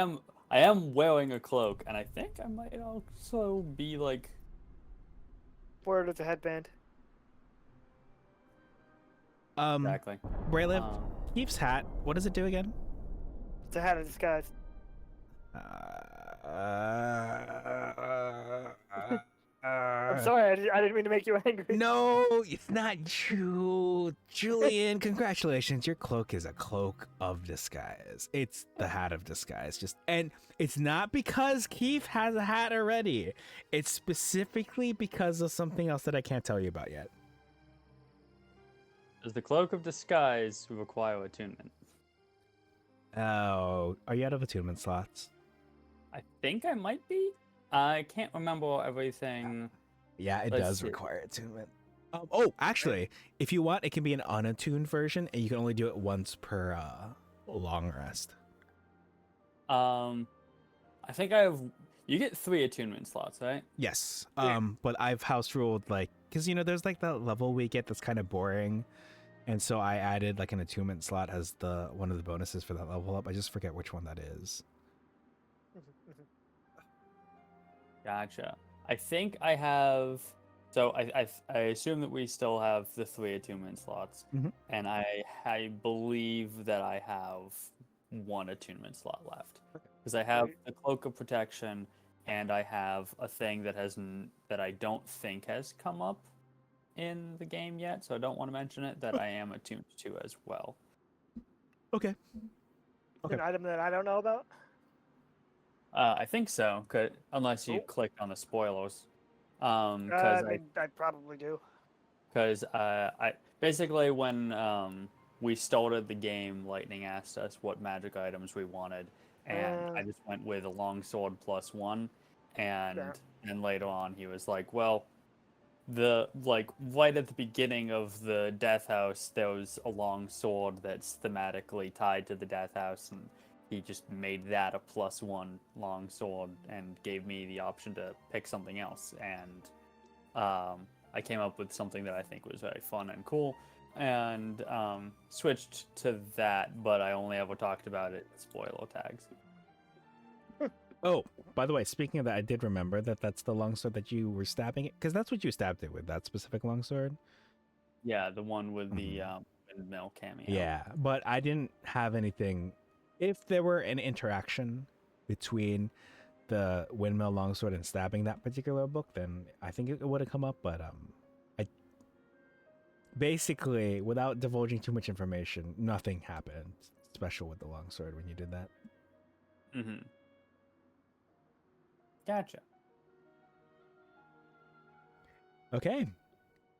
am wearing a cloak, and I think I might also be like Word of the headband. Exactly. Bralef, Um, Keef's hat. What does it do again? It's a hat of disguise. I'm sorry, I didn't mean to make you angry. No, it's not true. Julian, congratulations. Your cloak is a cloak of disguise. It's the hat of disguise. And it's not because Keith has a hat already. It's specifically because of something else that I can't tell you about yet. does the cloak of disguise require attunement? Oh, are you out of attunement slots? I think I might be. I can't remember everything. Yeah, it Let's does see. require attunement. Actually, if you want, it can be an unattuned version, and you can only do it once per long rest. I think I have. You get 3 attunement slots, right? Yes. Yeah. But I've house ruled because there's like that level we get that's kind of boring, and so I added like an attunement slot as one of the bonuses for that level up. I just forget which one that is. Gotcha. I think I have. So I assume that we still have the 3 attunement slots, Mhm. and I believe that I have 1 attunement slot left because I have Right. the cloak of protection, and I have a thing that that I don't think has come up in the game yet, so I don't want to mention it. That I am attuned to as well. Okay. Okay. An item that I don't know about. I think so, unless you Oh. clicked on the spoilers. I Because mean, I probably do. I basically when we started the game, Lightning asked us what magic items we wanted, and I just went with a longsword +1, and Yeah. then later on he was like, well, right at the beginning of the Death House, there was a long sword that's thematically tied to the Death House, and he just made that a +1 long sword and gave me the option to pick something else, and I came up with something that I think was very fun and cool, and switched to that, but I only ever talked about it in spoiler tags. Oh, by the way, speaking of that, I did remember that that's the longsword that you were stabbing it, because that's what you stabbed it with, that specific longsword. Yeah, the one with the windmill cameo. Yeah, but I didn't have anything. If there were an interaction between the windmill longsword and stabbing that particular book, then I think it would have come up. But I basically, without divulging too much information, nothing happened special with the longsword when you did that. Mm-hmm. Gotcha. Okay.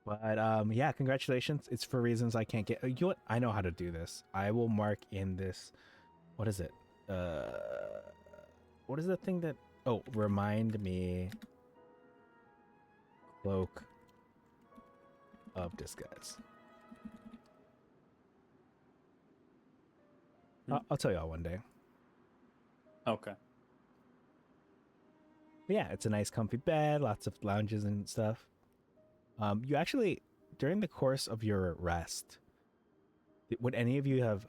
But yeah, congratulations. It's for reasons I can't get. You know what? I know how to do this. I will mark in this. What is it? What is the thing that? Oh, remind me. Cloak of disguise. I'll tell y'all one day. Okay. But yeah, it's a nice, comfy bed, lots of lounges and stuff. You actually, during the course of your rest, would any of you have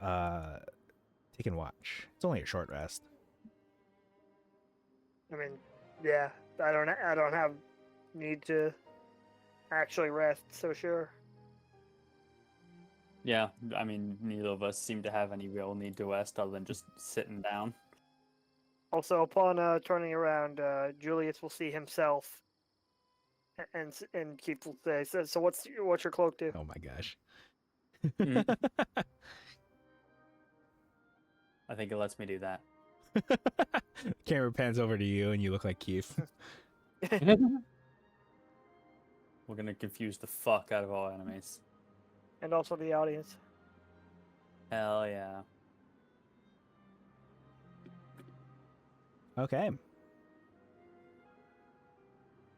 taken watch? It's only a short rest. I mean, yeah. I don't have need to actually rest. So sure. Yeah, I mean, neither of us seem to have any real need to rest other than just sitting down. Also, upon turning around, Julius will see himself, and Keith will say, "So what's your cloak do?" Oh my gosh. I think it lets me do that. Camera pans over to you and you look like Keith. We're gonna confuse the fuck out of our enemies. And also the audience. Hell yeah. Okay.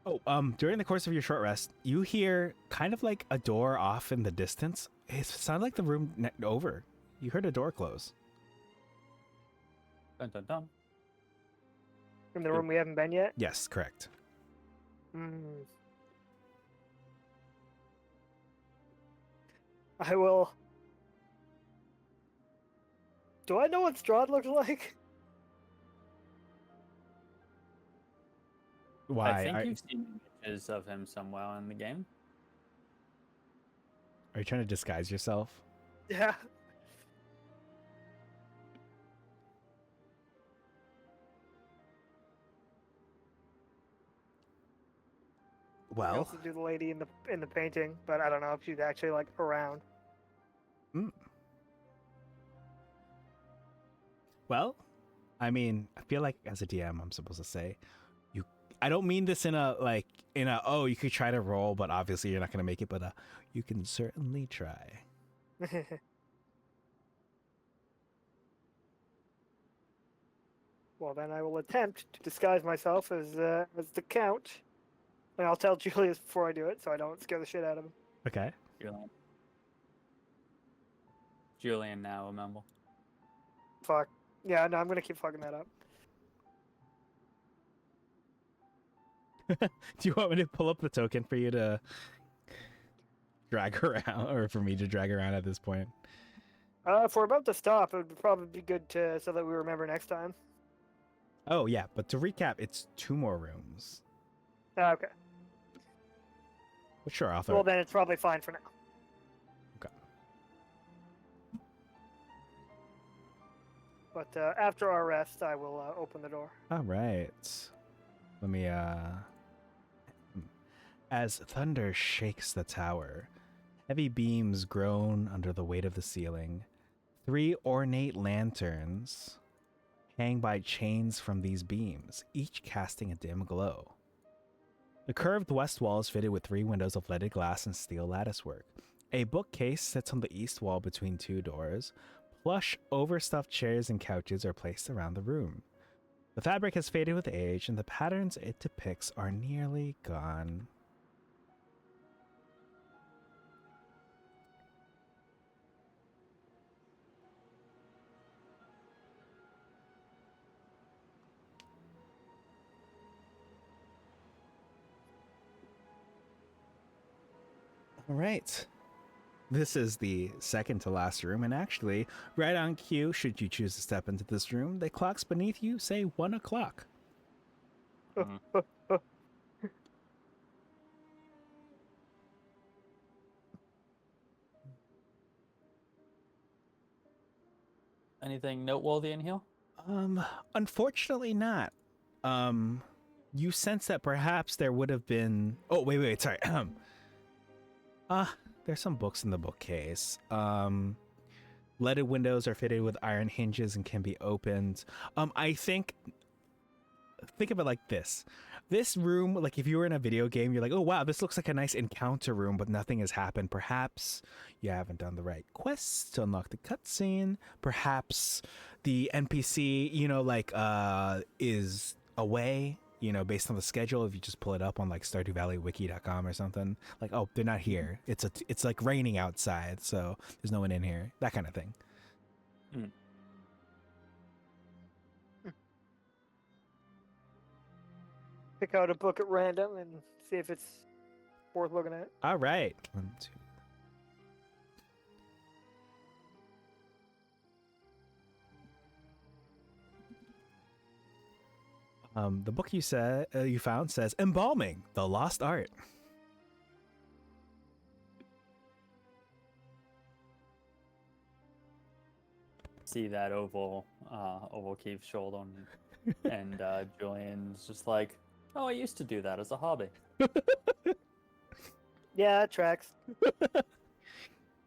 Oh, during the course of your short rest, you hear kind of like a door off in the distance. It sounded like the room over. You heard a door close. Dun dun dun. In the room we haven't been yet. Yes, correct. I will. Do I know what Strahd looks like? Why? I think you've seen images of him somewhere in the game. Are you trying to disguise yourself? Yeah. I could Well, also do the lady in the painting, but I don't know if she's actually like around. well, I mean, I feel like as a DM, I'm supposed to say, you. I don't mean this in a oh, you could try to roll, but obviously you're not gonna make it. But you can certainly try. Well, then I will attempt to disguise myself as the Count, and I'll tell Julius before I do it, so I don't scare the shit out of him. Okay. Julian now, remember. Fuck. Yeah, no, I'm gonna keep fucking that up. Do you want me to pull up the token for you to drag around, or for me to drag around at this point? If we're about to stop, it would probably be good to so that we remember next time. Oh yeah, but to recap, it's 2 more rooms. Okay. But sure, I'll throw Well, it. then it's probably fine for now. Okay. But after our rest, I will open the door. All right. Let me As thunder shakes the tower, heavy beams groan under the weight of the ceiling. 3 ornate lanterns hang by chains from these beams, each casting a dim glow. The curved west wall is fitted with 3 windows of leaded glass and steel latticework. A bookcase sits on the east wall between 2 doors. Plush, overstuffed chairs and couches are placed around the room. The fabric has faded with age, and the patterns it depicts are nearly gone. All right. This is the second to last room, and actually, right on cue, should you choose to step into this room, the clocks beneath you say 1 o'clock. Anything noteworthy in here? Unfortunately not. You sense that perhaps there would have been. Oh, wait, sorry. There's some books in the bookcase. Leaded windows are fitted with iron hinges and can be opened. I think of it like this. This room, like if you were in a video game, you're like, oh wow, this looks like a nice encounter room, but nothing has happened. Perhaps you haven't done the right quests to unlock the cutscene. Perhaps the NPC, is away, based on the schedule. If you just pull it up on like StardewValleyWiki.com or something, like, oh, they're not here. It's like raining outside, so there's no one in here. That kind of thing. Pick out a book at random and see if it's worth looking at. All right. 1, 2. The book you found says Embalming, the Lost Art. See that over Keith's shoulder, and Julian's just like, oh, I used to do that as a hobby. Yeah, it tracks.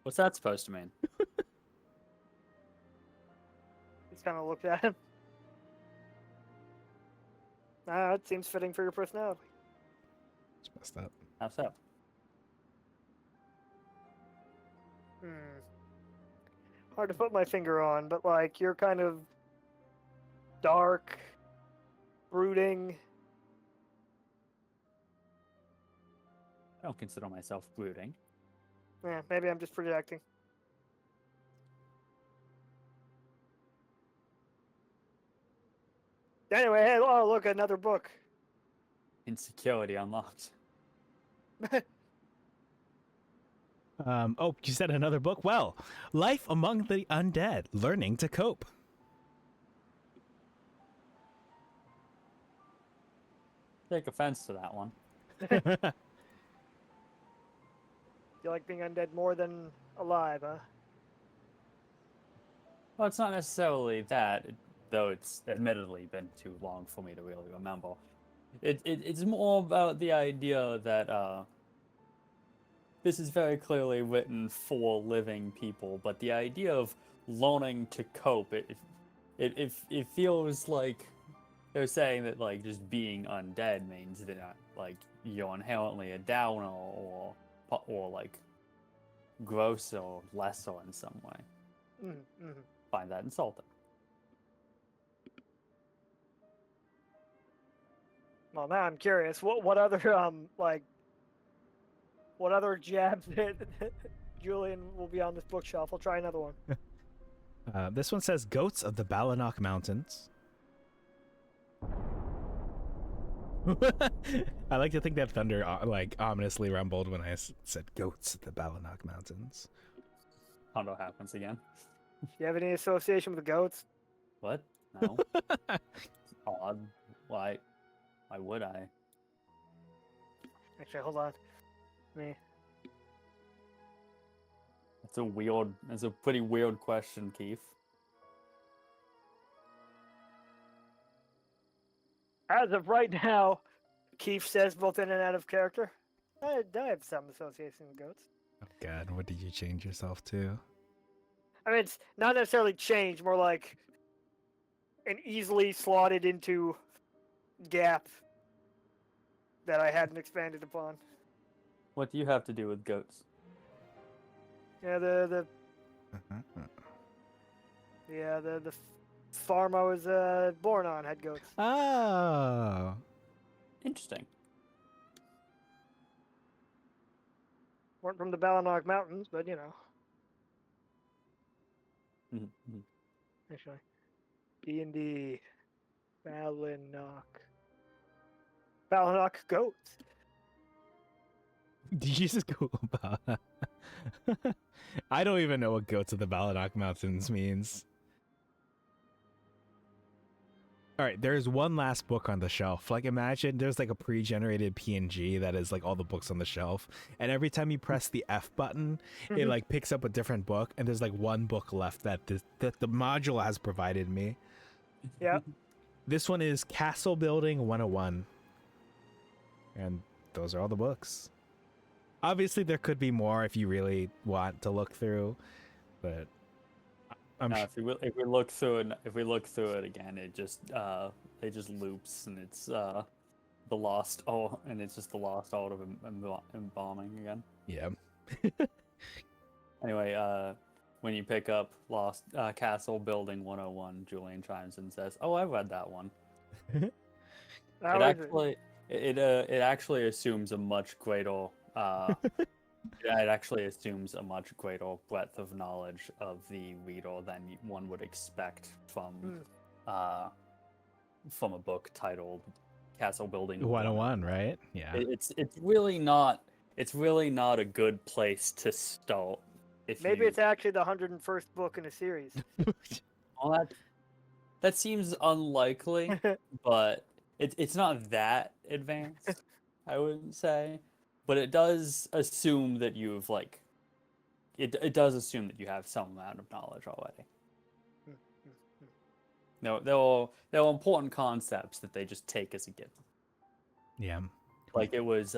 What's that supposed to mean? Just kind of looked at him. It seems fitting for your personality. It's messed up. How so? Hard to put my finger on, but like you're kind of dark, brooding. I don't consider myself brooding. Yeah, maybe I'm just projecting. Anyway, hey, oh look, another book. Insecurity unlocked. Oh, you said another book? Well, Life Among the Undead, Learning to Cope. Take offense to that one. You like being undead more than alive, huh? Well, it's not necessarily that, though it's admittedly been too long for me to really remember. It's more about the idea that this is very clearly written for living people, but the idea of learning to cope, it feels like they're saying that like just being undead means that like you're inherently a downer or like gross or lesser in some way. Mm-hmm. Find that insulting. Well, now I'm curious. What other what other jabs that Julian will be on this bookshelf? I'll try another one. This one says Goats of the Balanok Mountains. I like to think that thunder like ominously rumbled when I said Goats of the Balanok Mountains. Hondo happens again. Do you have any association with the goats? What? No. Odd. Why? Why would I? Actually, hold on. Me. That's a pretty weird question, Keith. As of right now, Keith says both in and out of character. I have some association with goats. Oh God, what did you change yourself to? I mean, it's not necessarily change, more like an easily slotted into gap that I hadn't expanded upon. What do you have to do with goats? Yeah, the farm I was born on had goats. Oh, Interesting. Weren't from the Balanog Mountains, but you know, Mm-hmm. actually, D&D, Balanog goats. did you just go about? I don't even know what Goats of the Balanok Mountains means. All right, there's one last book on the shelf. Like, imagine there's like a pre-generated PNG that is like all the books on the shelf, and every time you press the F button, it like picks up a different book, and there's like one book left that the module has provided me. Yeah. This one is Castle Building 101, and those are all the books. Obviously, there could be more if you really want to look through, but I'm No, if we look through it again, it just loops and it's the lost and it's just the lost art of embalming again. yeah. Anyway, when you pick up Lost Castle Building 101, Julian chimes in and says, "Oh, I read that one." It actually assumes a much greater it actually assumes a much greater breadth of knowledge of the reader than one would expect from a book titled Castle Building 101, right? Yeah. It's really not a good place to start. Maybe it's actually the 101st book in a series. Well, that seems unlikely, but it's not that advanced, I wouldn't say. But it does assume that you've it does assume that you have some amount of knowledge already. There are important concepts that they just take as a given. Yeah. Like it was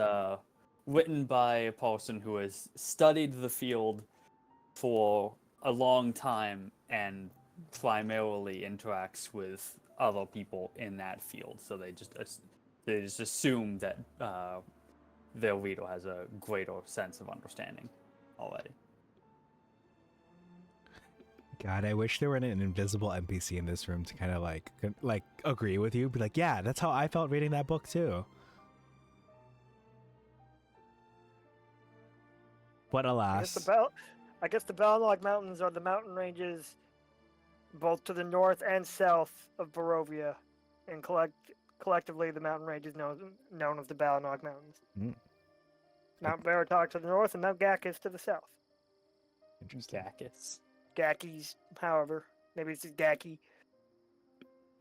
written by a person who has studied the field for a long time and primarily interacts with other people in that field. So they just assume that their reader has a greater sense of understanding already. God, I wish there were an invisible NPC in this room to kind of like agree with you. Be like, yeah, that's how I felt reading that book too. But alas, I guess the Balanog Mountains are the mountain ranges both to the north and south of Barovia, and collectively the mountain ranges known as the Balanog Mountains. Mm. Mount Baratok to the north and Mount Gakis to the south. Interesting. Gakis, however. Maybe it's just Gaki.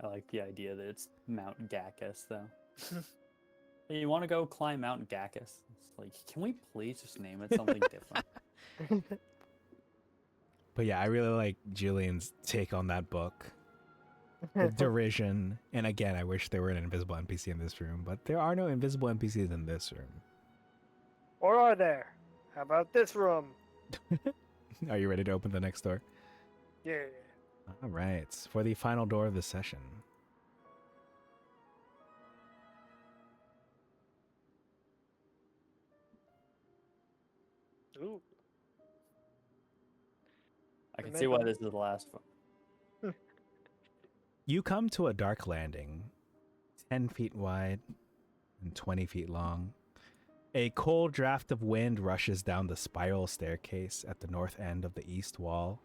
I like the idea that it's Mount Gakis, though. Hey, you want to go climb Mount Gackus? It's like, can we please just name it something different? But yeah, I really like Julian's take on that book. The derision. And again, I wish there were an invisible NPC in this room, but there are no invisible NPCs in this room. Or are there? How about this room? Are you ready to open the next door? Yeah. All right. For the final door of the session. Ooh. I can see why this is the last one. You come to a dark landing, 10 feet wide and 20 feet long. A cold draft of wind rushes down the spiral staircase at the north end of the east wall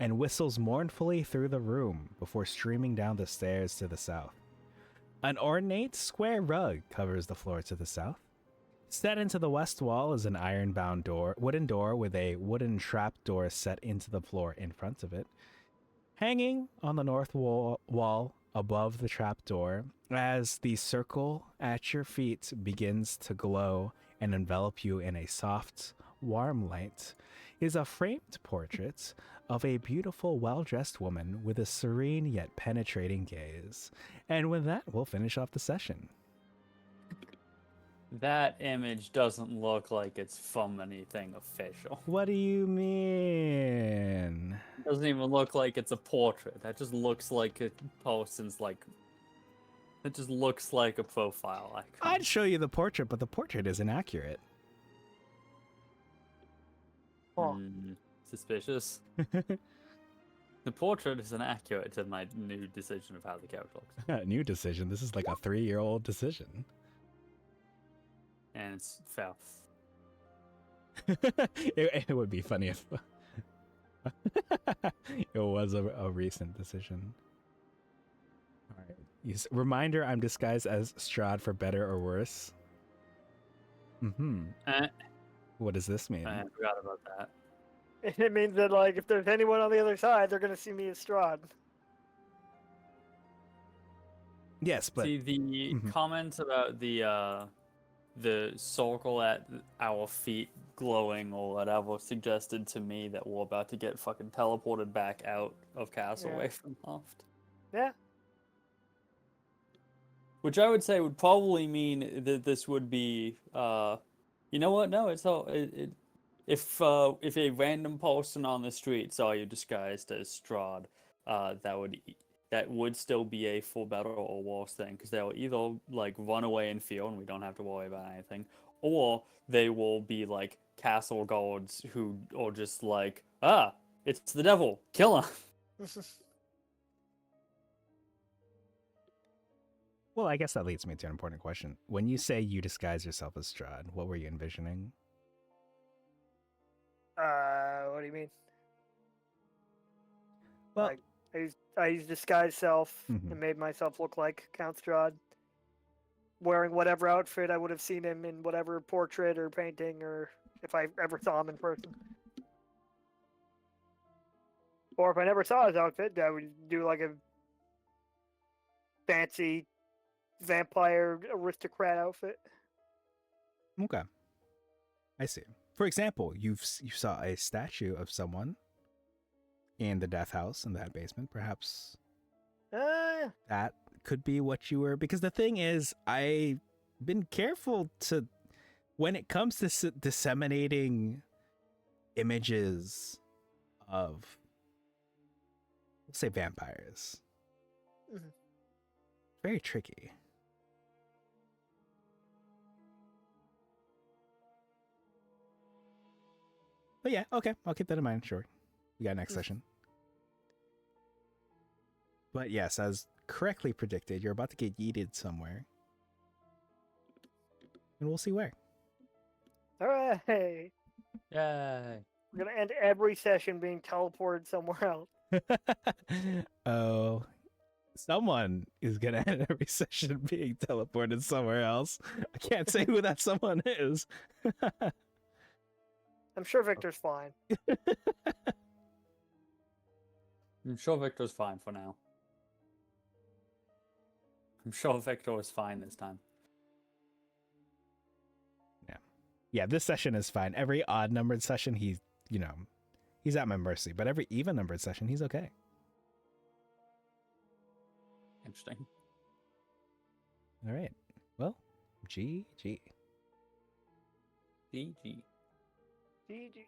and whistles mournfully through the room before streaming down the stairs to the south. An ornate square rug covers the floor to the south. Set into the west wall is an iron-bound wooden door with a wooden trapdoor set into the floor in front of it. Hanging on the north wall above the trapdoor, as the circle at your feet begins to glow and envelop you in a soft, warm light, is a framed portrait of a beautiful, well-dressed woman with a serene yet penetrating gaze. And with that, we'll finish off the session. That image doesn't look like it's from anything official. What do you mean? It doesn't even look like it's a portrait. That just looks like a person's it just looks like a profile icon. I'd show you the portrait, but the portrait is inaccurate. Huh. Suspicious. The portrait is inaccurate to my new decision of how the character looks. New decision. This is like a 3-year-old decision. And it's fair. It would be funny if it was a recent decision. All right. Reminder, I'm disguised as Strahd for better or worse. What does this mean? I forgot about that. It means that, like, if there's anyone on the other side, they're gonna see me as Strahd. Yes, but See, the comments about the circle at our feet glowing or whatever suggested to me that we're about to get fucking teleported back out of castle away from Loft. Yeah. Which I would say would probably mean that this would be, you know what? No, it's all if a random person on the street saw you disguised as Strahd, that would still be a full better or worse thing, because they'll either like run away in fear and we don't have to worry about anything, or they will be like castle guards who are just like, it's the devil, kill him. well, I guess that leads me to an important question. When you say you disguise yourself as Strahd, what were you envisioning? What do you mean? Well, Like, I used disguise self and made myself look like Count Strahd, wearing whatever outfit I would have seen him in, whatever portrait or painting, or if I ever saw him in person. Or if I never saw his outfit, I would do like a fancy vampire aristocrat outfit. Okay. I see. For example, you saw a statue of someone in the death house in that basement. Perhaps that could be what you were. Because the thing is, I've been careful to, when it comes to disseminating images of, let's say, vampires, very tricky. But yeah, okay, I'll keep that in mind. Sure. We got next session. But yes, as correctly predicted, you're about to get yeeted somewhere. And we'll see where. All right. Yay. We're going to end every session being teleported somewhere else. Oh, someone is going to end every session being teleported somewhere else. I can't say who that someone is. I'm sure Victor's fine. I'm sure Victor's fine for now. I'm sure Victor is fine this time. Yeah, this session is fine. Every odd numbered session, he's at my mercy. But every even numbered session, he's okay. Interesting. All right. Well, GG. GG. GG.